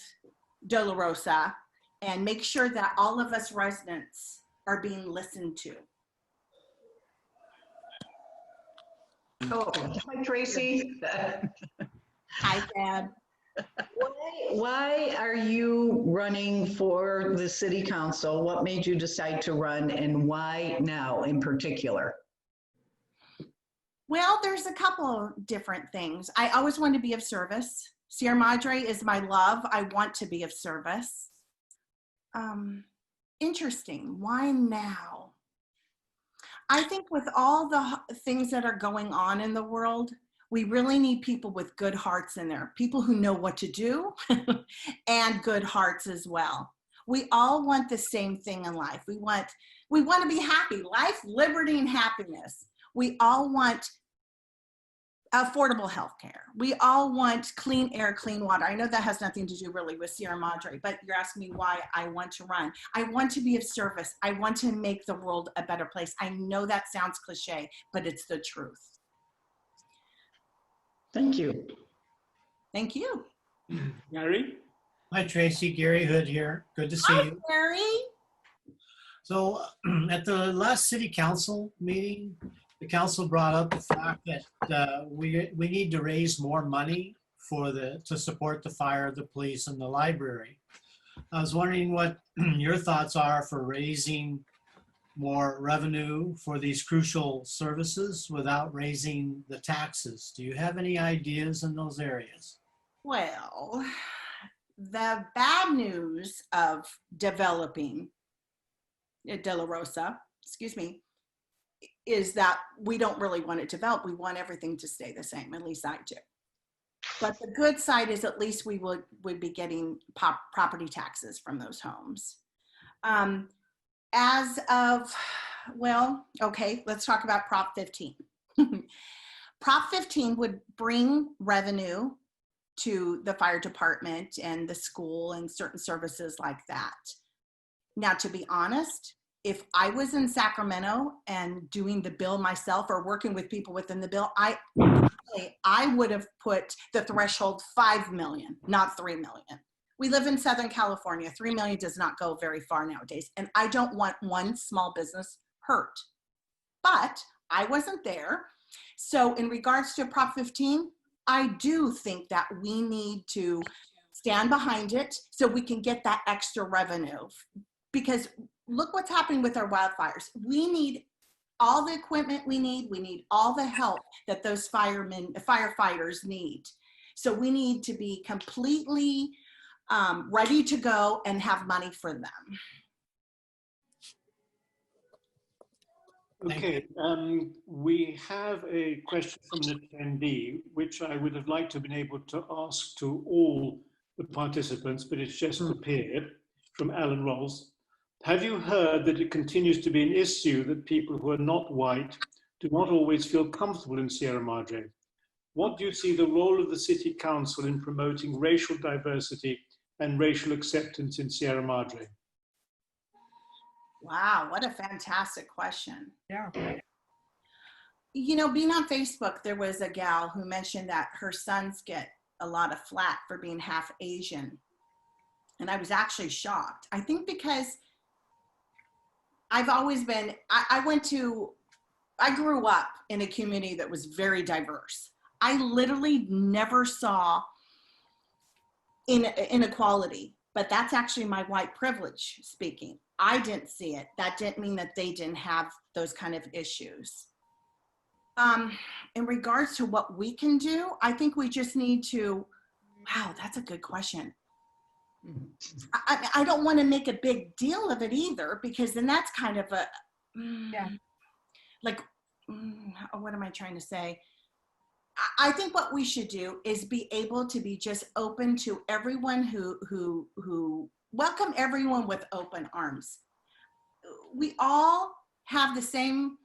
De La Rosa and make sure that all of us residents are being listened to. Oh, hi, Tracy. Hi, Deb. Why are you running for the city council? What made you decide to run, and why now in particular? Well, there's a couple of different things. I always want to be of service. Sierra Madre is my love. I want to be of service. Interesting. Why now? I think with all the things that are going on in the world, we really need people with good hearts in there, people who know what to do and good hearts as well. We all want the same thing in life. We want to be happy, life, liberty, and happiness. We all want affordable health care. We all want clean air, clean water. I know that has nothing to do really with Sierra Madre, but you're asking me why I want to run. I want to be of service. I want to make the world a better place. I know that sounds cliche, but it's the truth. Thank you. Thank you. Gary? Hi, Tracy. Gary Hood here. Good to see you. Gary. So at the last city council meeting, the council brought up the fact that we need to raise more money to support the fire, the police, and the library. I was wondering what your thoughts are for raising more revenue for these crucial services without raising the taxes. Do you have any ideas in those areas? Well, the bad news of developing De La Rosa, is that we don't really want it developed. We want everything to stay the same, at least I do. But the good side is at least we would be getting property taxes from those homes. As of, well, okay, let's talk about Prop 15. Prop 15 would bring revenue to the fire department and the school and certain services like that. Now, to be honest, if I was in Sacramento and doing the bill myself or working with people within the bill, I would have put the threshold 5 million, not 3 million. We live in Southern California. 3 million does not go very far nowadays. And I don't want one small business hurt. But I wasn't there. So in regards to Prop 15, I do think that we need to stand behind it so we can get that extra revenue. Because look what's happening with our wildfires. We need all the equipment we need all the help that those firefighters need. So we need to be completely ready to go and have money for them. Okay, we have a question from an attendee, which I would have liked to have been able to ask to all the participants, but it's just appeared, from Alan Rolls. Have you heard that it continues to be an issue that people who are not white do not always feel comfortable in Sierra Madre? What do you see the role of the City Council in promoting racial diversity and racial acceptance in Sierra Madre? Wow, what a fantastic question. Yeah. You know, being on Facebook, there was a gal who mentioned that her sons get a lot of flack for being half Asian. And I was actually shocked. I think because I've always been, I grew up in a community that was very diverse. I literally never saw inequality, but that's actually my white privilege speaking. I didn't see it. That didn't mean that they didn't have those kind of issues. In regards to what we can do, I think we just need to, wow, that's a good question. I don't want to make a big deal of it either, because then that's kind of a, what am I trying to say? I think what we should do is be able to be just open to everyone who welcome everyone with open arms. We all have the same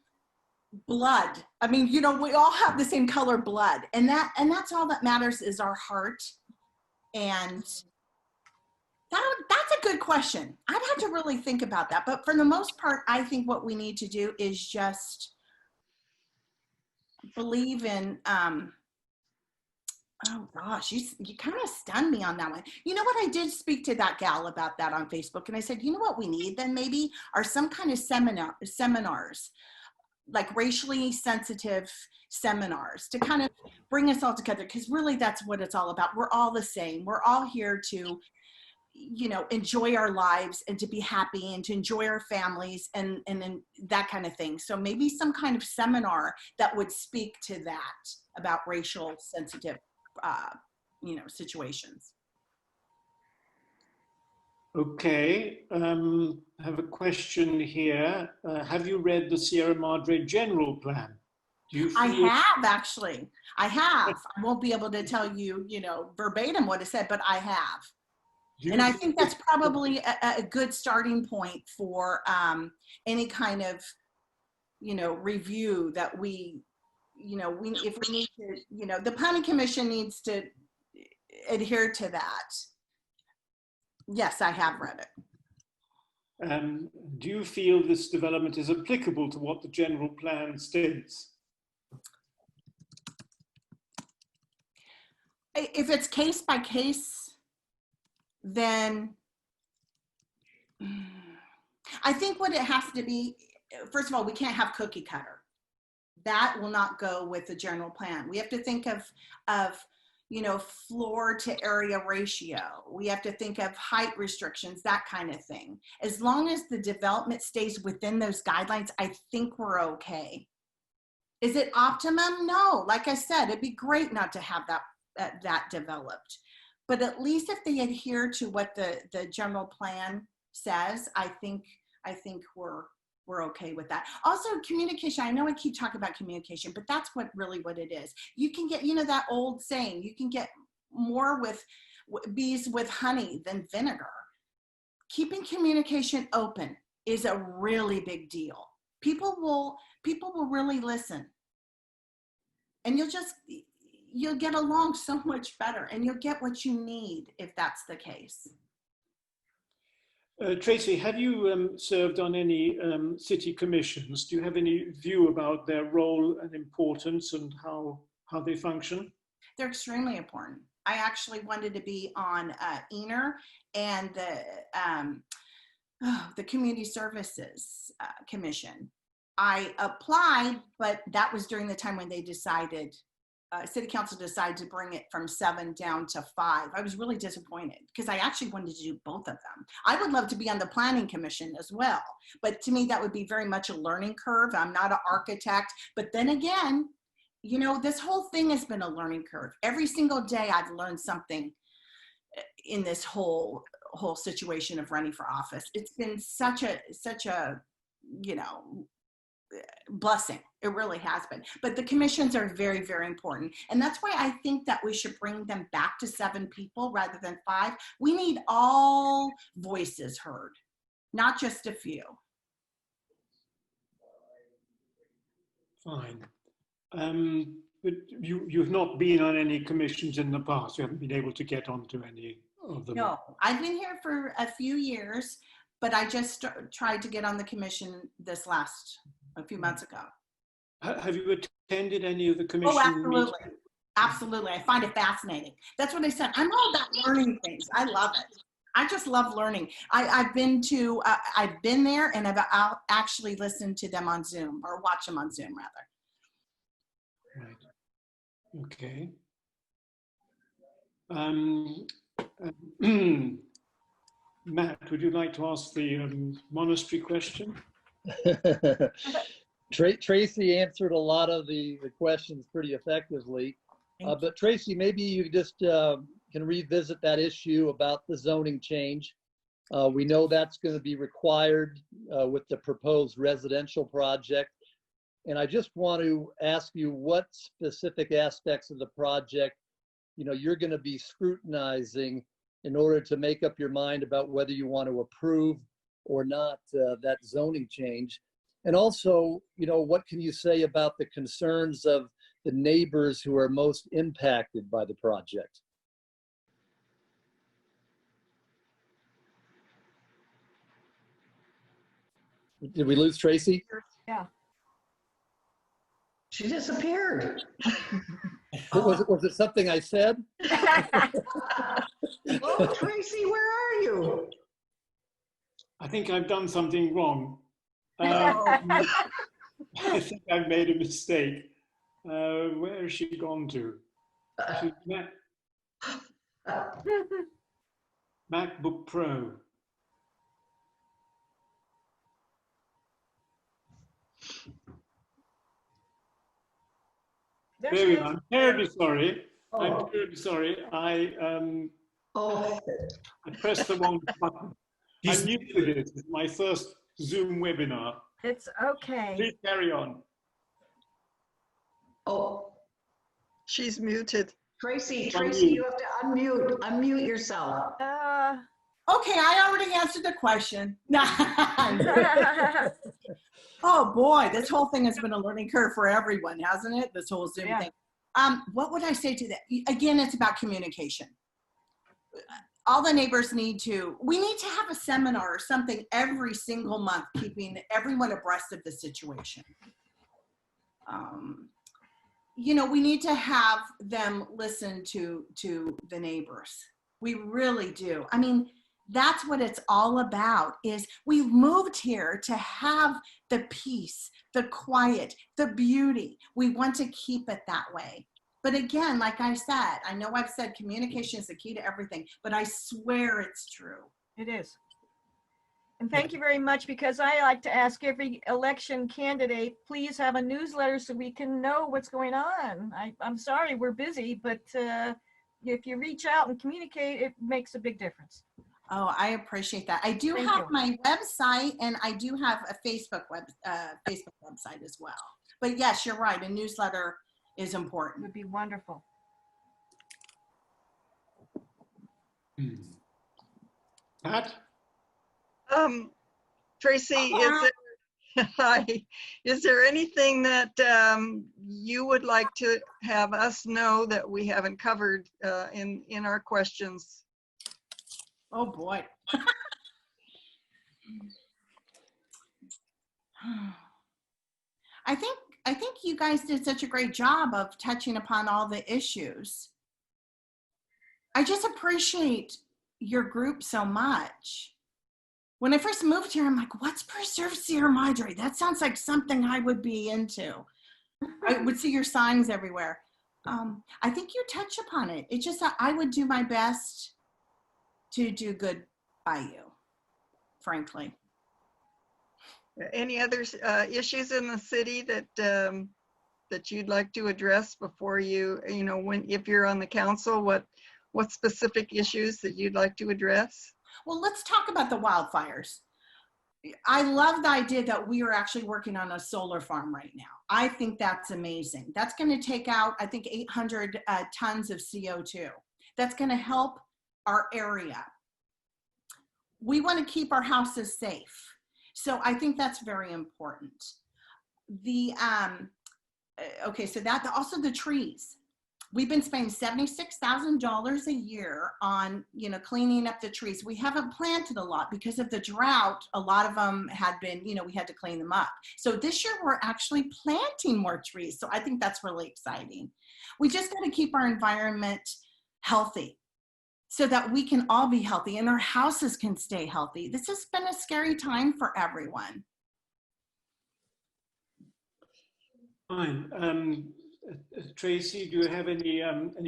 blood. I mean, you know, we all have the same color blood, and that's all that matters is our heart. And that's a good question. I'd have to really think about that. But for the most part, I think what we need to do is just believe in, oh gosh, you kind of stunned me on that one. You know what? I did speak to that gal about that on Facebook, and I said, you know what we need then maybe are some kind of seminars, like racially sensitive seminars to kind of bring us all together, because really that's what it's all about. We're all the same. We're all here to, you know, enjoy our lives and to be happy and to enjoy our families and that kind of thing. So maybe some kind of seminar that would speak to that about racial sensitive, you know, situations. Okay, I have a question here. Have you read the Sierra Madre General Plan? I have, actually. I have. I won't be able to tell you, you know, verbatim what it said, but I have. And I think that's probably a good starting point for any kind of, you know, review that we, you know, if we need to, you know, the Planning Commission needs to adhere to that. Yes, I have read it. Do you feel this development is applicable to what the general plan states? If it's case by case, then I think what it has to be, first of all, we can't have cookie cutter. That will not go with the general plan. We have to think of you know, floor to area ratio. We have to think of height restrictions, that kind of thing. As long as the development stays within those guidelines, I think we're okay. Is it optimum? No. Like I said, it'd be great not to have that developed. But at least if they adhere to what the general plan says, I think we're okay with that. Also, communication. I know I keep talking about communication, but that's what it is. You can get, you know, that old saying, you can get more with bees with honey than vinegar. Keeping communication open is a really big deal. People will really listen. And you'll get along so much better, and you'll get what you need if that's the case. Tracey, have you served on any city commissions? Do you have any view about their role and importance and how they function? They're extremely important. I actually wanted to be on ENER and the Community Services Commission. I applied, but that was during the time when they decided, City Council decided to bring it from 7 down to 5. I was really disappointed because I actually wanted to do both of them. I would love to be on the Planning Commission as well, but to me that would be very much a learning curve. I'm not an architect, but then again, you know, this whole thing has been a learning curve. Every single day I've learned something in this whole situation of running for office. It's been such a, you know, blessing. It really has been. But the commissions are very, very important. And that's why I think that we should bring them back to 7 people rather than 5. We need all voices heard, not just a few. Fine. But you've not been on any commissions in the past. You haven't been able to get onto any. of them? No, I've been here for a few years, but I just tried to get on the commission a few months ago. Have you attended any of the commission Oh, absolutely. meetings? Absolutely. I find it fascinating. That's what I said. I'm all about learning things. I love it. I just love learning. I've been there and I've actually listened to them on Zoom, or watch them on Zoom rather. Right. Okay. Matt, would you like to ask the monastery question? Tracy answered a lot of the questions pretty effectively. But Tracy, maybe you just can revisit that issue about the zoning change. We know that's going to be required with the proposed residential project. And I just want to ask you what specific aspects of the project, you're going to be scrutinizing in order to make up your mind about whether you want to approve or not that zoning change. And also, what can you say about the concerns of the neighbors who are most impacted by the project? Did we lose Tracy? Yeah. She disappeared. Was it something I said? Oh, Tracy, where are you? I think I've done something wrong. I think I've made a mistake. Where has she gone to? She's MacBook Pro. There There she we is. are. I'm terribly sorry. Oh. I'm terribly sorry. I pressed the wrong button. I'm new to this. It's my first Zoom webinar. It's okay. Please carry on. Oh, She's muted. Tracy, you have to unmute yourself. Okay, I already answered the question. Oh boy, this whole thing has been a learning curve for everyone, hasn't it? This whole Zoom thing. What would I say to that? Again, it's about communication. All the neighbors we need to have a seminar or something every single month, keeping everyone abreast of the situation. We need to have them listen to the neighbors. We really do. I mean, that's what it's all about, is we've moved here to have the peace, the quiet, the beauty. We want to keep it that way. But again, like I said, I know I've said communication is the key to everything, but I swear it's true. It is. And thank you very much, because I like to ask every election candidate, please have a newsletter so we can know what's going on. I'm sorry, we're busy, but if you reach out and communicate, it makes a big difference. Oh, I appreciate that. I do have my website, and I do have a Facebook website as well. But yes, you're right. A newsletter is important. It would be wonderful. Pat? Tracy, is there anything that you would like to have us know that we haven't covered in our questions? Oh boy. I think you guys did such a great job of touching upon all the issues. I just appreciate your group so much. When I first moved here, I'm like, what's Preserve Sierra Madre? That sounds like something I would be into. I would see your signs everywhere. I think you touch upon it. It's just that I would do my best to do good by you, frankly. Any other issues in the city that that you'd like to address before if you're on the council, what specific issues that you'd like to address? Well, let's talk about the wildfires. I love the idea that we are actually working on a solar farm right now. I think that's amazing. That's going to take out, I think, 800 tons of CO2. That's going to help our area. We want to keep our houses safe. So I think that's very important. Okay, so that also the trees. We've been spending $76,000 a year on, you know, cleaning up the trees. We haven't planted a lot because of the drought. A lot of them had been, you know, we had to clean them up. So this year we're actually planting more trees. So I think that's really exciting. We just got to keep our environment healthy so that we can all be healthy and our houses can stay healthy. This has been a scary time for everyone. Fine. Tracey, do you have any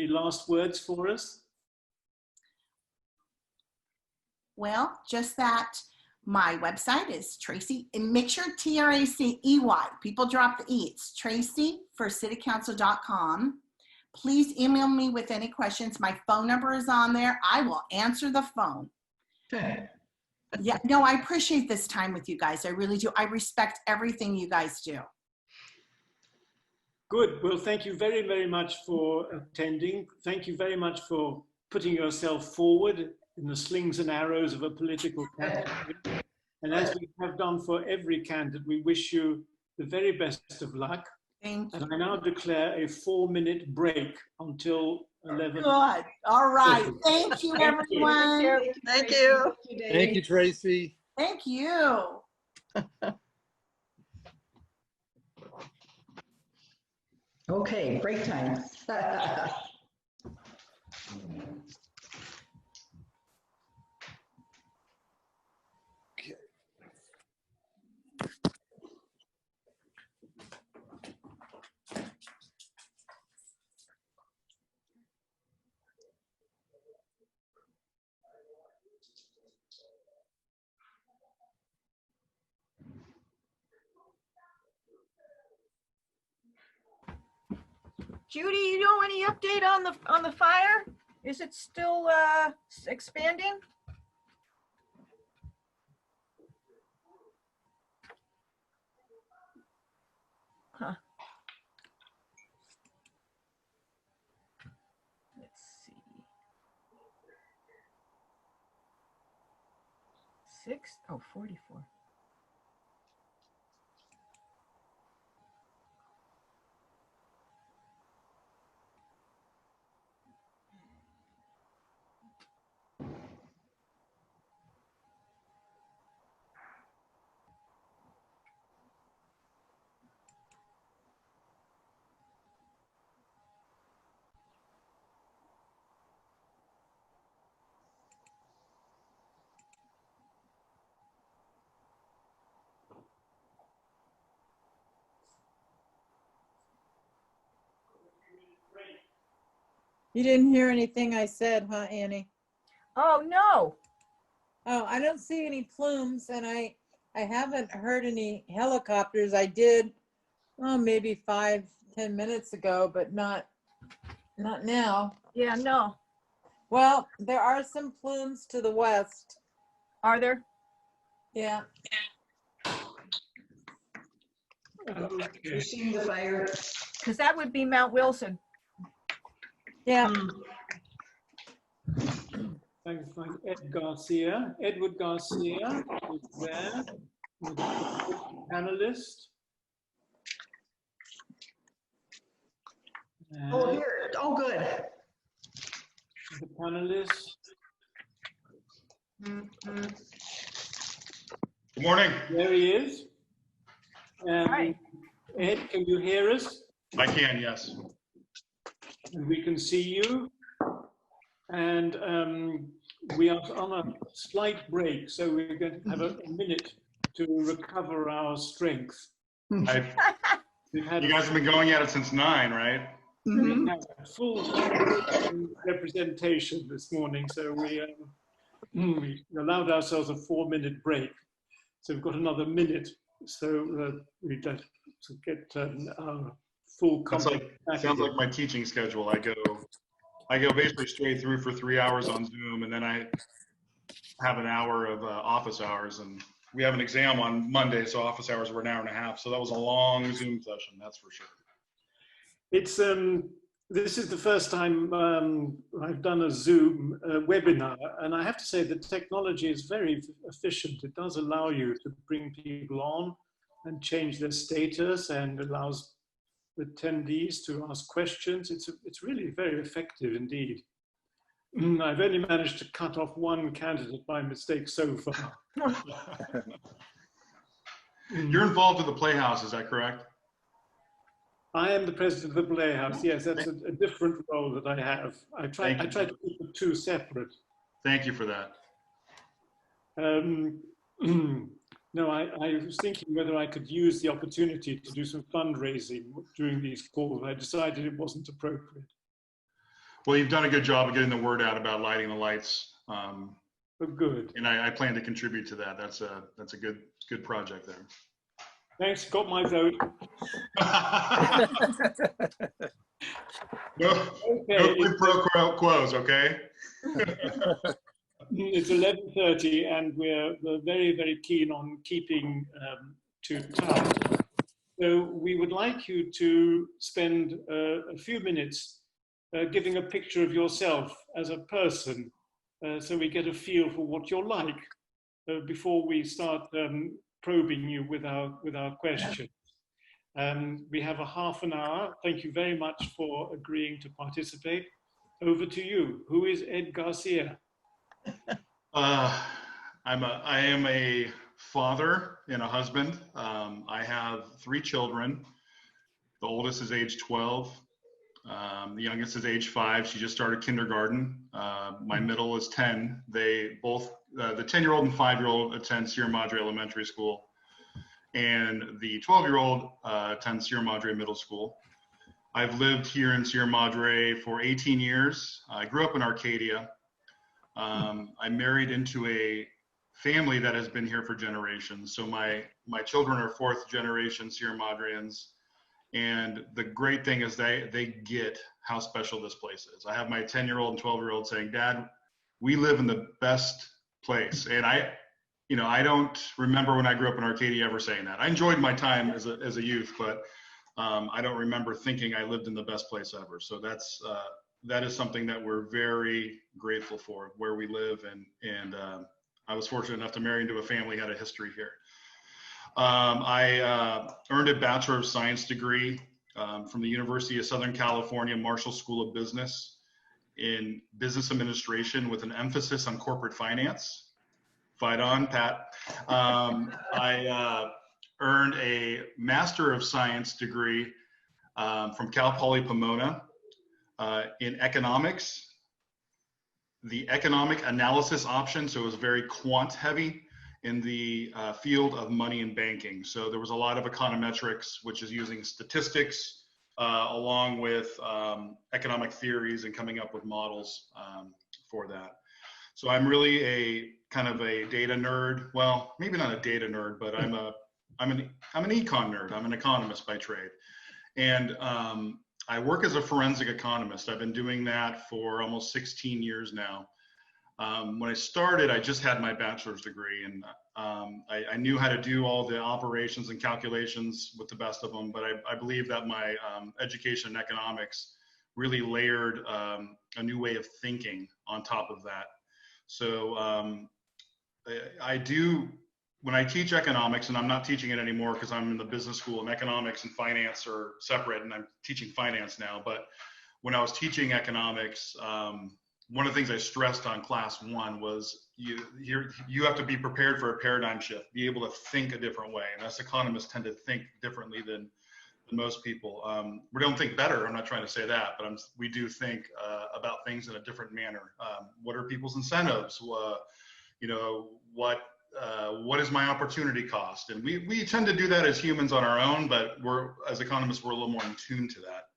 last words for us? Well, just that my website is Tracey, and make sure T-R-A-C-E-Y, people drop the E, it's traceyforcitycouncil.com. Please email me with any questions. My phone number is on there. I will answer the phone. Okay. Yeah, no, I appreciate this time with you guys. I really do. I respect everything you guys do. Good. Well, thank you very, very much for attending. Thank you very much for putting yourself forward in the slings and arrows of a political campaign. And as we have done for every candidate, we wish you the very best of luck. Thank you. And I now declare a 4-minute break until 11. Good. All right. Thank you, everyone. Thank you. Thank you, Tracey. Thank you. Okay, break time. Judy, you know any update on the fire? Is it still expanding? Huh. Let's see. 44. You didn't hear anything I said, huh, Annie? Oh, no. Oh, I don't see any plumes, and I haven't heard any helicopters. I did, oh, maybe 5-10 minutes ago, but not now. Yeah, no. Well, there are some plumes to the west. Are there? Yeah. You're seeing the fire. Because that would be Mount Wilson. Yeah. Thanks, find Ed Garcia. Edward Garcia is there, the panelist. Oh, here. Oh, good. The panelist. Good morning. There he is. Hi. Ed, can you hear us? I can, yes. And we can see you. And we are on a slight break, so we're going to have a minute to recover our strength. You guys have been going at it since 9, right? We have full representation this morning, so we allowed ourselves a 4-minute break. So we've got another minute, so we get our full complement. Sounds like my teaching schedule. I go basically straight through for 3 hours on Zoom, and then I have an hour of office hours, and we have an exam on Monday, so office hours were an hour and a half. So that was a long Zoom session, that's for sure. It's this is the first time I've done a Zoom webinar, and I have to say the technology is very efficient. It does allow you to bring people on and change their status, and allows attendees to ask questions. It's really very effective indeed. I've only managed to cut off one candidate by mistake so far. You're involved in the Playhouse, is that correct? I am the president of the Playhouse. Yes, that's a different role that I have. I try to keep the two separate. Thank you for that. No, I was thinking whether I could use the opportunity to do some fundraising during these calls. I decided it wasn't appropriate. Well, you've done a good job of getting the word out about lighting the lights. Good. And I plan to contribute to that. That's a good project there. Thanks, got my vote. No quid pro quos, okay? It's 11:30 and we're very, very keen on keeping to time. So we would like you to spend a few minutes giving a picture of yourself as a person so we get a feel for what you're like before we start probing you with our questions. We have a half an hour. Thank you very much for agreeing to participate. Over to you. Who is Ed Garcia? I am a father and a husband. I have 3 children. The oldest is age 12. The youngest is age 5. She just started kindergarten. My middle is 10. They both, the 10-year-old and 5-year-old attend Sierra Madre Elementary School. And the 12-year-old attends Sierra Madre Middle School. I've lived here in Sierra Madre for 18 years. I grew up in Arcadia. I married into a family that has been here for generations. So my children are 4th generation Sierra Madreans. And the great thing is they get how special this place is. I have my 10-year-old and 12-year-old saying, "Dad, we live in the best place." And I don't remember when I grew up in Arcadia ever saying that. I enjoyed my time as a youth, but I don't remember thinking I lived in the best place ever. So that is something that we're very grateful for, where we live. And I was fortunate enough to marry into a family that had a history here. I earned a Bachelor of Science degree from the University of Southern California Marshall School of Business in Business Administration with an emphasis on corporate finance. Fight on, Pat. I earned a Master of Science degree from Cal Poly Pomona in economics, the economic analysis option. So it was very quant heavy in the field of money and banking. So there was a lot of econometrics, which is using statistics along with economic theories and coming up with models for that. So I'm really a kind of a data nerd. Well, maybe not a data nerd, but I'm an econ nerd. I'm an economist by trade. And I work as a forensic economist. I've been doing that for almost 16 years now. When I started, I just had my bachelor's degree, and I knew how to do all the operations and calculations with the best of them, but I believe that my education in economics really layered a new way of thinking on top of that. So when I teach economics, and I'm not teaching it anymore because I'm in the business school, and economics and finance are separate, and I'm teaching finance now. But when I was teaching economics, one of the things I stressed on class 1 was you have to be prepared for a paradigm shift, be able to think a different way. And us economists tend to think differently than most people. We don't think better, I'm not trying to say that, but we do think about things in a different manner. What are people's incentives? What is my opportunity cost? And we tend to do that as humans on our own, but as economists, we're a little more in tune to that.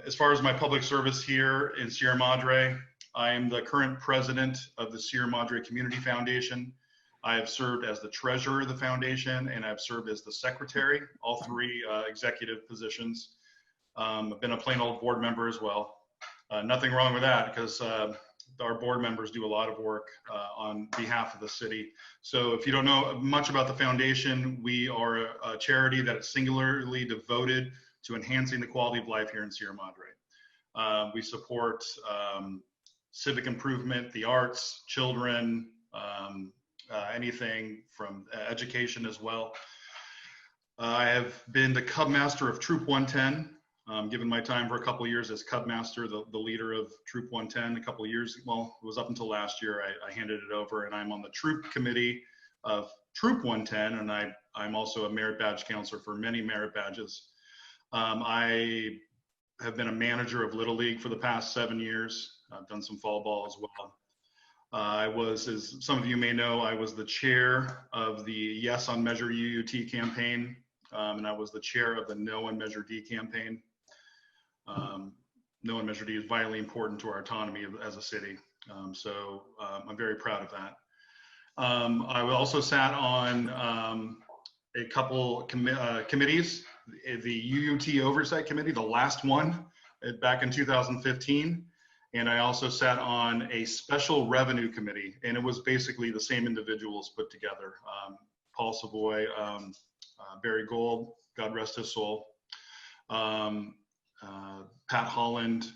As far as my public service here in Sierra Madre, I am the current president of the Sierra Madre Community Foundation. I have served as the treasurer of the foundation, and I've served as the secretary, all 3 executive positions. I've been a plain old board member as well. Nothing wrong with that, because our board members do a lot of work on behalf of the city. So if you don't know much about the foundation, we are a charity that is singularly devoted to enhancing the quality of life here in Sierra Madre. We support civic improvement, the arts, children, anything from education as well. I have been the Cub Master of Troop 110. Given my time for a couple of years as Cub Master, the leader of Troop 110, a couple of years, well, it was up until last year, I handed it over, and I'm on the Troop Committee of Troop 110, and I'm also a merit badge counselor for many merit badges. I have been a manager of Little League for the past 7 years. I've done some fall ball as well. I was, as some of you may know, I was the chair of the Yes on Measure UUT campaign, and I was the chair of the No on Measure D campaign. No on Measure D is vitally important to our autonomy as a city, so I'm very proud of that. I also sat on a couple committees, the UUT Oversight Committee, the last one back in 2015. And I also sat on a special revenue committee, and it was basically the same individuals put together. Paul Savoy, Barry Gold, God rest his soul, Pat Holland,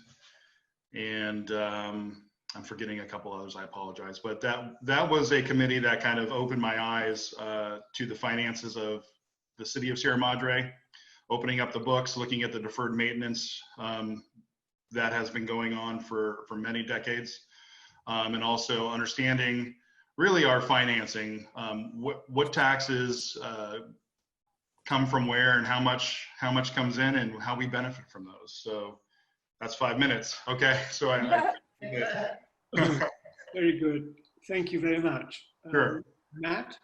and I'm forgetting a couple others, I apologize. But that was a committee that kind of opened my eyes to the finances of the city of Sierra Madre, opening up the books, looking at the deferred maintenance that has been going on for many decades, and also understanding really our financing, what taxes come from where and how much comes in and how we benefit from those. So that's 5 minutes. Okay, so Very good. Thank you very much. Sure. Matt?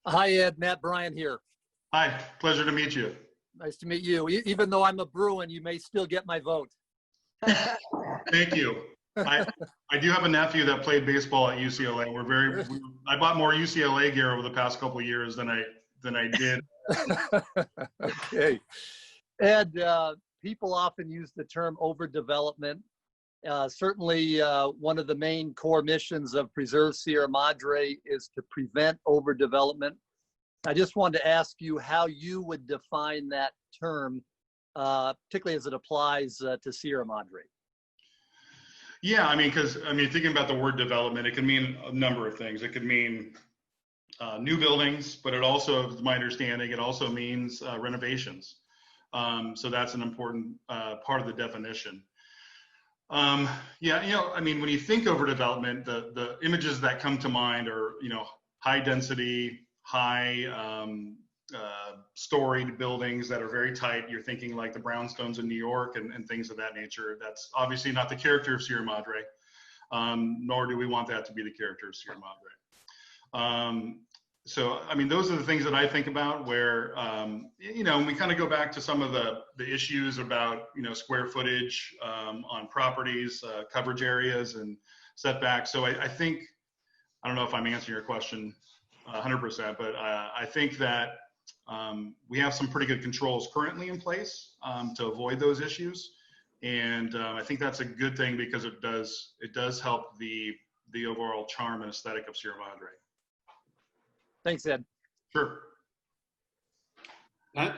Hi, Ed. Matt Bryan here. Hi, pleasure to meet you. Nice to meet you. Even though I'm a Bruin, you may still get my vote. Thank you. I do have a nephew that played baseball at UCLA. I bought more UCLA gear over the past couple of years than I did. Okay. Ed, people often use the term overdevelopment. Certainly, one of the main core missions of Preserve Sierra Madre is to prevent overdevelopment. I just wanted to ask you how you would define that term, particularly as it applies to Sierra Madre. Yeah, thinking about the word development, it can mean a number of things. It could mean new buildings, but it also, to my understanding, it also means renovations. So that's an important part of the definition. When you think overdevelopment, the images that come to mind are, high density, high storied buildings that are very tight. You're thinking like the brownstones in New York and things of that nature. That's obviously not the character of Sierra Madre, nor do we want that to be the character of Sierra Madre. Those are the things that I think about where, we kind of go back to some of the issues about, square footage on properties, coverage areas and setbacks. So I think, I don't know if I'm answering your question 100%, but I think that we have some pretty good controls currently in place to avoid those issues. And I think that's a good thing because it does help the overall charm and aesthetic of Sierra Madre. Thanks, Ed. Sure. Matt?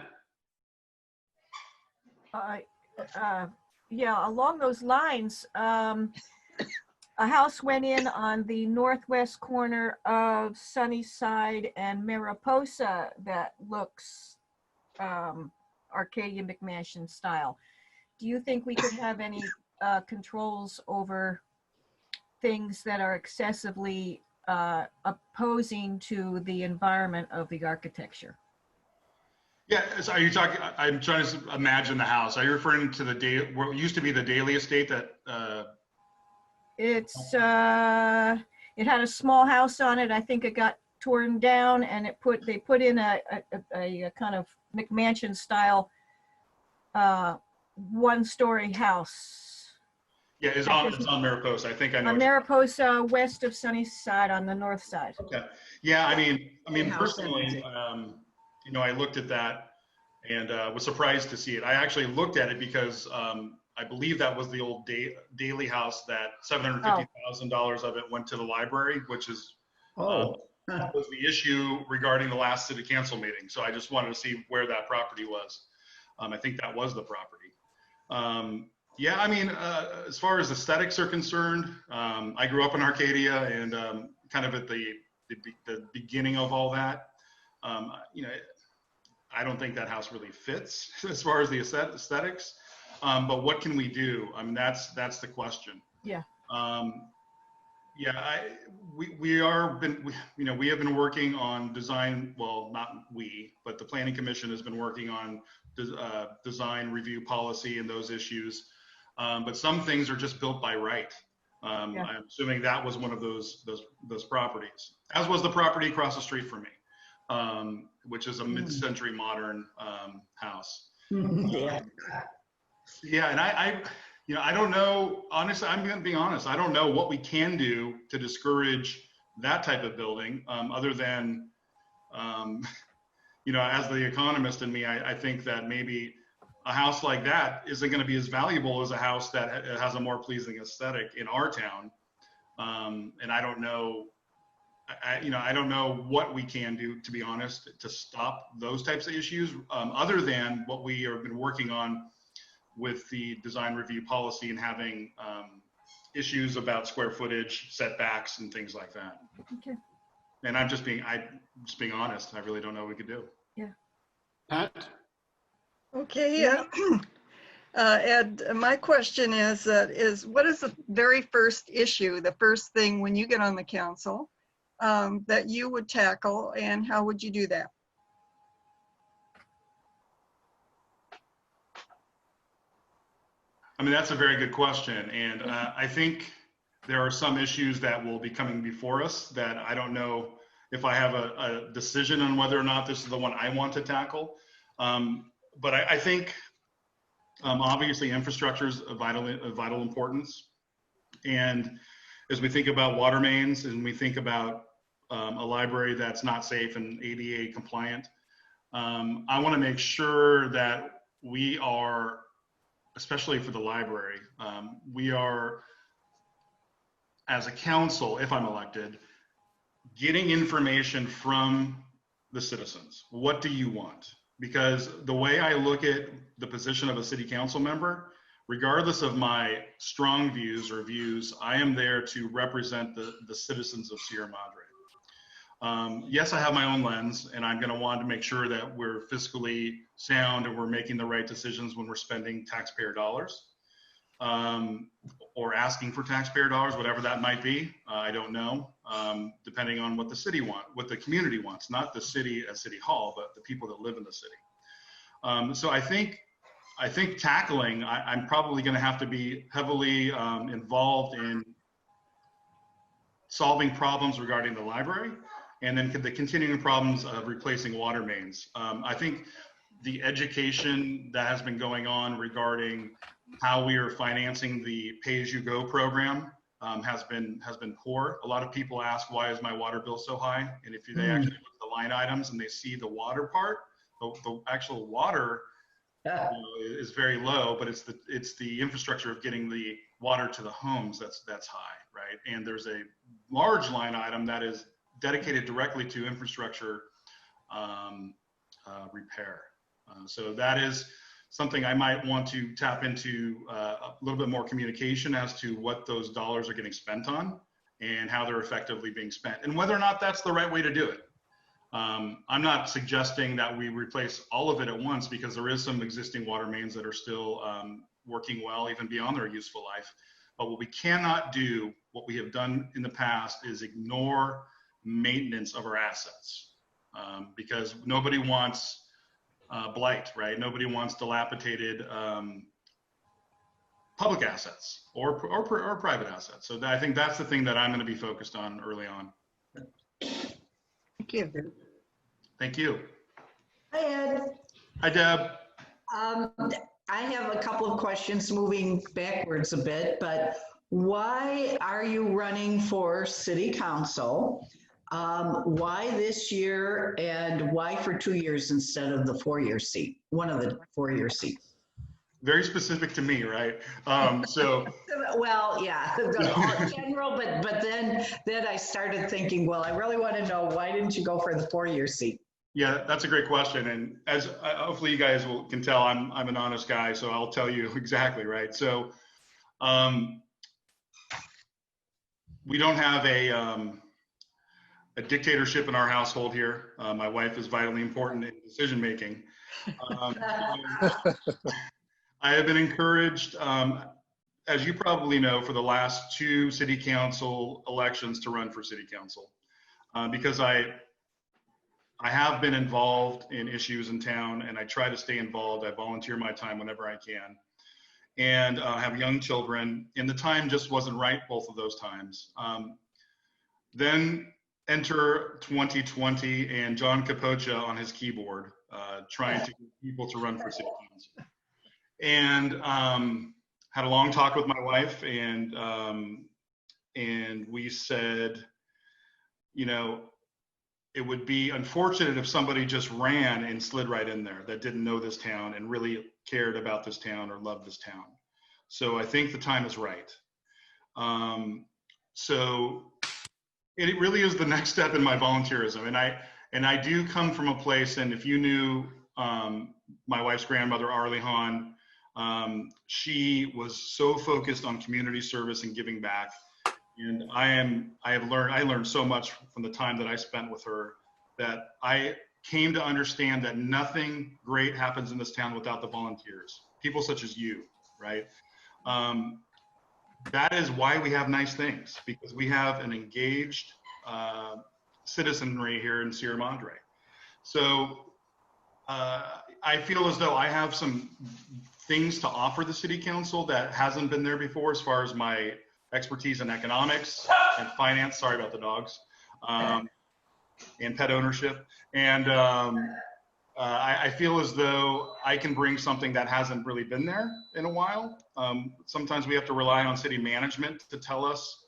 Yeah, along those lines, a house went in on the northwest corner of Sunnyside and Mariposa that looks Arcadia McMansion style. Do you think we could have any controls over things that are excessively opposing to the environment of the architecture? Yeah, so are you talking, I'm trying to imagine the house. Are you referring to what used to be the Daly estate that? It had a small house on it. I think it got torn down and they put in a kind of McMansion style one-story house. Yeah, it's on Mariposa. I think I know. On Mariposa, west of Sunnyside on the north side. Okay. Yeah, personally, I looked at that and was surprised to see it. I actually looked at it because I believe that was the old Daly house that $750,000 of it went to the library, which is that was the issue regarding the last city council meeting. So I just wanted to see where that property was. I think that was the property. As far as aesthetics are concerned, I grew up in Arcadia and kind of at the beginning of all that. I don't think that house really fits as far as the aesthetics. But what can we do? I mean, that's the question. Yeah. Yeah, we have been working on design. Well, not we, but the Planning Commission has been working on design review policy and those issues. But some things are just built by right. I'm assuming that was one of those properties, as was the property across the street from me, which is a mid-century modern house. Yeah, and I don't know, honestly, I'm going to be honest, I don't know what we can do to discourage that type of building, other than, as the economist in me, I think that maybe a house like that isn't going to be as valuable as a house that has a more pleasing aesthetic in our town. And I don't know, I don't know what we can do, to be honest, to stop those types of issues, other than what we have been working on with the design review policy and having issues about square footage, setbacks, and things like that. Okay. And I'm just being honest. I really don't know what we could do. Yeah. Pat? Okay. Ed, my question is what is the very first issue, the first thing when you get on the council that you would tackle, and how would you do that? I mean, that's a very good question. And I think there are some issues that will be coming before us that I don't know if I have a decision on whether or not this is the one I want to tackle. But I think obviously infrastructure is of vital importance. And as we think about water mains and we think about a library that's not safe and ADA compliant, I want to make sure that we are, especially for the library, we are, as a council, if I'm elected, getting information from the citizens. What do you want? Because the way I look at the position of a city council member, regardless of my strong views or views, I am there to represent the citizens of Sierra Madre. Yes, I have my own lens, and I'm going to want to make sure that we're fiscally sound and we're making the right decisions when we're spending taxpayer dollars, or asking for taxpayer dollars, whatever that might be. I don't know, depending on what the city wants, what the community wants, not the city as City Hall, but the people that live in the city. So I think tackling, I'm probably going to have to be heavily involved in solving problems regarding the library, and then the continuing problems of replacing water mains. I think the education that has been going on regarding how we are financing the pay-as-you-go program has been poor. A lot of people ask, why is my water bill so high? And if they actually look at the line items and they see the water part, the actual water is very low, but it's the infrastructure of getting the water to the homes that's high, right? And there's a large line item that is dedicated directly to infrastructure repair. So that is something I might want to tap into, a little bit more communication as to what those dollars are getting spent on and how they're effectively being spent, and whether or not that's the right way to do it. I'm not suggesting that we replace all of it at once, because there is some existing water mains that are still working well, even beyond their useful life. But what we cannot do, what we have done in the past, is ignore maintenance of our assets, because nobody wants blight, right? Nobody wants dilapidated public assets or private assets. So I think that's the thing that I'm going to be focused on early on. Thank you. Thank you. Hi, Ed. Hi, Deb. I have a couple of questions moving backwards a bit, but why are you running for city council? Why this year, and why for 2 years instead of the 4-year seat, one of the 4-year seats? Very specific to me, right? So. Well, yeah, general, but then I started thinking, well, I really want to know, why didn't you go for the 4-year seat? Yeah, that's a great question. And as hopefully you guys can tell, I'm an honest guy, so I'll tell you exactly, right? So we don't have a dictatorship in our household here. My wife is vitally important in decision making. I have been encouraged, as you probably know, for the last 2 city council elections to run for city council, because I have been involved in issues in town, and I try to stay involved. I volunteer my time whenever I can, and have young children, and the time just wasn't right both of those times. Then enter 2020 and John Capocha on his keyboard, trying to get people to run for city council. And had a long talk with my wife, and we said, you know, it would be unfortunate if somebody just ran and slid right in there that didn't know this town and really cared about this town or loved this town. So I think the time is right. So it really is the next step in my volunteerism. And I do come from a place, and if you knew my wife's grandmother, Arlie Hahn, she was so focused on community service and giving back. And I learned so much from the time that I spent with her, that I came to understand that nothing great happens in this town without the volunteers, people such as you, right? That is why we have nice things, because we have an engaged citizenry here in Sierra Madre. So I feel as though I have some things to offer the city council that hasn't been there before, as far as my expertise in economics and finance, sorry about the dogs, and pet ownership. And I feel as though I can bring something that hasn't really been there in a while. Sometimes we have to rely on city management to tell us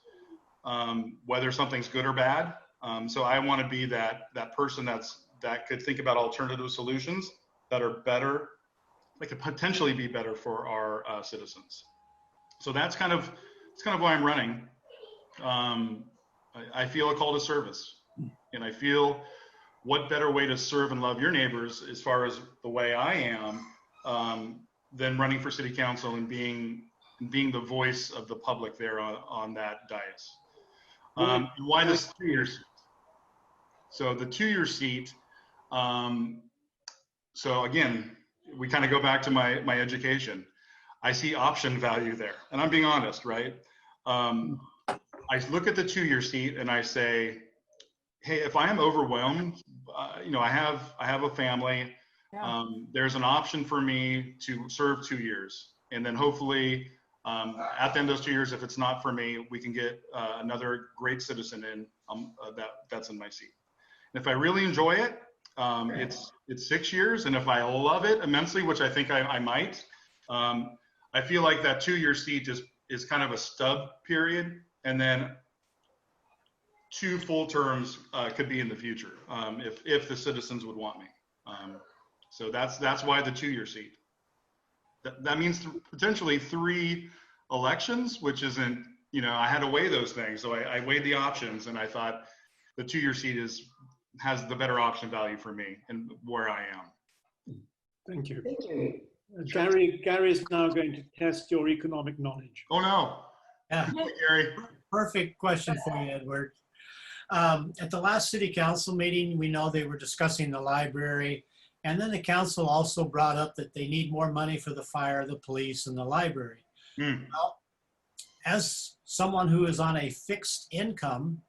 whether something's good or bad. So I want to be that person that could think about alternative solutions that are better, that could potentially be better for our citizens. So that's kind of why I'm running. I feel a call to service, and I feel, what better way to serve and love your neighbors, as far as the way I am, than running for city council and being the voice of the public there on that dais. Why this 2-year seat? So the 2-year seat, so again, we kind of go back to my education. I see option value there, and I'm being honest, right? I look at the 2-year seat and I say, hey, if I am overwhelmed, you know, I have a family. Yeah. There's an option for me to serve 2 years, and then hopefully at the end of those 2 years, if it's not for me, we can get another great citizen in that's in my seat. And if I really enjoy it, it's 6 years, and if I love it immensely, which I think I might, I feel like that 2-year seat is kind of a stub period, and then 2 full terms could be in the future, if the citizens would want me. So that's why the 2-year seat. That means potentially 3 elections, which isn't, you know, I had to weigh those things. So I weighed the options, and I thought the 2-year seat has the better option value for me and where I am. Thank you. Thank you. Gary is now going to test your economic knowledge. Oh no. Yeah. Hey, Gary. Perfect question for you, Edward. At the last city council meeting, we know they were discussing the library, and then the council also brought up that they need more money for the fire, the police, and the library. Well, as someone who is on a fixed income,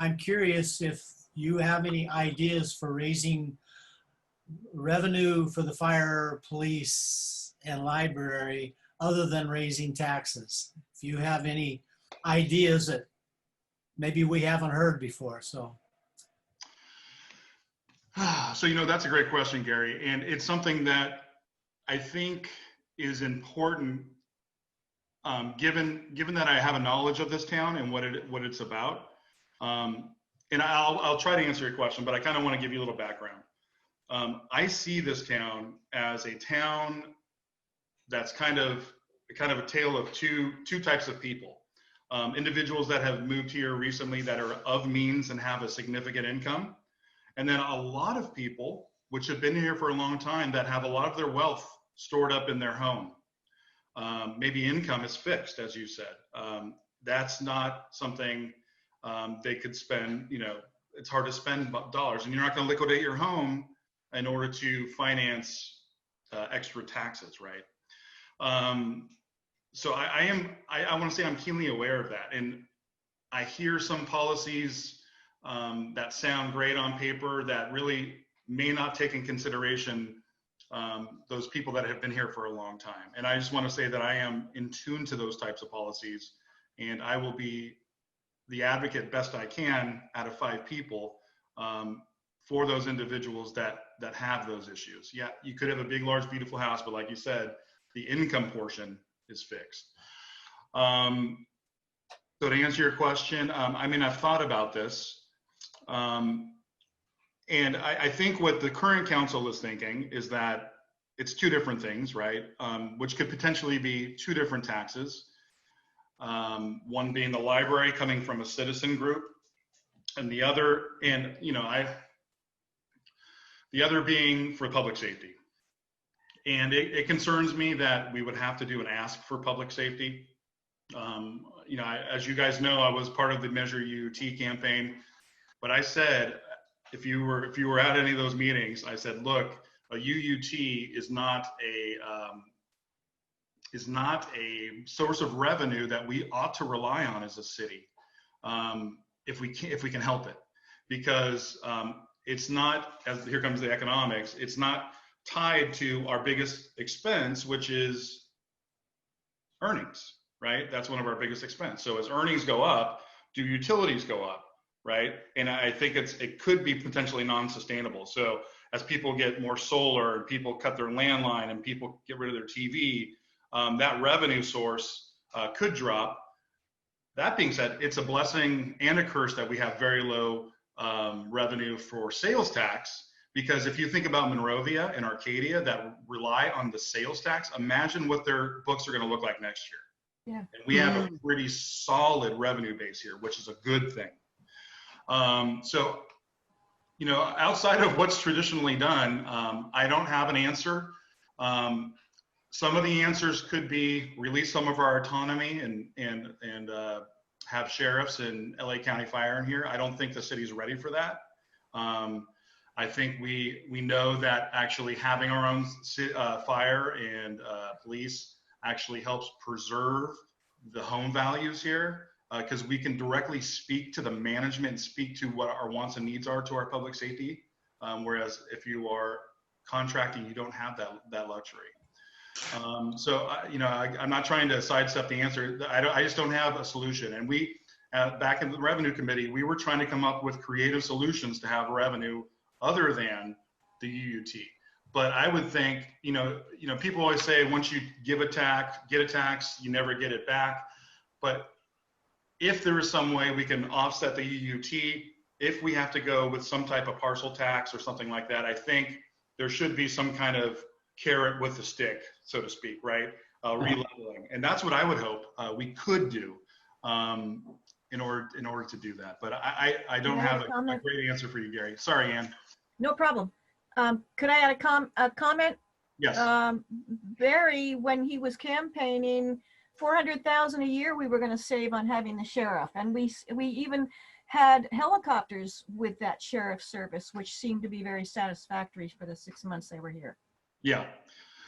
I'm curious if you have any ideas for raising revenue for the fire, police, and library other than raising taxes. If you have any ideas that maybe we haven't heard before, so. So, you know, that's a great question, Gary. And it's something that I think is important, given that I have a knowledge of this town and what it's about. And I'll try to answer your question, but I kind of want to give you a little background. I see this town as a town that's kind of a tale of two types of people. Individuals that have moved here recently that are of means and have a significant income. And then a lot of people, which have been here for a long time, that have a lot of their wealth stored up in their home. Maybe income is fixed, as you said. That's not something they could spend, you know, it's hard to spend dollars, and you're not going to liquidate your home in order to finance extra taxes, right? So I want to say I'm keenly aware of that, and I hear some policies that sound great on paper that really may not take in consideration those people that have been here for a long time. And I just want to say that I am in tune to those types of policies, and I will be the advocate best I can out of 5 people for those individuals that have those issues. Yeah, you could have a big, large, beautiful house, but like you said, the income portion is fixed. So to answer your question, I mean, I've thought about this. And I think what the current council is thinking is that it's 2 different things, right? Which could potentially be 2 different taxes. One being the library coming from a citizen group, and the other, and you know, the other being for public safety. And it concerns me that we would have to do an ask for public safety. You know, as you guys know, I was part of the Measure UUT campaign, but I said, if you were at any of those meetings, I said, look, a UUT is not a source of revenue that we ought to rely on as a city, if we can help it, because it's not, as here comes the economics, it's not tied to our biggest expense, which is earnings, right? That's one of our biggest expense. So as earnings go up, do utilities go up, right? And I think it could be potentially non-sustainable. So as people get more solar and people cut their landline and people get rid of their TV, that revenue source could drop. That being said, it's a blessing and a curse that we have very low revenue for sales tax, because if you think about Monrovia and Arcadia that rely on the sales tax, imagine what their books are going to look like next year. Yeah. And we have a pretty solid revenue base here, which is a good thing. So, you know, outside of what's traditionally done, I don't have an answer. Some of the answers could be release some of our autonomy and have sheriffs and LA County Fire in here. I don't think the city's ready for that. I think we know that actually having our own fire and police actually helps preserve the home values here, because we can directly speak to the management and speak to what our wants and needs are to our public safety. Whereas if you are contracting, you don't have that luxury. So, you know, I'm not trying to sidestep the answer. I just don't have a solution. And we, back in the revenue committee, we were trying to come up with creative solutions to have revenue other than the UUT. But I would think, you know, people always say once you get a tax, you never get it back. But if there is some way we can offset the UUT, if we have to go with some type of parcel tax or something like that, I think there should be some kind of carrot with the stick, so to speak, right? Releveling. And that's what I would hope we could do in order to do that. But I don't have a great answer for you, Gary. Sorry, Ann. No problem. Could I add a comment? Yes. Barry, when he was campaigning, $400,000 a year we were going to save on having the sheriff, and we even had helicopters with that sheriff service, which seemed to be very satisfactory for the 6 months they were here. Yeah.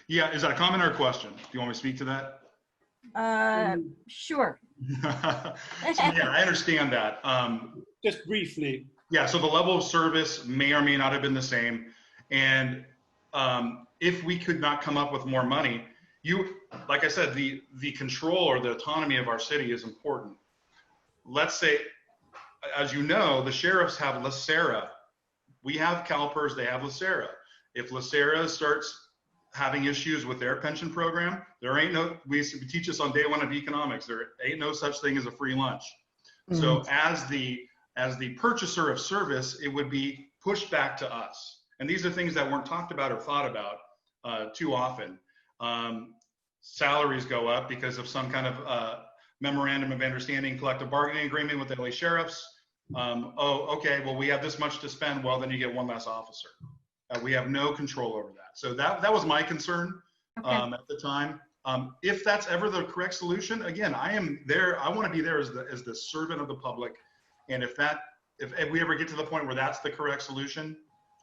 Is that a comment or a question? Do you want me to speak to that? Sure. So, yeah, I understand that. Just briefly. Yeah, so the level of service may or may not have been the same. And if we could not come up with more money, like I said, the control or the autonomy of our city is important. Let's say, as you know, the sheriffs have Loera. We have CalPERS, they have Loera. If Loera starts having issues with their pension program, there ain't no, we teach this on day 1 of economics, there ain't no such thing as a free lunch. Mm-hmm. So as the purchaser of service, it would be pushed back to us. And these are things that weren't talked about or thought about too often. Salaries go up because of some kind of memorandum of understanding, collective bargaining agreement with the LA sheriffs. Oh, okay, well, we have this much to spend. Well, then you get one less officer. We have no control over that. So that was my concern at the time. If that's ever the correct solution, again, I am there. I want to be there as the servant of the public. And if that if we ever get to the point where that's the correct solution,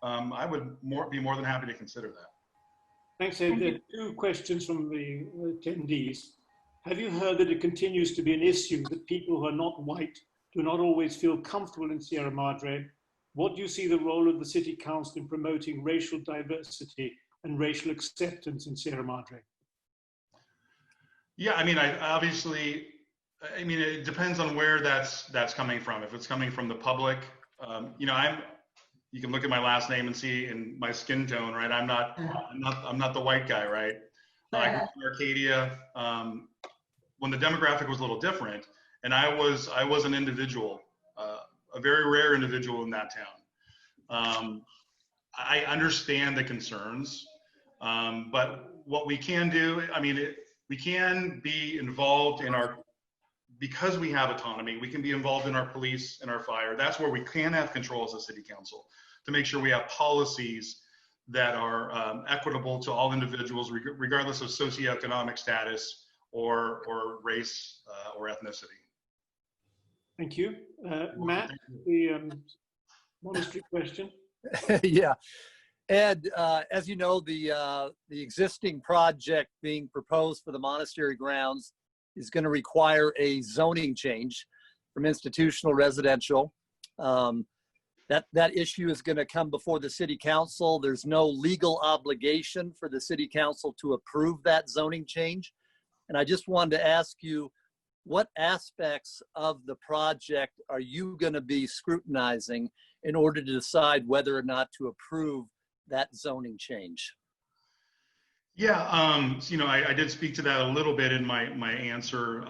I would be more than happy to consider that. Thanks, Ed. There are two questions from the attendees. Have you heard that it continues to be an issue that people who are not white do not always feel comfortable in Sierra Madre? What do you see the role of the City Council in promoting racial diversity and racial acceptance in Sierra Madre? Yeah, I mean, it depends on where that's coming from. If it's coming from the public, you know, you can look at my last name and see in my skin tone, right? I'm not the white guy, right? I grew up in Arcadia when the demographic was a little different, and I was an individual, a very rare individual in that town. I understand the concerns, but what we can do, I mean, we can be involved in because we have autonomy, we can be involved in our police and our fire. That's where we can have control as a city council, to make sure we have policies that are equitable to all individuals, regardless of socioeconomic status or race or ethnicity. Thank you. Matt, the monastery question. Yeah. Ed, as you know, the existing project being proposed for the monastery grounds is going to require a zoning change from institutional residential. That issue is going to come before the city council. There's no legal obligation for the city council to approve that zoning change. And I just wanted to ask you, what aspects of the project are you going to be scrutinizing in order to decide whether or not to approve that zoning change? Yeah, you know, I did speak to that a little bit in my answer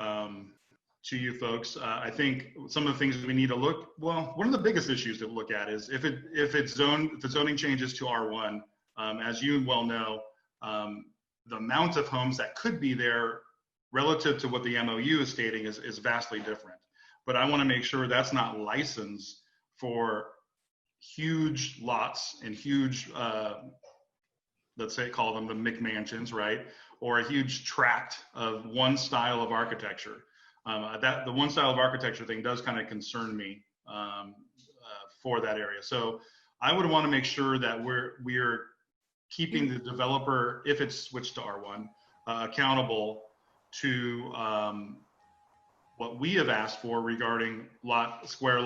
to you folks. I think some of the things that we need to look, well, one of the biggest issues to look at is if the zoning changes to R1, as you well know, the amount of homes that could be there relative to what the MOU is stating is vastly different. But I want to make sure that's not licensed for huge lots and huge, let's say, call them the McMansions, right? Or a huge tract of one style of architecture. The one style of architecture thing does kind of concern me for that area. So I would want to make sure that we're keeping the developer, if it's switched to R1, accountable to what we have asked for regarding square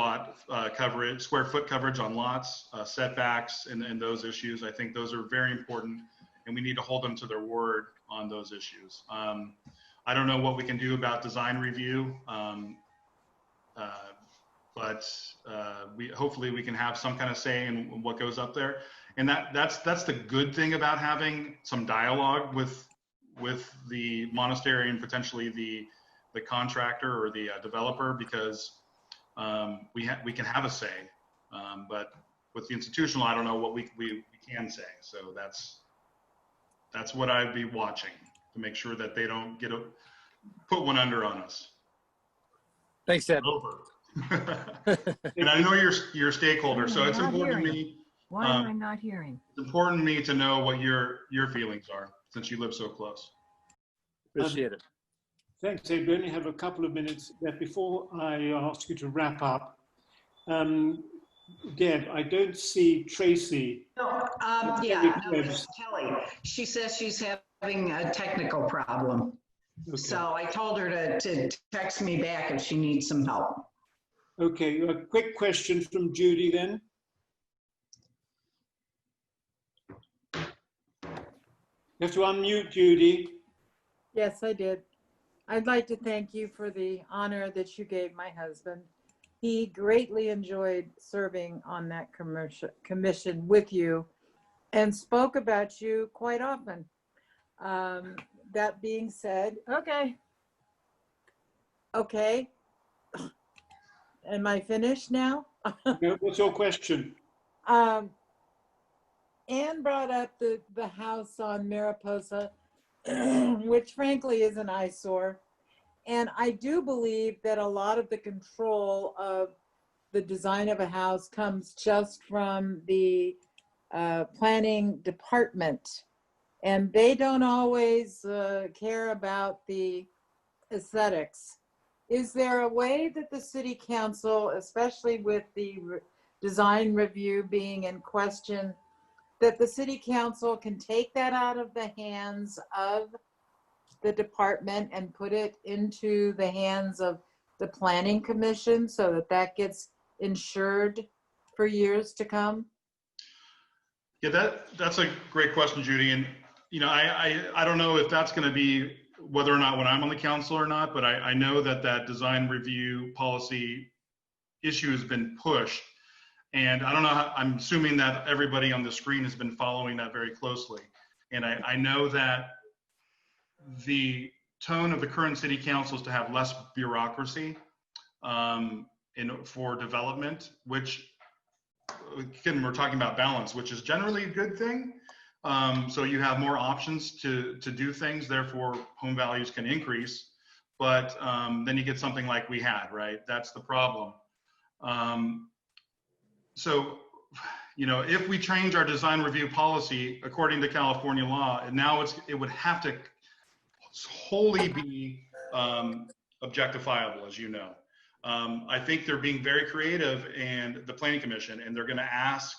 foot coverage on lots, setbacks, and those issues. I think those are very important, and we need to hold them to their word on those issues. I don't know what we can do about design review, but hopefully we can have some kind of say in what goes up there. And that's the good thing about having some dialogue with the monastery and potentially the contractor or the developer, because we can have a say. But with the institutional, I don't know what we can say. So that's what I'd be watching, to make sure that they don't put one under on us. Thanks, Ed. And I know you're a stakeholder, so it's important to me. Why am I not hearing? It's important to me to know what your feelings are, since you live so close. Appreciate it. Thanks, Ed. We only have a couple of minutes left before I ask you to wrap up. Deb, I don't see Tracey. No, it's Kelly. She says she's having a technical problem. Okay. So I told her to text me back if she needs some help. Okay, a quick question from Judy then. You have to unmute, Judy. Yes, I did. I'd like to thank you for the honor that you gave my husband. He greatly enjoyed serving on that commission with you and spoke about you quite often. That being said, okay. Am I finished now? What's your question? Anne brought up the house on Mariposa, which frankly is an eyesore. And I do believe that a lot of the control of the design of a house comes just from the planning department. And they don't always care about the aesthetics. Is there a way that the city council, especially with the design review being in question, that the city council can take that out of the hands of the department and put it into the hands of the planning commission so that that gets insured for years to come? Yeah, that's a great question, Judy. And, you know, I don't know if that's going to be whether or not when I'm on the council or not, but I know that design review policy issue has been pushed. And I don't know how, I'm assuming that everybody on the screen has been following that very closely. And I know that the tone of the current city council is to have less bureaucracy for development, which, again, we're talking about balance, which is generally a good thing. So you have more options to do things, therefore home values can increase. But then you get something like we had, right? That's the problem. So, you know, if we change our design review policy according to California law, and now it would have to wholly be objectifiable, as you know. I think they're being very creative, and the planning commission, and they're going to ask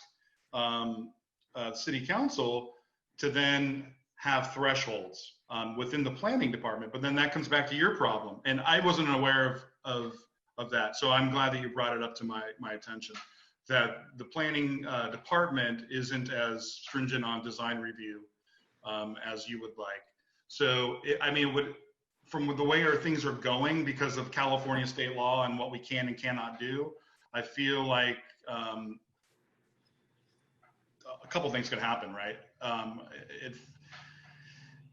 city council to then have thresholds within the planning department. But then that comes back to your problem, and I wasn't aware of that. So I'm glad that you brought it up to my attention, that the planning department isn't as stringent on design review as you would like. So I mean, from the way our things are going because of California state law and what we can and cannot do, I feel like a couple things could happen, right?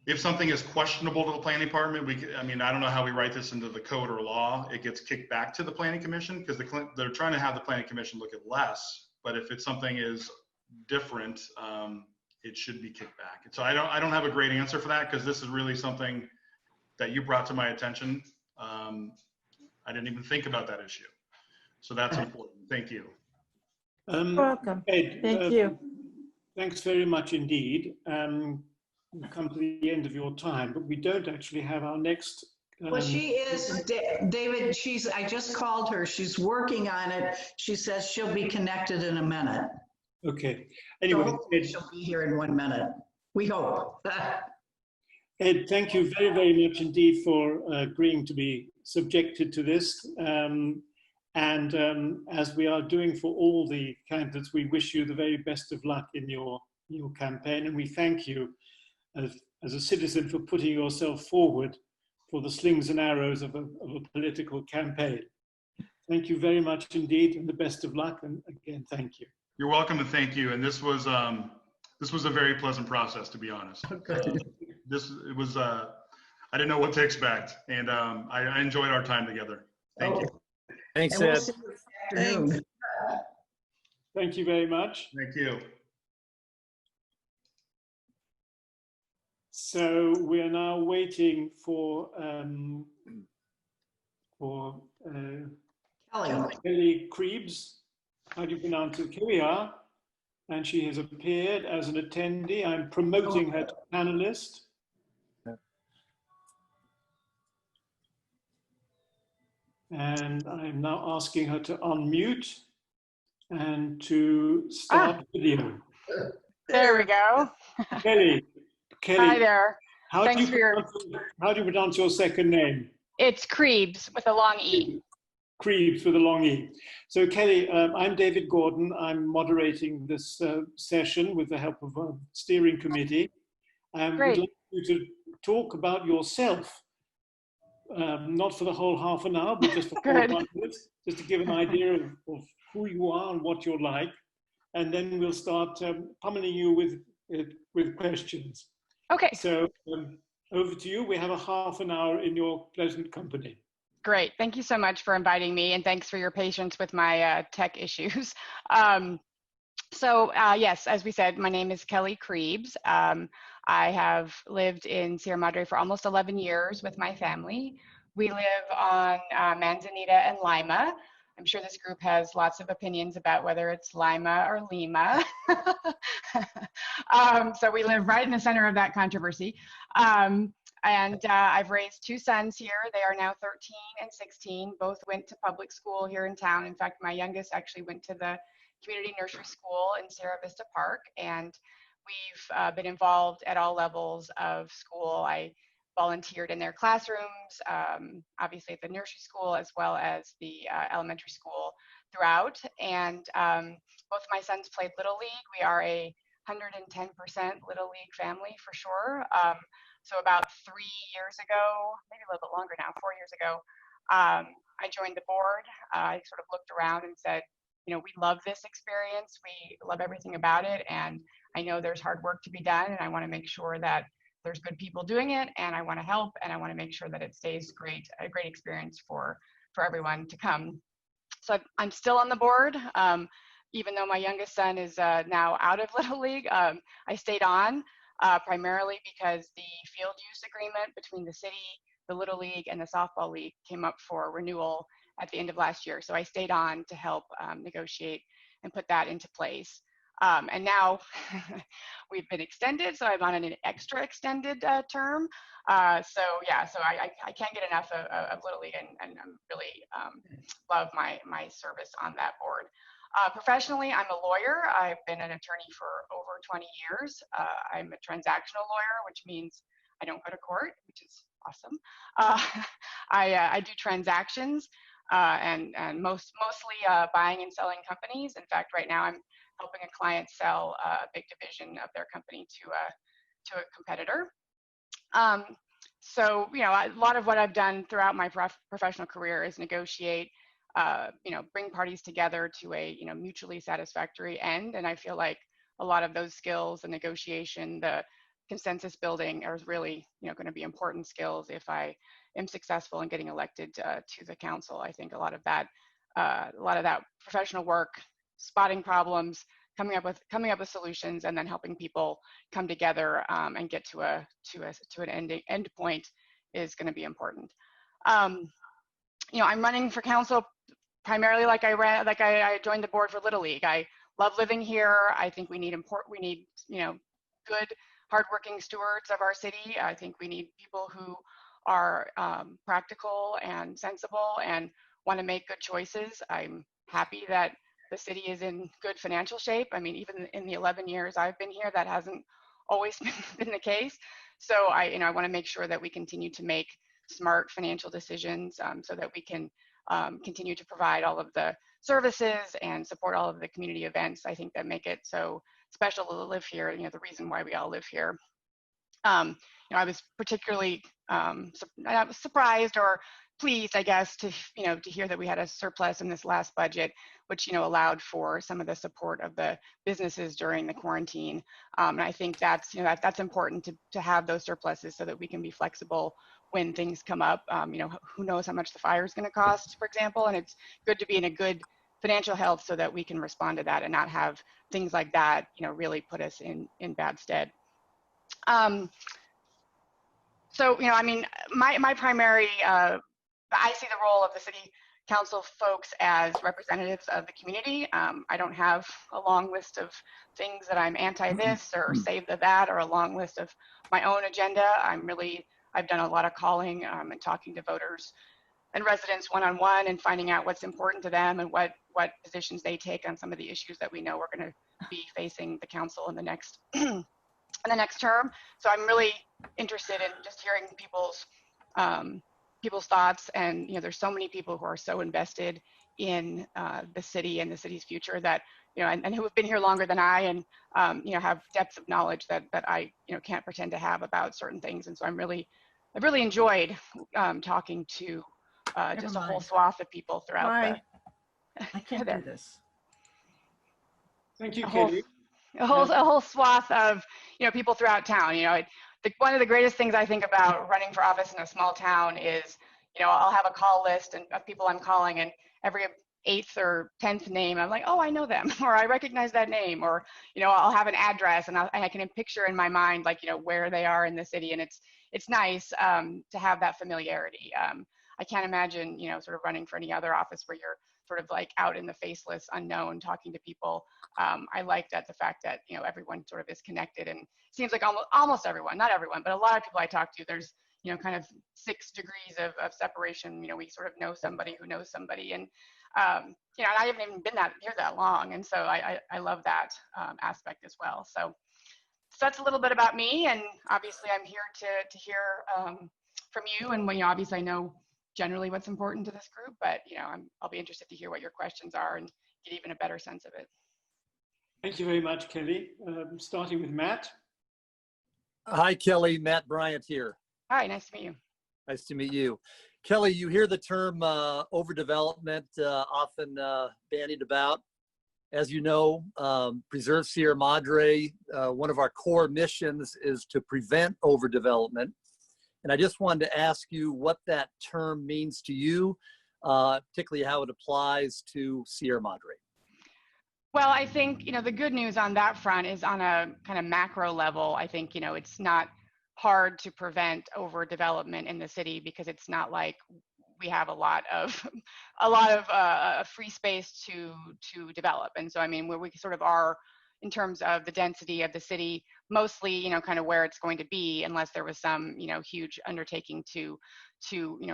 If something is questionable to the planning department, I mean, I don't know how we write this into the code or law. It gets kicked back to the planning commission because they're trying to have the planning commission look at less. But if it's something is different, it should be kicked back. And so I don't have a great answer for that because this is really something that you brought to my attention. I didn't even think about that issue. So that's important. Thank you. Welcome. Ed, Thank you. Thanks very much indeed. We've come to the end of your time, but we don't actually have our next. Well, she is, David, I just called her. She's working on it. She says she'll be connected in a minute. Okay. Anyway, so she'll be here in 1 minute. We hope. Ed, thank you very, very much indeed for agreeing to be subjected to this. As we are doing for all the candidates, we wish you the very best of luck in your campaign. And we thank you as a citizen for putting yourself forward for the slings and arrows of a political campaign. Thank you very much indeed, and the best of luck. And again, thank you. You're welcome, and thank you. And this was a very pleasant process, to be honest. It was I didn't know what to expect, and I enjoyed our time together. Thank you. Thanks, Ed. Thanks. Thank you very much. Thank you. So we are now waiting for Kelly Kriebs. How do you pronounce it? Here we are. And she has appeared as an attendee. I'm promoting her to panelist. And I'm now asking her to unmute and to start video. There we go. Kelly. Hi there. How do you pronounce your second name? It's Kriebs with a long E. Kriebs with a long E. So Kelly, I'm David Gordon. I'm moderating this session with the help of a steering committee. We'd like you to talk about yourself, not for the whole half an hour, but just for 4 minutes, just to give an idea of who you are and what you're like. And then we'll start pummeling you with questions. Okay. So over to you. We have a half an hour in your pleasant company. Great. Thank you so much for inviting me, and thanks for your patience with my tech issues. Yes, as we said, my name is Kelly Kriebs. I have lived in Sierra Madre for almost 11 years with my family. We live on Manzanita and Lima. I'm sure this group has lots of opinions about whether it's Lima or Lima. So we live right in the center of that controversy. And I've raised 2 sons here. They are now 13 and 16. Both went to public school here in town. In fact, my youngest actually went to the community nursery school in Sierra Vista Park. And we've been involved at all levels of school. I volunteered in their classrooms, obviously at the nursery school, as well as the elementary school throughout. And both my sons played Little League. We are a 110% Little League family for sure. So about 3 years ago, maybe a little bit longer now, 4 years ago, I joined the board. I sort of looked around and said, you know, we love this experience. We love everything about it. And I know there's hard work to be done. And I want to make sure that there's good people doing it. And I want to help. And I want to make sure that it stays a great experience for everyone to come. So I'm still on the board. Even though my youngest son is now out of Little League, I stayed on primarily because the field use agreement between the city, the Little League, and the Softball League came up for renewal at the end of last year. So I stayed on to help negotiate and put that into place. And now we've been extended, so I'm on an extra extended term. So yeah, so I can't get enough of Little League, and I'm really love my service on that board. Professionally, I'm a lawyer. I've been an attorney for over 20 years. I'm a transactional lawyer, which means I don't go to court, which is awesome. I do transactions and mostly buying and selling companies. In fact, right now I'm helping a client sell a big division of their company to a competitor. So, you know, a lot of what I've done throughout my professional career is negotiate, you know, bring parties together to a, you know, mutually satisfactory end. And I feel like a lot of those skills, the negotiation, the consensus building are really, you know, going to be important skills if I am successful in getting elected to the council. I think a lot of that professional work, spotting problems, coming up with solutions, and then helping people come together and get to an end point is going to be important. You know, I'm running for council primarily like I joined the board for Little League. I love living here. I think we need you know, good, hardworking stewards of our city. I think we need people who are practical and sensible and want to make good choices. I'm happy that the city is in good financial shape. I mean, even in the 11 years I've been here, that hasn't always been the case. So I want to make sure that we continue to make smart financial decisions so that we can continue to provide all of the services and support all of the community events, I think, that make it so special to live here, you know, the reason why we all live here. You know, I was particularly surprised or pleased, I guess, to hear that we had a surplus in this last budget, which, you know, allowed for some of the support of the businesses during the quarantine. And I think that's, you know, that's important to have those surpluses so that we can be flexible when things come up. You know, who knows how much the fire is going to cost, for example, and it's good to be in a good financial health so that we can respond to that and not have things like that, you know, really put us in bad stead. So, you know, I mean, my primary, I see the role of the city council folks as representatives of the community. I don't have a long list of things that I'm anti this or save the that or a long list of my own agenda. I've done a lot of calling and talking to voters and residents one-on-one and finding out what's important to them and what positions they take on some of the issues that we know we're going to be facing the council in the next in the next term. So I'm really interested in just hearing people's thoughts. And, you know, there's so many people who are so invested in the city and the city's future that, you know, and who have been here longer than I and, you know, have depths of knowledge that I, you know, can't pretend to have about certain things. And so I've really enjoyed talking to just a whole swath of people throughout I can't do this. Thank you, Katie. A whole swath of, you know, people throughout town. You know, one of the greatest things I think about running for office in a small town is, you know, I'll have a call list of people I'm calling, and every 8th or 10th name, I'm like, oh, I know them, or I recognize that name, or, you know, I'll have an address and I can picture in my mind, like, you know, where they are in the city, and it's nice to have that familiarity. I can't imagine, you know, sort of running for any other office where you're sort of like out in the faceless unknown talking to people. I like the fact that, you know, everyone sort of is connected, and it seems like almost everyone, not everyone, but a lot of people I talk to, there's, kind of 6 degrees of separation. We sort of know somebody who knows somebody, and I haven't even been here that long, and so I love that aspect as well. So that's a little bit about me, and obviously I'm here to hear from you, and obviously I know generally what's important to this group, but I'll be interested to hear what your questions are and get even a better sense of it. Thank you very much, Kelly. Starting with Matt. Hi, Kelly. Matt Bryant here. Hi, nice to meet you. Nice to meet you. Kelly, you hear the term overdevelopment often bandied about. As you know, Preserve Sierra Madre, one of our core missions is to prevent overdevelopment. And I just wanted to ask you what that term means to you, particularly how it applies to Sierra Madre. Well, I think, the good news on that front is on a kind of macro level. I think, it's not hard to prevent overdevelopment in the city because it's not like we have a lot of free space to develop. And so, where we sort of are in terms of the density of the city, mostly, kind of where it's going to be, unless there was some, huge undertaking to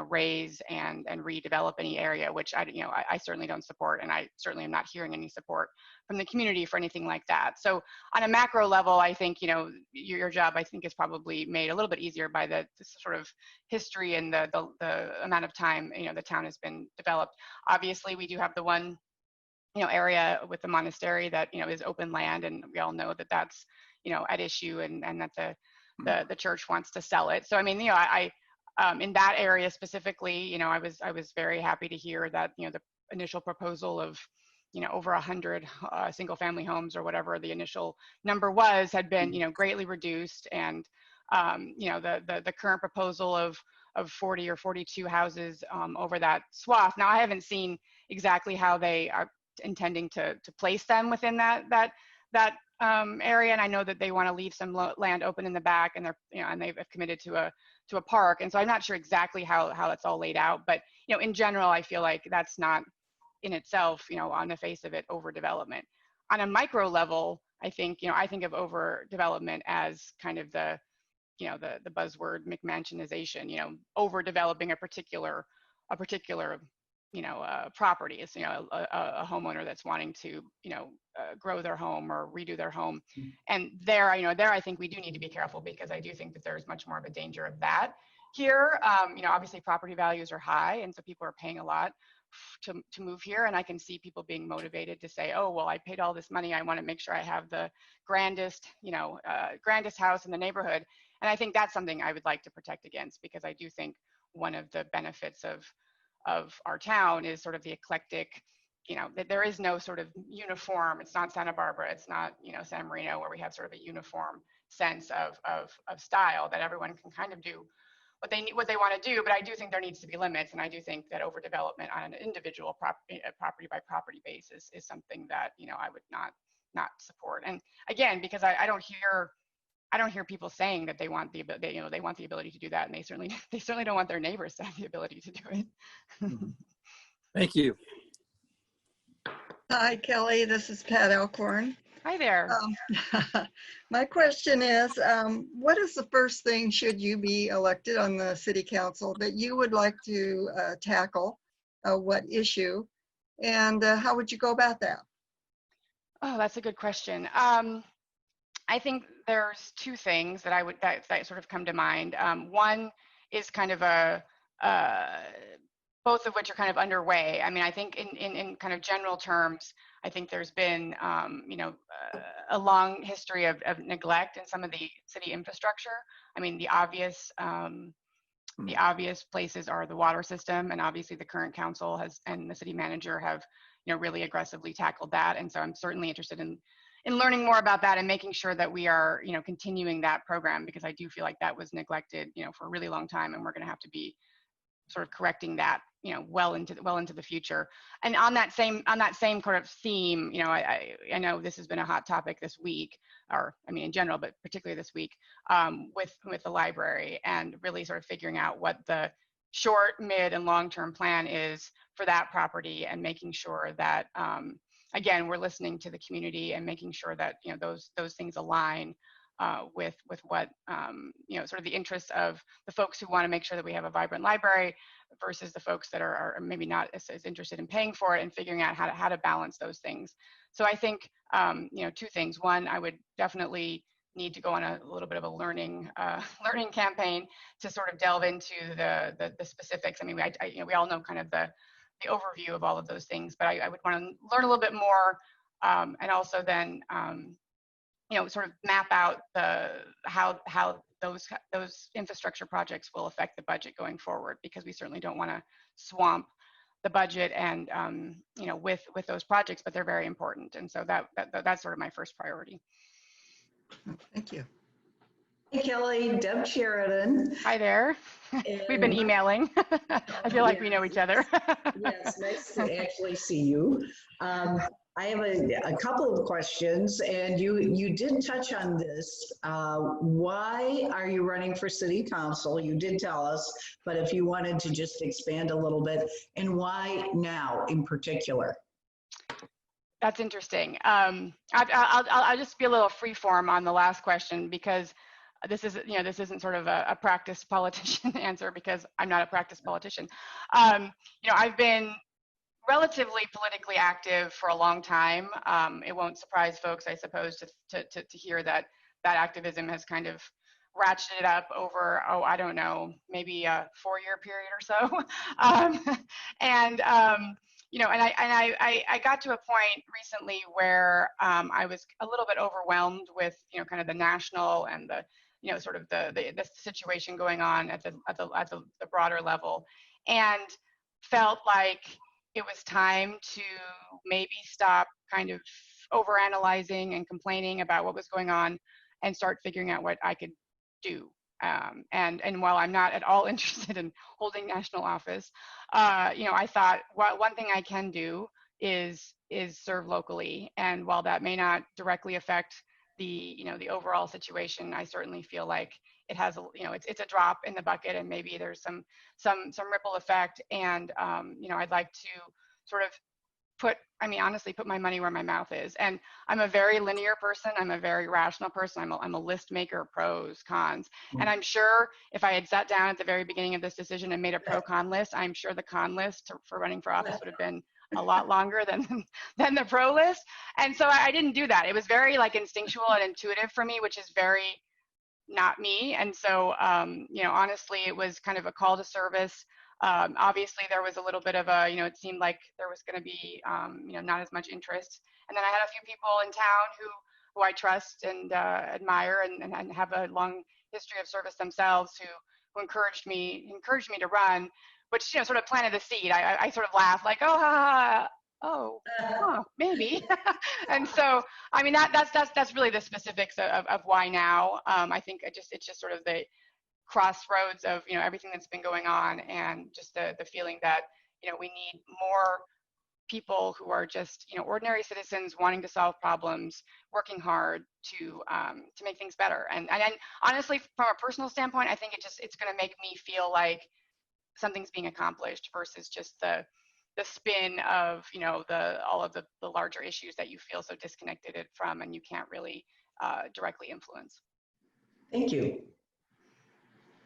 raise and redevelop any area, which I certainly don't support, and I certainly am not hearing any support from the community for anything like that. So on a macro level, I think, your job, I think, is probably made a little bit easier by the sort of history and the amount of time, the town has been developed. Obviously, we do have the one area with the monastery that is open land, and we all know that that's at issue, and that the church wants to sell it. So I in that area specifically, I was very happy to hear that the initial proposal of over 100 single family homes, or whatever the initial number was, had been greatly reduced, and the current proposal of 40 or 42 houses over that swath. Now, I haven't seen exactly how they are intending to place them within that area, and I know that they want to leave some land open in the back, and they've committed to a park, and so I'm not sure exactly how that's all laid out, but in general, I feel like that's not in itself, on the face of it, overdevelopment. On a micro level, I think of overdevelopment as kind of the buzzword McMansionization, overdeveloping a particular property. Is a homeowner that's wanting to grow their home or redo their home, and there I think we do need to be careful, because I do think that there's much more of a danger of that here. Obviously property values are high, and so people are paying a lot to move here, and I can see people being motivated to say, oh, well, I paid all this money, I want to make sure I have the grandest house in the neighborhood. And I think that's something I would like to protect against, because I do think one of the benefits of our town is sort of the eclectic, that there is no sort of uniform. It's not Santa Barbara, it's not San Marino, where we have sort of a uniform sense of style, that everyone can kind of do what they want to do. But I do think there needs to be limits, and I do think that overdevelopment on an individual property by property basis is something that I would not support. And again, because I don't hear people saying that they want the ability to do that, and they certainly don't want their neighbors to have the ability to do it. Thank you. Hi, Kelly. This is Pat Elkhorn. Hi there. My question is, what is the first thing, should you be elected on the city council, that you would like to tackle? What issue? And how would you go about that? Oh, that's a good question. I think there's two things that sort of come to mind. One is kind of both of which are kind of underway. I think in kind of general terms, I think there's been a long history of neglect in some of the city infrastructure. The obvious places are the water system, and obviously the current council and the city manager have really aggressively tackled that. And so I'm certainly interested in learning more about that and making sure that we are continuing that program, because I do feel like that was neglected for a really long time, and we're going to have to be sort of correcting that well into the future. And on that same kind of theme, I know this has been a hot topic this week, or in general, but particularly this week, with the library, and really sort of figuring out what the short, mid, and long-term plan is for that property, and making sure that again, we're listening to the community and making sure that those things align with what sort of the interests of the folks who want to make sure that we have a vibrant library versus the folks that are maybe not as interested in paying for it, and figuring out how to balance those things. So I think two things. One, I would definitely need to go on a little bit of a learning campaign to sort of delve into the specifics. I mean, we all know kind of the overview of all of those things, but I would want to learn a little bit more, and also then sort of map out how those infrastructure projects will affect the budget going forward, because we certainly don't want to swamp the budget and with those projects, but they're very important, and so that's sort of my first priority. Thank you. Hey, Kelly, Deb Sheridan. Hi there. We've been emailing. I feel like we know each other. Yes, nice to actually see you. I have a couple of questions, and you did touch on this. Why are you running for city council? You did tell us, but if you wanted to just expand a little bit, and why now in particular? That's interesting. I'll just be a little free form on the last question, because this isn't sort of a practiced politician answer, because I'm not a practiced politician. I've been relatively politically active for a long time. It won't surprise folks, I suppose, to hear that activism has kind of ratcheted up over, I don't know, maybe a 4-year period or so. And I got to a point recently where I was a little bit overwhelmed with kind of the national and the sort of the situation going on at the broader level, and felt like it was time to maybe stop kind of overanalyzing and complaining about what was going on, and start figuring out what I could do. And while I'm not at all interested in holding national office, I thought, well, one thing I can do is serve locally. And while that may not directly affect the overall situation, I certainly feel like it has it's a drop in the bucket, and maybe there's some ripple effect. And I'd like to sort of honestly put my money where my mouth is. And I'm a very linear person. I'm a very rational person. I'm a list maker, pros, cons. And I'm sure if I had sat down at the very beginning of this decision and made a pro-con list, I'm sure the con list for running for office would have been a lot longer than the pro list. And so I didn't do that. It was very like instinctual and intuitive for me, which is very not me. And so, honestly, it was kind of a call to service. Obviously, there was a little bit of it seemed like there was going to be, not as much interest. And then I had a few people in town who I trust and admire and have a long history of service themselves, who encouraged me to run, which sort of planted the seed. I sort of laughed like, maybe. And so, I mean, that's really the specifics of why now. I think it's just sort of the crossroads of everything that's been going on, and just the feeling that we need more people who are just ordinary citizens wanting to solve problems, working hard to make things better. And honestly, from a personal standpoint, I think it's going to make me feel like something's being accomplished versus just the spin of all of the larger issues that you feel so disconnected from and you can't really directly influence. Thank you.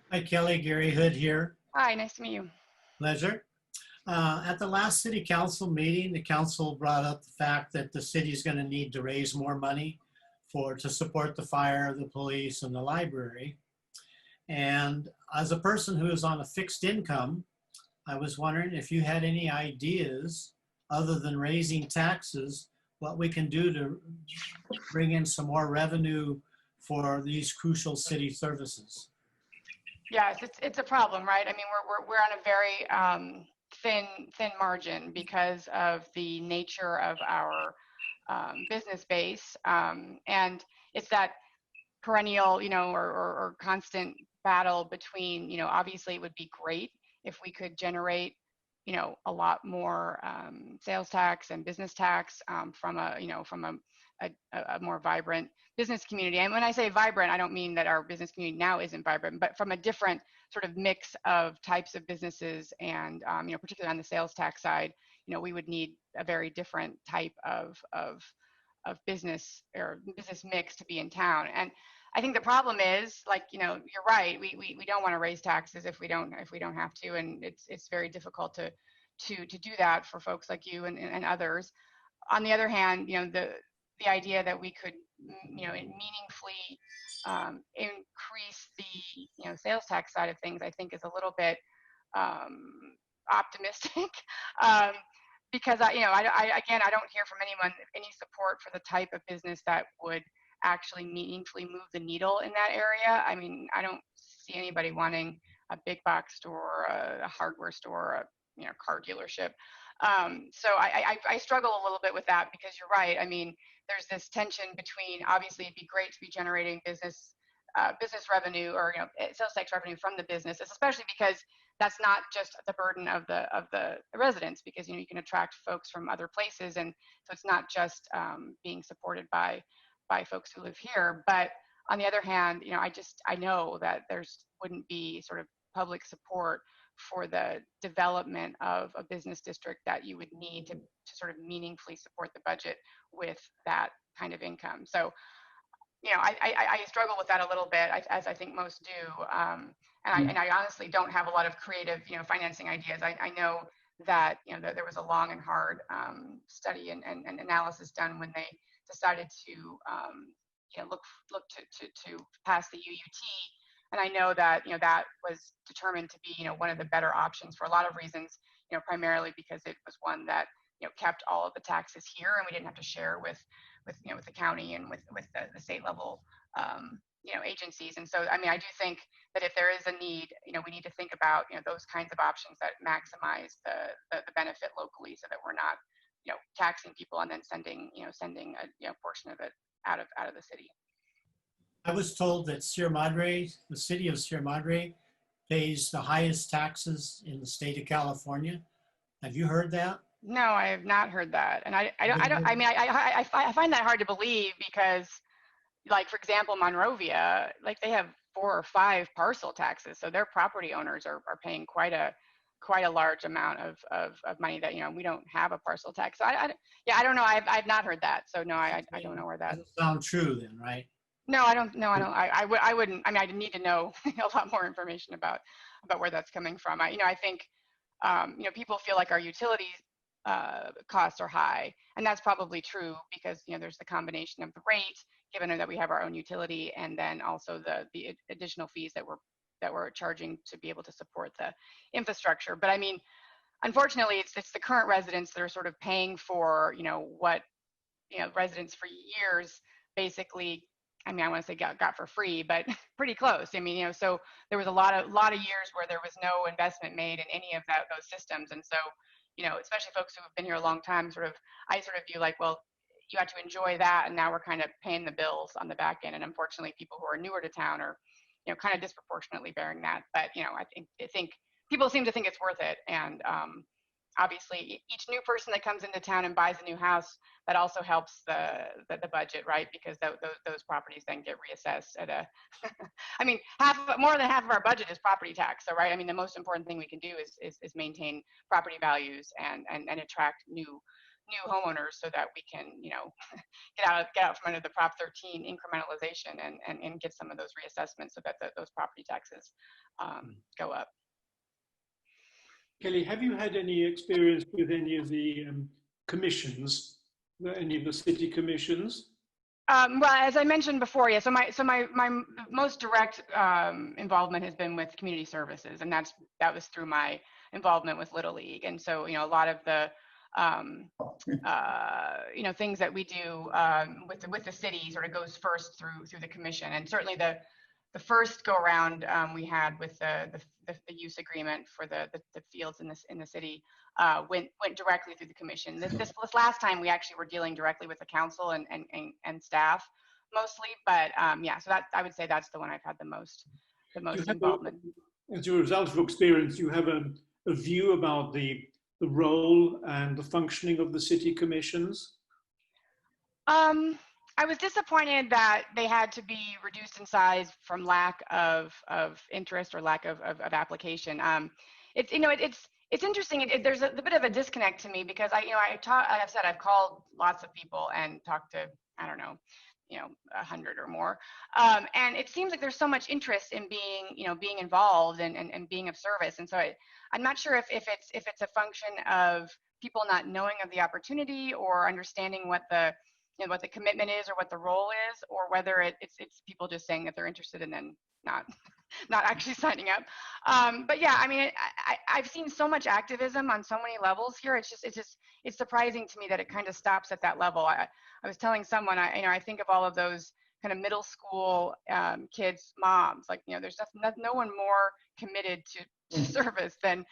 Hi, Kelly. Gary Hood here. Hi, nice to meet you. Pleasure. At the last city council meeting, the council brought up the fact that the city is going to need to raise more money to support the fire, the police, and the library. And as a person who is on a fixed income, I was wondering if you had any ideas other than raising taxes, what we can do to bring in some more revenue for these crucial city services. Yes, it's a problem, right? I mean, we're on a very thin margin because of the nature of our business base, and it's that perennial, or constant battle between, obviously it would be great if we could generate, a lot more sales tax and business tax from a more vibrant business community. And when I say vibrant, I don't mean that our business community now isn't vibrant, but from a different sort of mix of types of businesses, and particularly on the sales tax side, we would need a very different type of business or business mix to be in town. And I think the problem is, like, you're right. We don't want to raise taxes if we don't have to, and it's very difficult to do that for folks like you and others. On the other hand, the idea that we could, meaningfully increase the sales tax side of things, I think, is a little bit optimistic. Because I don't hear from anyone any support for the type of business that would actually meaningfully move the needle in that area. I mean, I don't see anybody wanting a big box store, a hardware store, a car dealership. So I struggle a little bit with that, because you're right. I mean, there's this tension between, obviously it'd be great to be generating business revenue, or sales tax revenue from the businesses, especially because that's not just the burden of the residents, because you can attract folks from other places, and so it's not just being supported by folks who live here. But on the other hand, I know that there's wouldn't be sort of public support for the development of a business district that you would need to sort of meaningfully support the budget with that kind of income. So I struggle with that a little bit, as I think most do. And I honestly don't have a lot of creative, financing ideas. I know that, that there was a long and hard study and analysis done when they decided to, look to pass the UUT. And I know that, that was determined to be, one of the better options for a lot of reasons, primarily because it was one that, kept all of the taxes here, and we didn't have to share with the county and with the state level, agencies. And so, I mean, I do think that if there is a need, we need to think about, those kinds of options that maximize the benefit locally, so that we're not, taxing people and then sending a portion of it out of the city. I was told that Sierra Madre, the city of Sierra Madre, pays the highest taxes in the state of California. Have you heard that? No, I have not heard that. And I find that hard to believe, because, like, for example, Monrovia, like, they have 4 or 5 parcel taxes. So their property owners are paying quite a large amount of money that, we don't have a parcel tax. So I don't know. I've not heard that. So no, I don't know where that. Doesn't sound true then, right? No, I don't. No, I don't. I wouldn't. I mean, I need to know a lot more information about where that's coming from. I think, people feel like our utilities costs are high, and that's probably true, because there's the combination of the rate, given that we have our own utility, and then also the additional fees that we're charging to be able to support the infrastructure. But I mean, unfortunately, it's the current residents that are sort of paying for what residents for years basically, I mean, I want to say got for free, but pretty close. I mean, so there was a lot of years where there was no investment made in any of those systems. And so, especially folks who have been here a long time, I sort of view like, well, you had to enjoy that, and now we're kind of paying the bills on the back end. And unfortunately, people who are newer to town are, kind of disproportionately bearing that. But, I think people seem to think it's worth it. And obviously, each new person that comes into town and buys a new house, that also helps the budget, right? Because those properties then get reassessed at a, I mean, more than half of our budget is property tax. So, right, I mean, the most important thing we can do is maintain property values and attract new homeowners, so that we can, get out from under the Prop 13 incrementalization and get some of those reassessments, so that those property taxes go up. Kelly, have you had any experience with any of the commissions, any of the city commissions? Well, as I mentioned before, yeah. So my most direct involvement has been with community services, and that was through my involvement with Little League. And so, a lot of the things that we do with the city sort of goes first through the commission. And certainly the first go around we had with the use agreement for the fields in the city went directly through the commission. This last time we actually were dealing directly with the council and staff mostly, but yeah. So that, I would say, that's the one I've had the most involvement. As a result of experience, you have a view about the role and the functioning of the city commissions? I was disappointed that they had to be reduced in size from lack of interest or lack of application. It's it's interesting. There's a bit of a disconnect to me because I've said I've called lots of people and talked to, I don't know, 100 or more, and it seems like there's so much interest in being involved and being of service. And so I'm not sure if it's a function of people not knowing of the opportunity or understanding what the commitment is or what the role is, or whether it's people just saying that they're interested and then not actually signing up. But yeah, I mean, I've seen so much activism on so many levels here. It's surprising to me that it kind of stops at that level. I was telling someone, I think of all of those kind of middle school kids' moms. Like, there's no one more committed to service than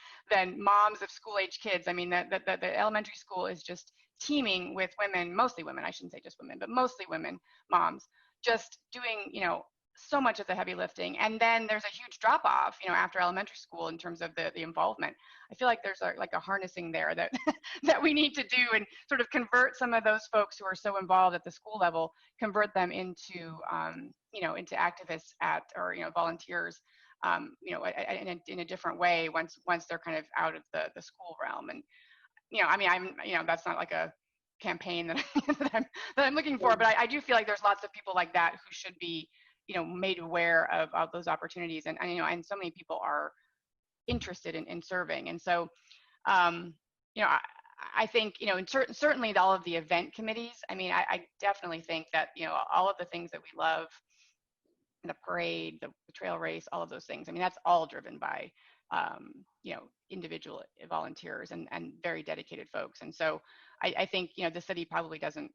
moms of school-age kids. I mean, the elementary school is just teeming with women, mostly women. I shouldn't say just women, but mostly women moms, just doing so much of the heavy lifting. And then there's a huge drop off after elementary school in terms of the involvement. I feel like there's a harnessing there that that we need to do, and sort of convert some of those folks who are so involved at the school level, convert them into into activists or volunteers in a different way once they're kind of out of the school realm. And I mean, that's not like a campaign that I'm looking for, but I do feel like there's lots of people like that who should be made aware of those opportunities, and and so many people are interested in serving. And so I think certainly all of the event committees, I mean, I definitely think that all of the things that we love, the parade, the trail race, all of those things, I mean, that's all driven by individual volunteers and very dedicated folks. And so I think the city probably doesn't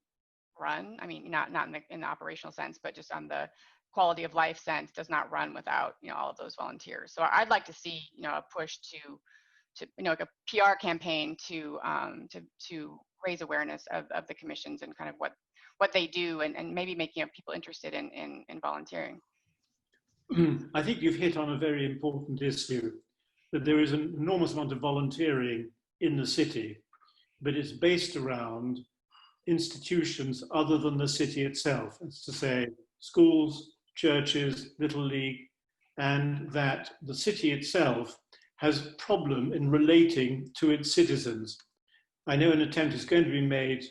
run, I mean, not in the operational sense, but just on the quality of life sense, does not run without all of those volunteers. So I'd like to see a push to like a PR campaign to raise awareness of the commissions and kind of what they do, and maybe making people interested in volunteering. I think you've hit on a very important issue, that there is an enormous amount of volunteering in the city, but it's based around institutions other than the city itself. It's to say schools, churches, Little League, and that the city itself has a problem in relating to its citizens. I know an attempt is going to be made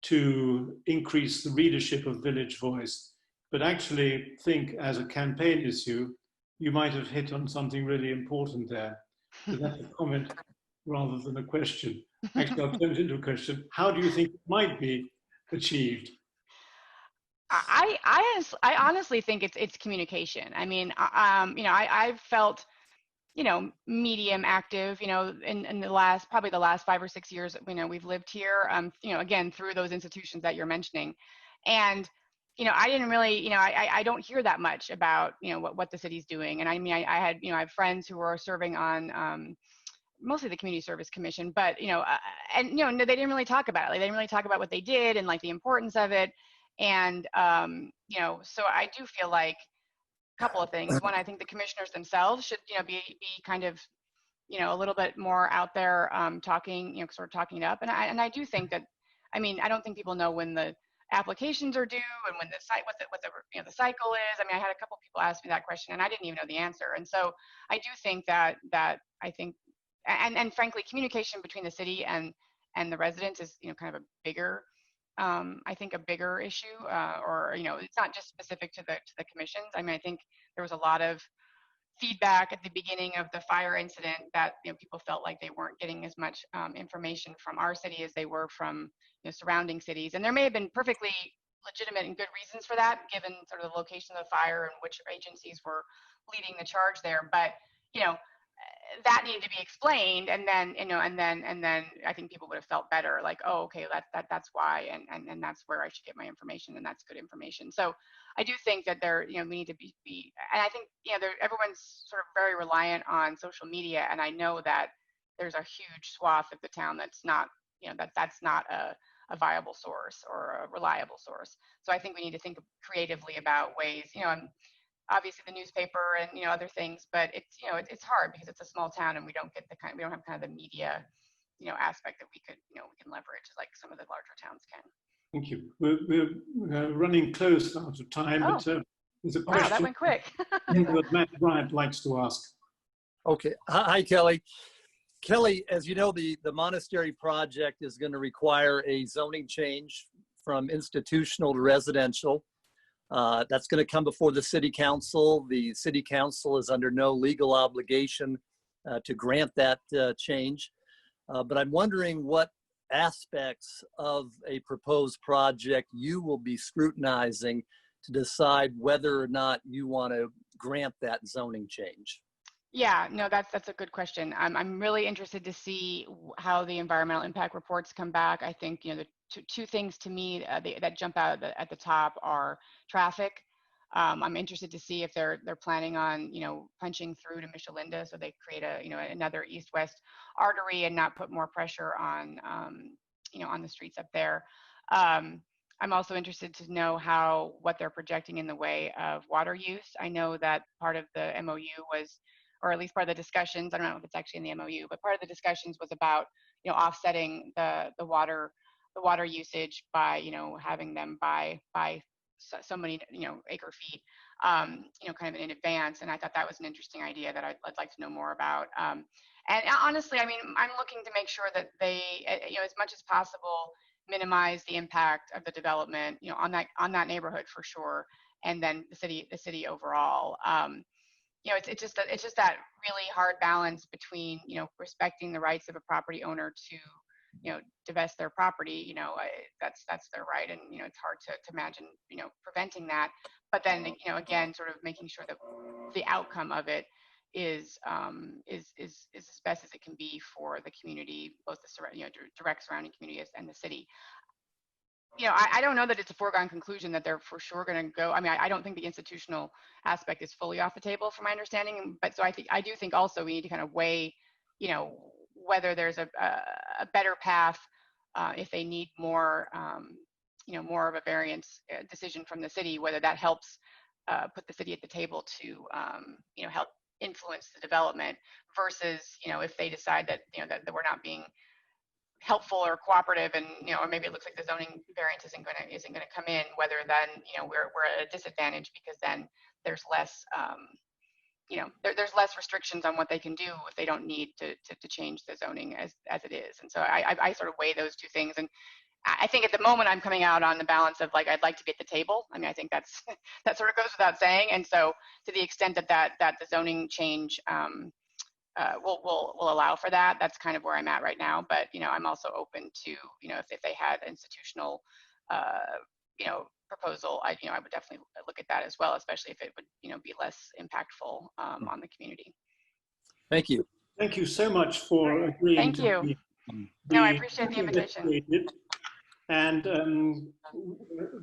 to increase the readership of Village Voice, but actually think as a campaign issue, you might have hit on something really important there. So that's a comment rather than a question. Actually, I'll turn it into a question. How do you think it might be achieved? I honestly think it's communication. I mean, I've felt, medium active, in the last 5 or 6 years, we've lived here, again, through those institutions that you're mentioning. And, I didn't really, I don't hear that much about, what the city's doing. And I mean, I have friends who were serving on, mostly the Community Service Commission, but, they didn't really talk about it. Like, they didn't really talk about what they did and like the importance of it. And, so I do feel like a couple of things. One, I think the commissioners themselves should, be kind of, a little bit more out there, talking, sort of talking it up. And I do think that, I mean, I don't think people know when the applications are due and when the site, what the cycle is. I mean, I had a couple people ask me that question and I didn't even know the answer. And so I do think that I think, and frankly, communication between the city and the residents is, kind of a bigger, I think a bigger issue, or, it's not just specific to the commissions. I mean, I think there was a lot of feedback at the beginning of the fire incident that, people felt like they weren't getting as much information from our city as they were from surrounding cities. And there may have been perfectly legitimate and good reasons for that, given sort of the location of the fire and which agencies were leading the charge there. But, that needed to be explained, and then I think people would have felt better, like, oh, okay, that's why, and that's where I should get my information, and that's good information. So I do think that we need to be, and I think everyone's sort of very reliant on social media, and I know that there's a huge swath of the town that's not, that's not a viable source or a reliable source. So I think we need to think creatively about ways, obviously the newspaper and other things, but it's it's hard because it's a small town and we don't have kind of the media aspect that we can leverage like some of the larger towns can. Thank you. We're running close out of time, but there's a question. Wow, that went quick. that Matt Bryant likes to ask. Okay. Hi, Kelly. Kelly, as you know, the monastery project is going to require a zoning change from institutional to residential. That's going to come before the city council. The city council is under no legal obligation to grant that change. But I'm wondering what aspects of a proposed project you will be scrutinizing to decide whether or not you want to grant that zoning change. Yeah, no, that's a good question. I'm really interested to see how the environmental impact reports come back. I think, the two things to me that jump out at the top are traffic. I'm interested to see if they're planning on, punching through to Michelinda, so they create another east-west artery and not put more pressure on, on the streets up there. I'm also interested to know what they're projecting in the way of water use. I know that part of the MOU was, or at least part of the discussions, I don't know if it's actually in the MOU, but part of the discussions was about, offsetting the water usage by, having them buy so many, acre feet, kind of in advance. And I thought that was an interesting idea that I'd like to know more about. And honestly, I mean, I'm looking to make sure that they, as much as possible, minimize the impact of the development, on that neighborhood for sure, and then the city overall. It's just that really hard balance between, respecting the rights of a property owner to, divest their property. That's their right, and it's hard to imagine, preventing that. But then, again, sort of making sure that the outcome of it is as best as it can be for the community, both the direct surrounding communities and the city. I don't know that it's a foregone conclusion that they're for sure going to go. I mean, I don't think the institutional aspect is fully off the table from my understanding. But so I do think also we need to kind of weigh, whether there's a better path if they need more, more of a variance decision from the city, whether that helps put the city at the table to, help influence the development versus, if they decide that, that we're not being helpful or cooperative, and or maybe it looks like the zoning variance isn't going to come in, whether then we're at a disadvantage because then there's less there's less restrictions on what they can do if they don't need to change the zoning as it is. And so I sort of weigh those two things, and I think at the moment I'm coming out on the balance of like I'd like to be at the table. I mean, I think that's that sort of goes without saying. And so to the extent that the zoning change will allow for that. That's kind of where I'm at right now. But I'm also open to if they had institutional proposal, I would definitely look at that as well, especially if it would be less impactful on the community. Thank you. Thank you so much for agreeing. Thank you. No, I appreciate the invitation. And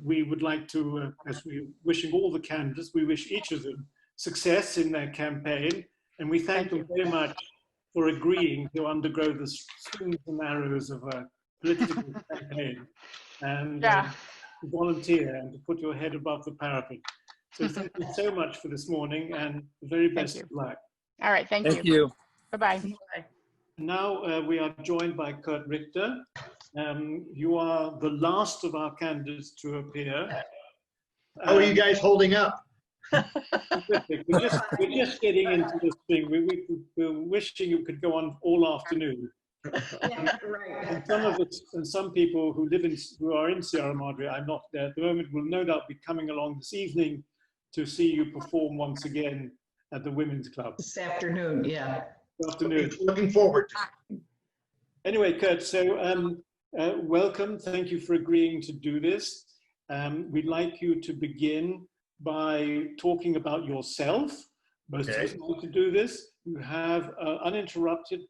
we would like to, as we're wishing all the candidates, we wish each of them success in their campaign. And we thank them very much for agreeing to undergo the slings and arrows of a political campaign and to volunteer and to put your head above the parapet. So thank you so much for this morning, and the very best of luck. All right, thank you. you. Bye-bye. Now we are joined by Kurt Richter. You are the last of our candidates to appear. How are you guys holding up? We're just getting into this thing. We're wishing you could go on all afternoon. Yeah, right. And some of us, and some people who are in Sierra Madre, I'm not there at the moment, will no doubt be coming along this evening to see you perform once again at the Women's Club. This afternoon, yeah. Good afternoon. Looking forward to it. Anyway, Kurt, so welcome. Thank you for agreeing to do this. We'd like you to begin by talking about yourself. Most of us want to do this. You have an uninterrupted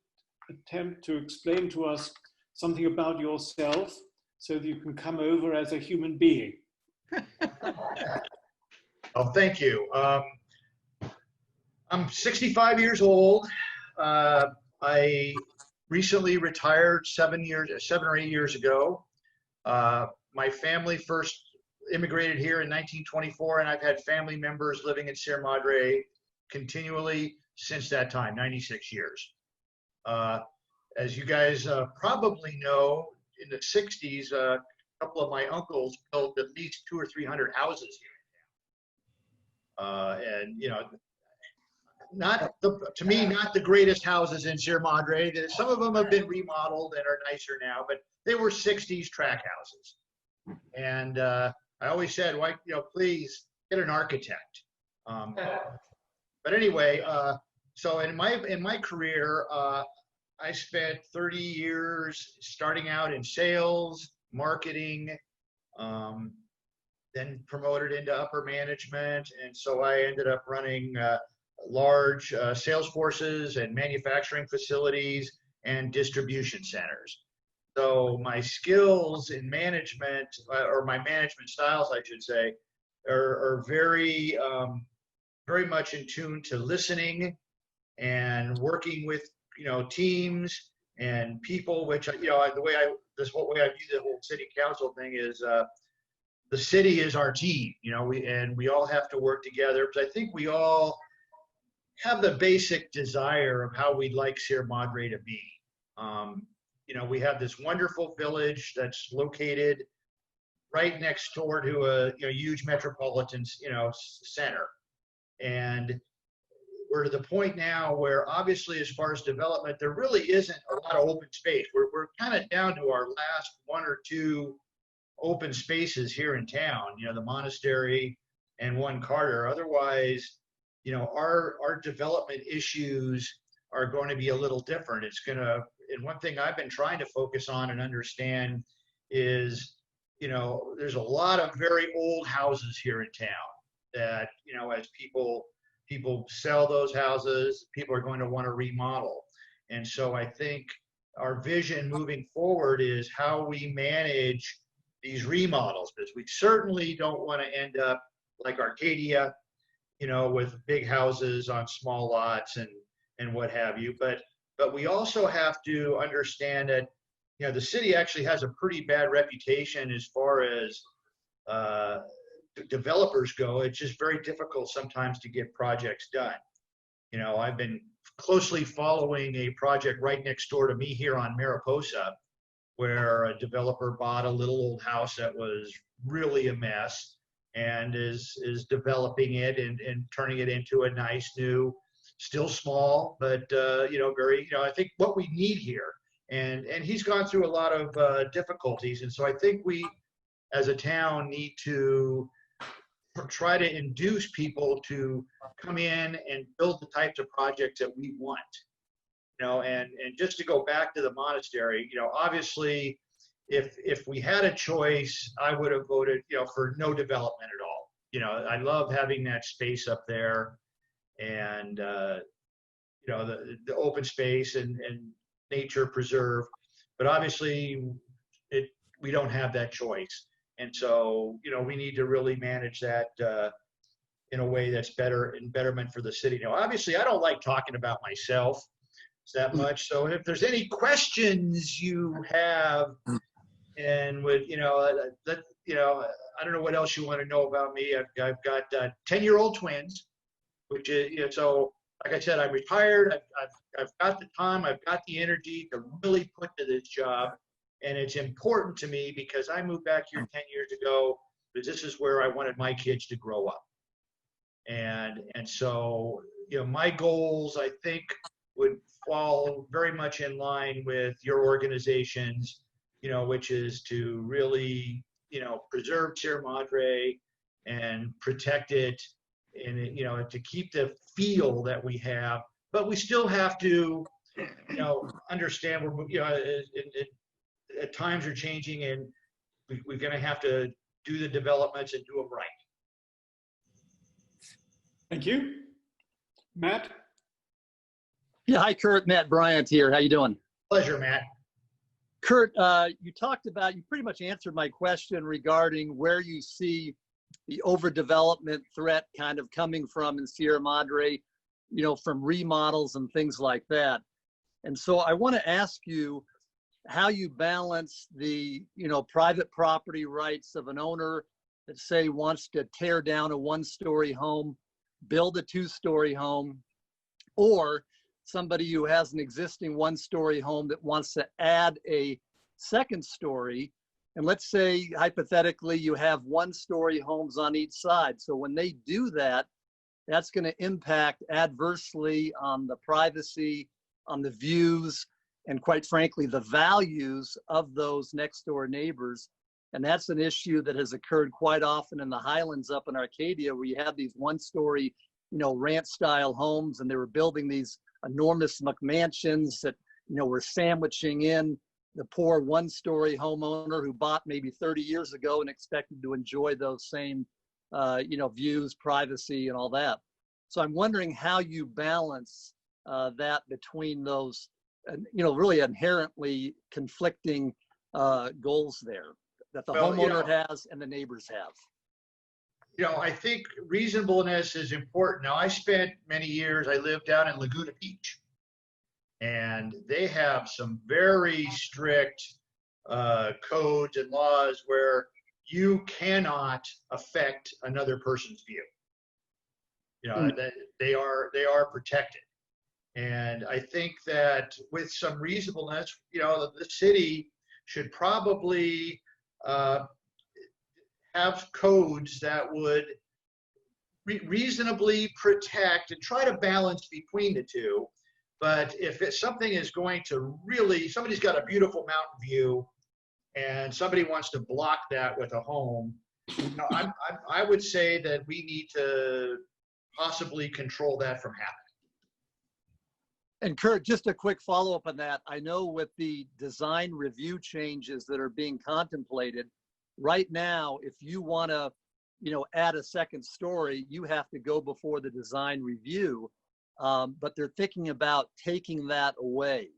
attempt to explain to us something about yourself so that you can come over as a human being. Oh, thank you. I'm 65 years old. I recently retired 7 or 8 years ago. My family first immigrated here in 1924, and I've had family members living in Sierra Madre continually since that time, 96 years. As you guys probably know, in the 60s, a couple of my uncles built at least 200 or 300 houses here in town. And to me, not the greatest houses in Sierra Madre. Some of them have been remodeled and are nicer now, but they were 60s track houses. And I always said, why, please get an architect. But anyway, so in my career, I spent 30 years starting out in sales, marketing, then promoted into upper management. And so I ended up running large sales forces and manufacturing facilities and distribution centers. So my skills in management, or my management styles, I should say, are very, very much in tune to listening and working with, teams and people, which, the way I view the whole city council thing is, the city is our team, we all have to work together, because I think we all have the basic desire of how we'd like Sierra Madre to be. We have this wonderful village that's located right next door to a huge metropolitan, center. And we're to the point now where obviously as far as development, there really isn't a lot of open space. We're kind of down to our last one or two open spaces here in town, the monastery and one Carter. Otherwise, our development issues are going to be a little different. And one thing I've been trying to focus on and understand is, there's a lot of very old houses here in town that, as people sell those houses, people are going to want to remodel. And so I think our vision moving forward is how we manage these remodels, because we certainly don't want to end up like Arcadia, with big houses on small lots and what have you. But we also have to understand that, the city actually has a pretty bad reputation as far as developers go. It's just very difficult sometimes to get projects done. I've been closely following a project right next door to me here on Mariposa, where a developer bought a little old house that was really a mess and is developing it and turning it into a nice new, still small, but very, I think what we need here. And he's gone through a lot of difficulties. And so I think we as a town need to try to induce people to come in and build the types of projects that we want. And just to go back to the monastery, obviously, if we had a choice, I would have voted, for no development at all. I love having that space up there, and the open space and nature preserve. But obviously, we don't have that choice, and so we need to really manage that in a way that's better and betterment for the city. Now, obviously, I don't like talking about myself that much. So if there's any questions you have, and with I don't know what else you want to know about me. I've got 10-year-old twins, which is so. Like I said, I'm retired. I've got the time. I've got the energy to really put to this job, and it's important to me because I moved back here 10 years ago because this is where I wanted my kids to grow up, and so my goals, I think, would fall very much in line with your organizations, which is to really, preserve Sierra Madre and protect it, and, to keep the feel that we have. But we still have to, understand at times are changing, and we're going to have to do the developments and do them right. Thank you. Matt? Yeah, hi, Kurt. Matt Bryant here. How you doing? Pleasure, Matt. Kurt, you pretty much answered my question regarding where you see the overdevelopment threat kind of coming from in Sierra Madre, from remodels and things like that. And so I want to ask you how you balance the, private property rights of an owner that, say, wants to tear down a one-story home, build a two-story home, or somebody who has an existing one-story home that wants to add a second story. And let's say, hypothetically, you have one-story homes on each side. So when they do that, that's going to impact adversely on the privacy, on the views, and quite frankly, the values of those next door neighbors. And that's an issue that has occurred quite often in the Highlands up in Arcadia, where you have these one-story, ranch style homes, and they were building these enormous McMansions that, were sandwiching in the poor one-story homeowner who bought maybe 30 years ago and expected to enjoy those same, views, privacy, and all that. So I'm wondering how you balance that between those, really inherently conflicting goals there that the homeowner has and the neighbors have. I think reasonableness is important. Now, I spent many years, I lived down in Laguna Beach, and they have some very strict codes and laws where you cannot affect another person's view. They are protected. And I think that with some reasonableness, the city should probably have codes that would reasonably protect and try to balance between the two. But if something is going to really, somebody's got a beautiful mountain view and somebody wants to block that with a home, I would say that we need to possibly control that from happening. And Kurt, just a quick follow-up on that. I know with the design review changes that are being contemplated, right now, if you want to, add a second story, you have to go before the design review. But they're thinking about taking that away.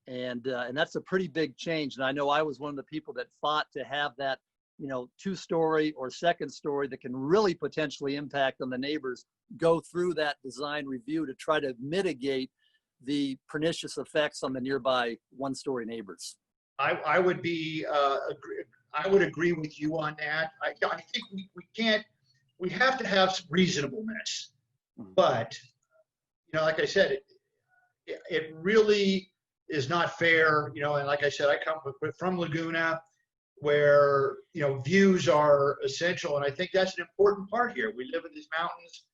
And that's a pretty big change. And I know I was one of the people that fought to have that, two-story or second story that can really potentially impact on the neighbors go through that design review to try to mitigate the pernicious effects on the nearby one-story neighbors. I would agree with you on that. I think we have to have some reasonableness, but like I said, it really is not fair, and like I said, I come from Laguna, where views are essential, and I think that's an important part here. We live in these mountains,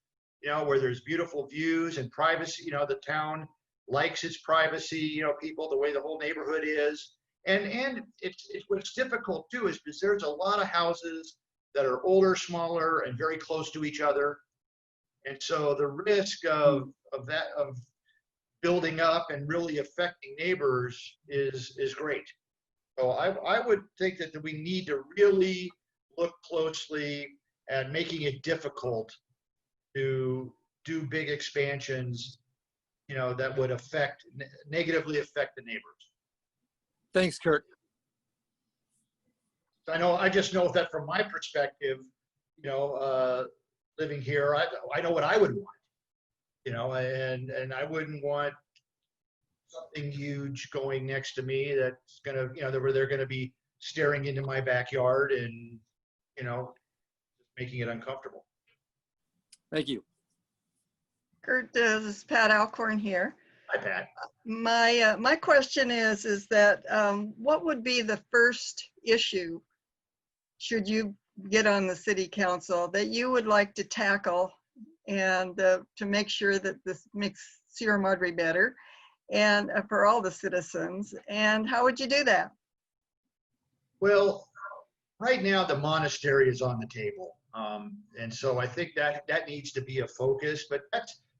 where there's beautiful views and privacy. The town likes its privacy, people, the way the whole neighborhood is. And it's what's difficult too is because there's a lot of houses that are older, smaller, and very close to each other. And so the risk of building up and really affecting neighbors is great. So I would think that we need to really look closely at making it difficult to do big expansions, that would negatively affect the neighbors. Thanks, Kurt. I just know that from my perspective, living here, I know what I would want, and I wouldn't want something huge going next to me that's gonna, where they're gonna be staring into my backyard and, making it uncomfortable. Thank you. Kurt, this is Pat Alcorn here. Hi, Pat. My question is that what would be the first issue, should you get on the city council, that you would like to tackle and to make sure that this makes Sierra Madre better and for all the citizens, and how would you do that? Well, right now the monastery is on the table, and so I think that needs to be a focus. But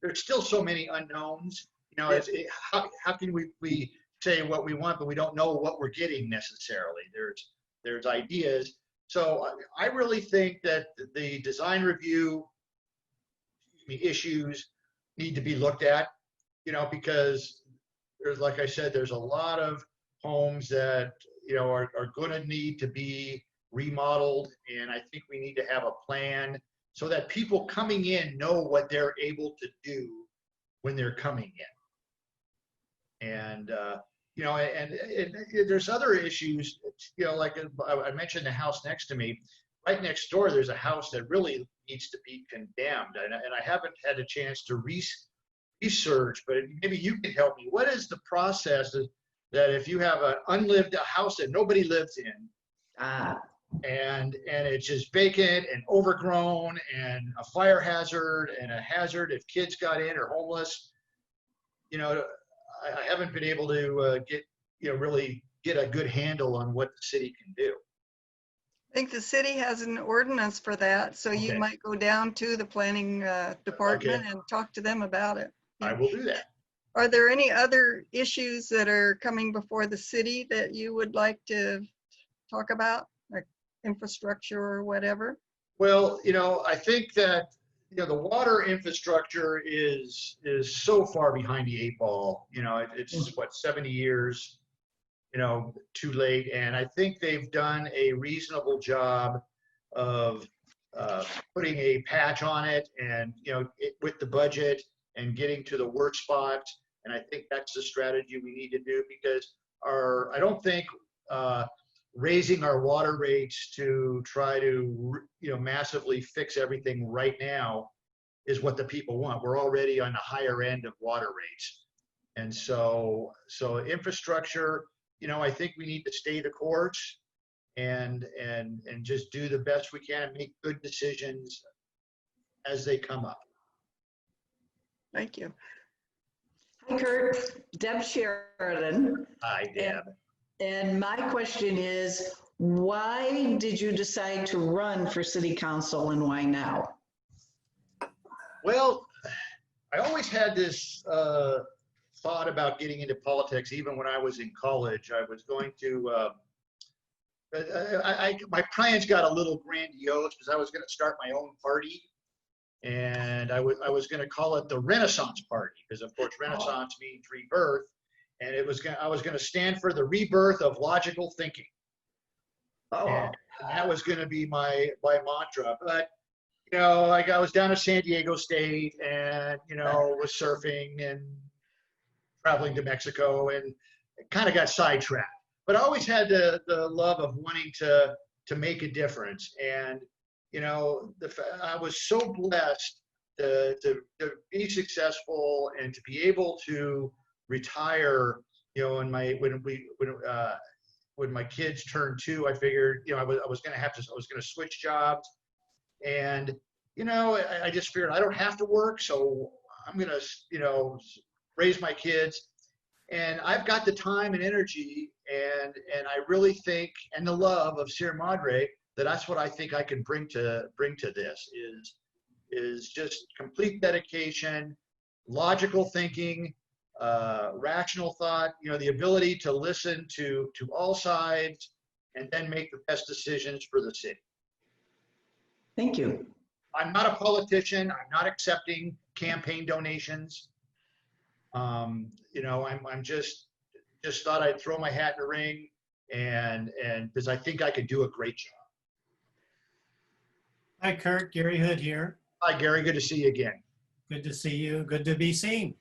there's still so many unknowns. How can we say what we want, but we don't know what we're getting necessarily? There's ideas. So I really think that the design review issues need to be looked at, because there's, like I said, there's a lot of homes that, are going to need to be remodeled. And I think we need to have a plan so that people coming in know what they're able to do when they're coming in. And, and there's other issues, like I mentioned the house next to me. Right next door, there's a house that really needs to be condemned. And I haven't had a chance to research, but maybe you can help me. What is the process that if you have a house that nobody lives in, and it's just vacant and overgrown and a fire hazard and a hazard if kids got in or homeless. You know, I haven't been able to really get a good handle on what the city can do. I think the city has an ordinance for that, so you Okay. might go down to the planning department Okay. and talk to them about it. I will do that. Are there any other issues that are coming before the city that you would like to talk about, like infrastructure or whatever? Well, you know, I think that, you know, the water infrastructure is so far behind the 8 ball. You know, it's what, 70 years, you know, too late. And I think they've done a reasonable job of putting a patch on it and, you know, with the budget and getting to the work spot. And I think that's the strategy we need to do, because I don't think raising our water rates to try to, you know, massively fix everything right now is what the people want. We're already on the higher end of water rates. And so infrastructure, you know, I think we need to stay the course and just do the best we can and make good decisions as they come up. Thank you. Hi, Kurt. Deb Sheridan. Hi, Deb. And my question is, why did you decide to run for city council and why now? Well, I always had this thought about getting into politics. Even when I was in college, I was going to, my plans got a little grandiose because I was going to start my own party. And I was going to call it the Renaissance Party, because of course Renaissance means rebirth, and I was going to stand for the rebirth of logical thinking. And that was going to be my mantra. But you know, like I was down at San Diego State, and you know, was surfing and traveling to Mexico, and kind of got sidetracked. But I always had the love of wanting to make a difference. And you know, I was so blessed to be successful and to be able to retire. You know, when my kids turned 2, I figured, you know, I was going to switch jobs, and you know, I just figured I don't have to work, so I'm going to, you know, raise my kids, and I've got the time and energy, and I really think, and the love of Sierra Madre, that's what I think I can bring to this is just complete dedication, logical thinking, rational thought, you know, the ability to listen to all sides and then make the best decisions for the city. Thank you. I'm not a politician. I'm not accepting campaign donations. You know, I'm just thought I'd throw my hat in the ring, and because I think I could do a great job. Hi, Kurt. Gary Hood here. Hi, Gary. Good to see you again. Good to see you. Good to be seen.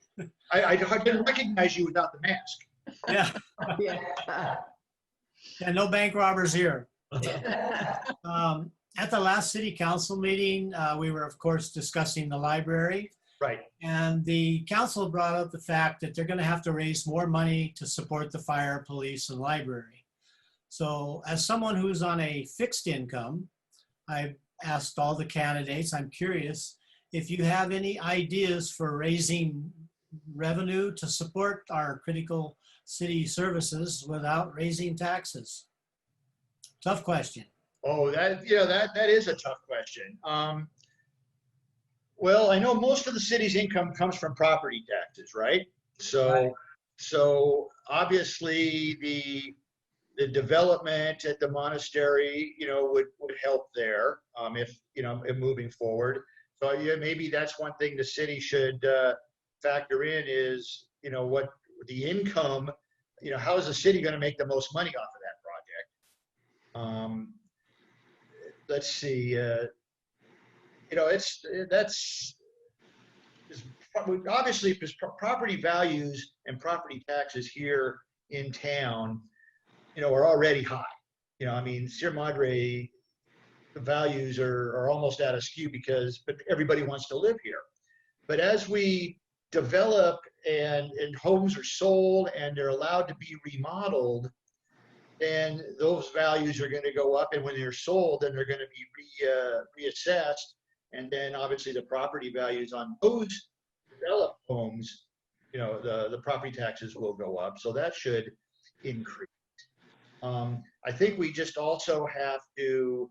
I didn't recognize you without the mask. Yeah. Yeah, no bank robbers here. At the last city council meeting, we were, of course, discussing the library. Right. And the council brought up the fact that they're going to have to raise more money to support the fire, police, and library. So as someone who's on a fixed income, I asked all the candidates, I'm curious if you have any ideas for raising revenue to support our critical city services without raising taxes. Tough question. Oh, that is a tough question. Well, I know most of the city's income comes from property taxes, right? So obviously the development at the monastery, you know, would help there if, you know, if moving forward. So yeah, maybe that's one thing the city should factor in is, you know, what the income, you know, how is the city going to make the most money off of that project? Let's see, you know, obviously because property values and property taxes here in town, you know, are already high. You know, I mean, Sierra Madre, the values are almost out of skew but everybody wants to live here. But as we develop and homes are sold and they're allowed to be remodeled, then those values are going to go up. And when they're sold, then they're going to be reassessed. And then obviously the property values on those developed homes, the property taxes will go up. So that should increase. I think we just also have to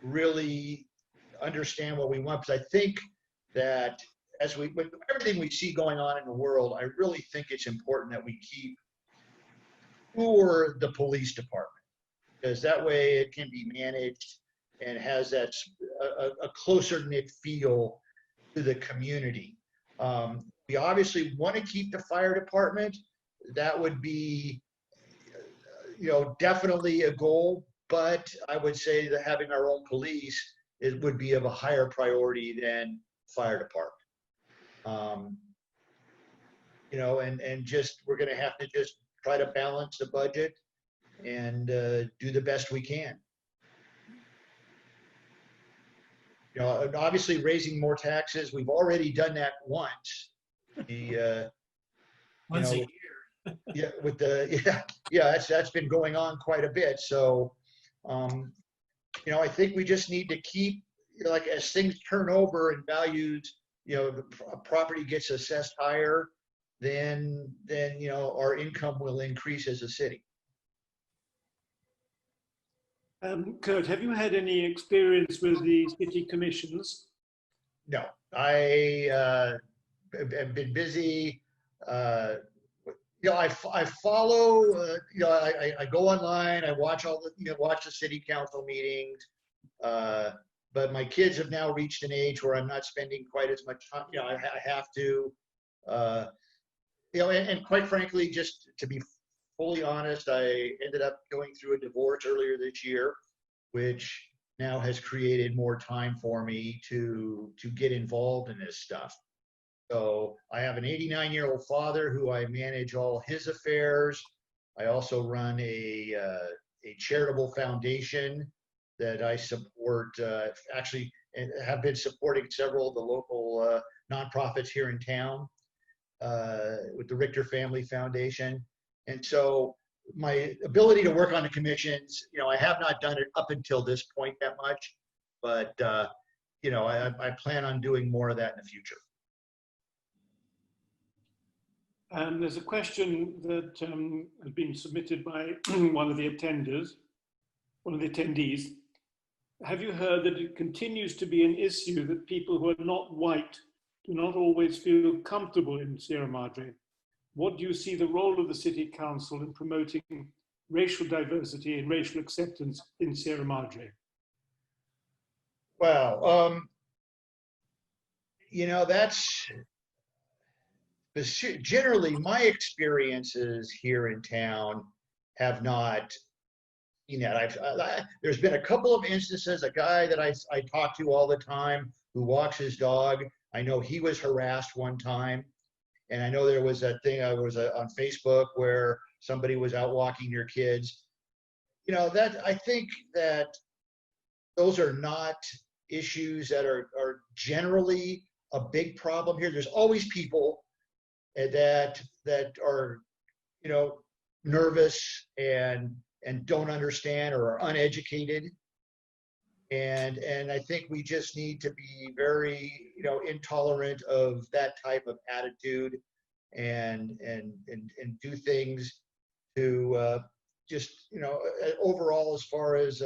really understand what we want, because I think that with everything we see going on in the world, I really think it's important that we keep for the police department, because that way it can be managed and has that a closer knit feel to the community. We obviously want to keep the fire department. That would be, definitely a goal, but I would say that having our own police would be of a higher priority than fire department. And just, we're going to have to just try to balance the budget and do the best we can. Obviously raising more taxes, we've already done that once. Once a year. Yeah, that's been going on quite a bit. So, I think we just need to keep, as things turn over and values, the property gets assessed higher, then our income will increase as a city. Kurt, have you had any experience with the city commissions? No, I have been busy. I follow. I go online. I watch watch the city council meetings. But my kids have now reached an age where I'm not spending quite as much time. I have to. And quite frankly, just to be fully honest, I ended up going through a divorce earlier this year, which now has created more time for me to get involved in this stuff. So I have an 89-year-old father who I manage all his affairs. I also run a charitable foundation that I support, actually, and have been supporting several of the local nonprofits here in town with the Richter Family Foundation. And so my ability to work on the commissions, I have not done it up until this point that much, but I plan on doing more of that in the future. There's a question that has been submitted by one of the attendees. Have you heard that it continues to be an issue that people who are not white do not always feel comfortable in Sierra Madre? What do you see the role of the City Council in promoting racial diversity and racial acceptance in Sierra Madre? Well, that's generally my experiences here in town have not seen that. There's been a couple of instances, a guy that I talk to all the time who walks his dog. I know he was harassed one time. And I know there was a thing, on Facebook where somebody was out walking their kids. I think that those are not issues that are generally a big problem here. There's always people that are, nervous and don't understand or are uneducated. And I think we just need to be very, intolerant of that type of attitude and do things to just, overall, as far as,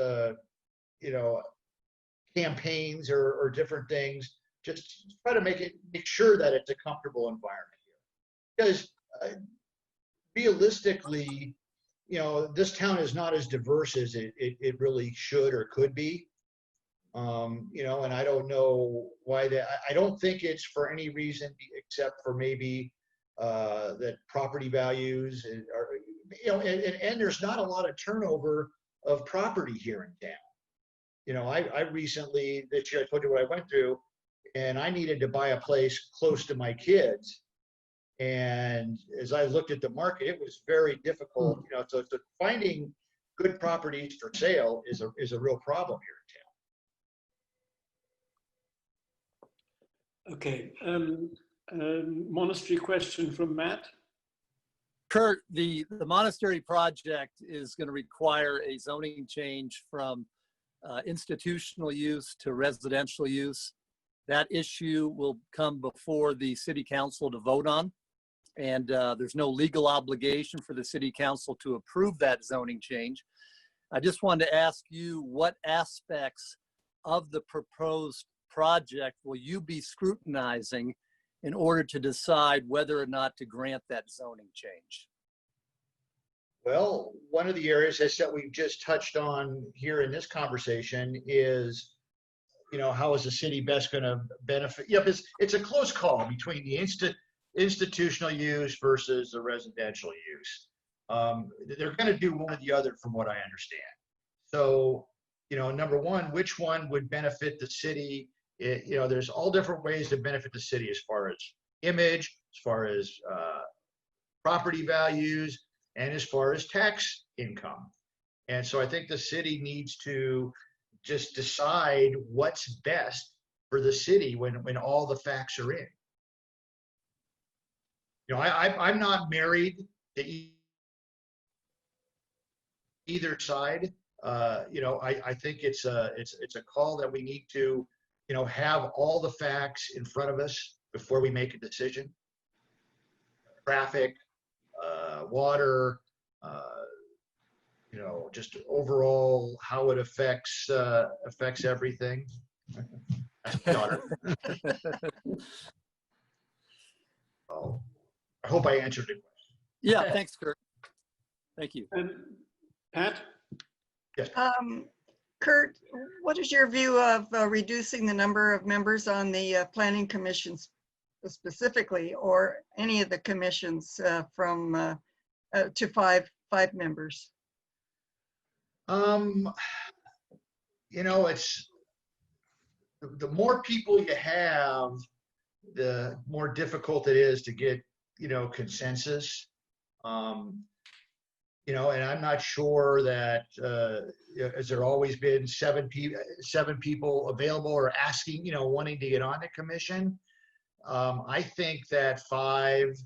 campaigns or different things, just try to make sure that it's a comfortable environment here. Because realistically, this town is not as diverse as it really should or could be. And I don't know why that. I don't think it's for any reason except for maybe that property values are, and there's not a lot of turnover of property here in town. I recently, this year, I told you what I went through, and I needed to buy a place close to my kids. And as I looked at the market, it was very difficult. So finding good properties for sale is a real problem here in town. Okay, monastery question from Matt. Kurt, the monastery project is going to require a zoning change from institutional use to residential use. That issue will come before the city council to vote on. And there's no legal obligation for the city council to approve that zoning change. I just wanted to ask you, what aspects of the proposed project will you be scrutinizing in order to decide whether or not to grant that zoning change? Well, one of the areas that we've just touched on here in this conversation is, how is the city best going to benefit? Yep, it's a close call between the institutional use versus the residential use. They're going to do one or the other from what I understand. So, number one, which one would benefit the city? There's all different ways to benefit the city as far as image, as far as property values, and as far as tax income. And so I think the city needs to just decide what's best for the city when all the facts are in. I'm not married to either side. I think it's a call that we need to, have all the facts in front of us before we make a decision. Traffic, water, just overall how it affects everything. Daughter. Oh, I hope I answered the question. Yeah, thanks, Kurt. Thank you. Pat? Yes. Kurt, what is your view of reducing the number of members on the planning commissions specifically, or any of the commissions from to five members? It's the more people you have, the more difficult it is to get, consensus. And I'm not sure that, has there always been seven people available or asking, wanting to get on the commission? I think that 5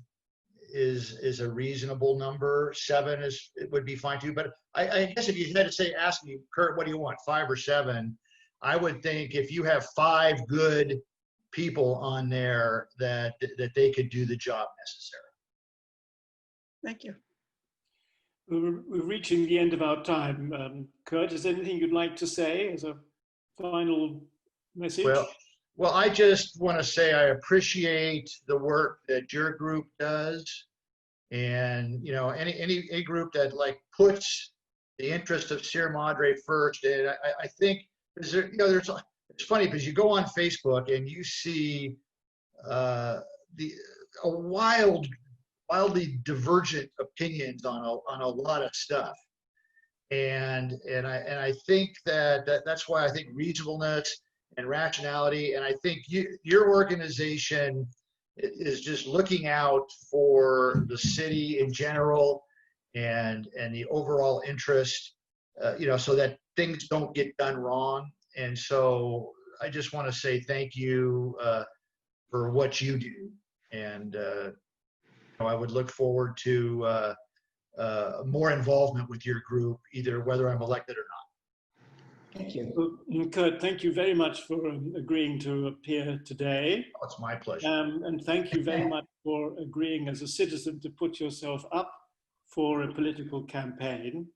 is a reasonable number. 7 would be fine too. But I guess if you had to ask me, Kurt, what do you want, 5 or 7? I would think if you have 5 good people on there that they could do the job necessary. Thank you. We're reaching the end of our time. Kurt, is there anything you'd like to say as a final message? Well, I just want to say I appreciate the work that your group does, and any group that puts the interest of Sierra Madre first. And I think it's funny because you go on Facebook and you see a wildly divergent opinions on a lot of stuff, and I think that's why I think reasonableness and rationality, and I think your organization is just looking out for the city in general and the overall interest, so that things don't get done wrong. And so I just want to say thank you for what you do, and I would look forward to more involvement with your group, either whether I'm elected or not. Thank you. Well, Kurt, thank you very much for agreeing to appear today. Oh, it's my pleasure. And thank you very much for agreeing as a citizen to put yourself up for a political campaign.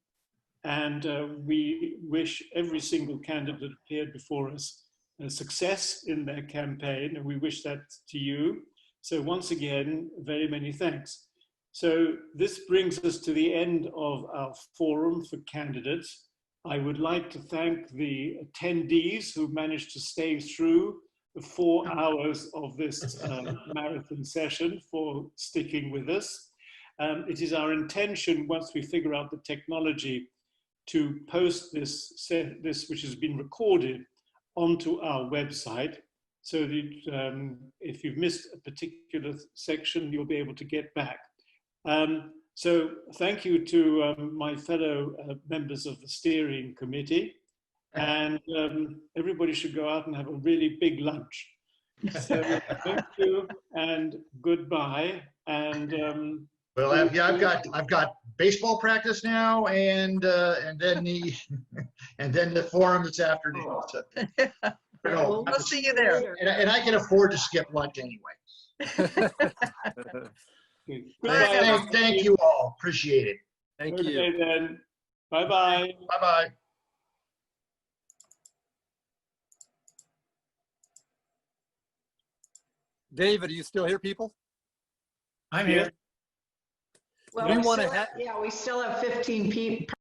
And we wish every single candidate that appeared before us success in their campaign, and we wish that to you. So once again, very many thanks. So this brings us to the end of our forum for candidates. I would like to thank the attendees who managed to stay through the 4 hours of this marathon session for sticking with us. It is our intention, once we figure out the technology, to post this which has been recorded onto our website, so that if you've missed a particular section, you'll be able to get back. So thank you to my fellow members of the steering committee, and everybody should go out and have a really big lunch. So thank you and goodbye. And Well, I've got baseball practice now, and then the forum this afternoon. So, We'll see you there. and I can afford to skip lunch anyway. Thank you all. Appreciate it. Thank Okay, you. then. Bye-bye. Bye-bye. David, are you still here, people? I'm here. Well, We we wanna still have- yeah, we still have 15 people.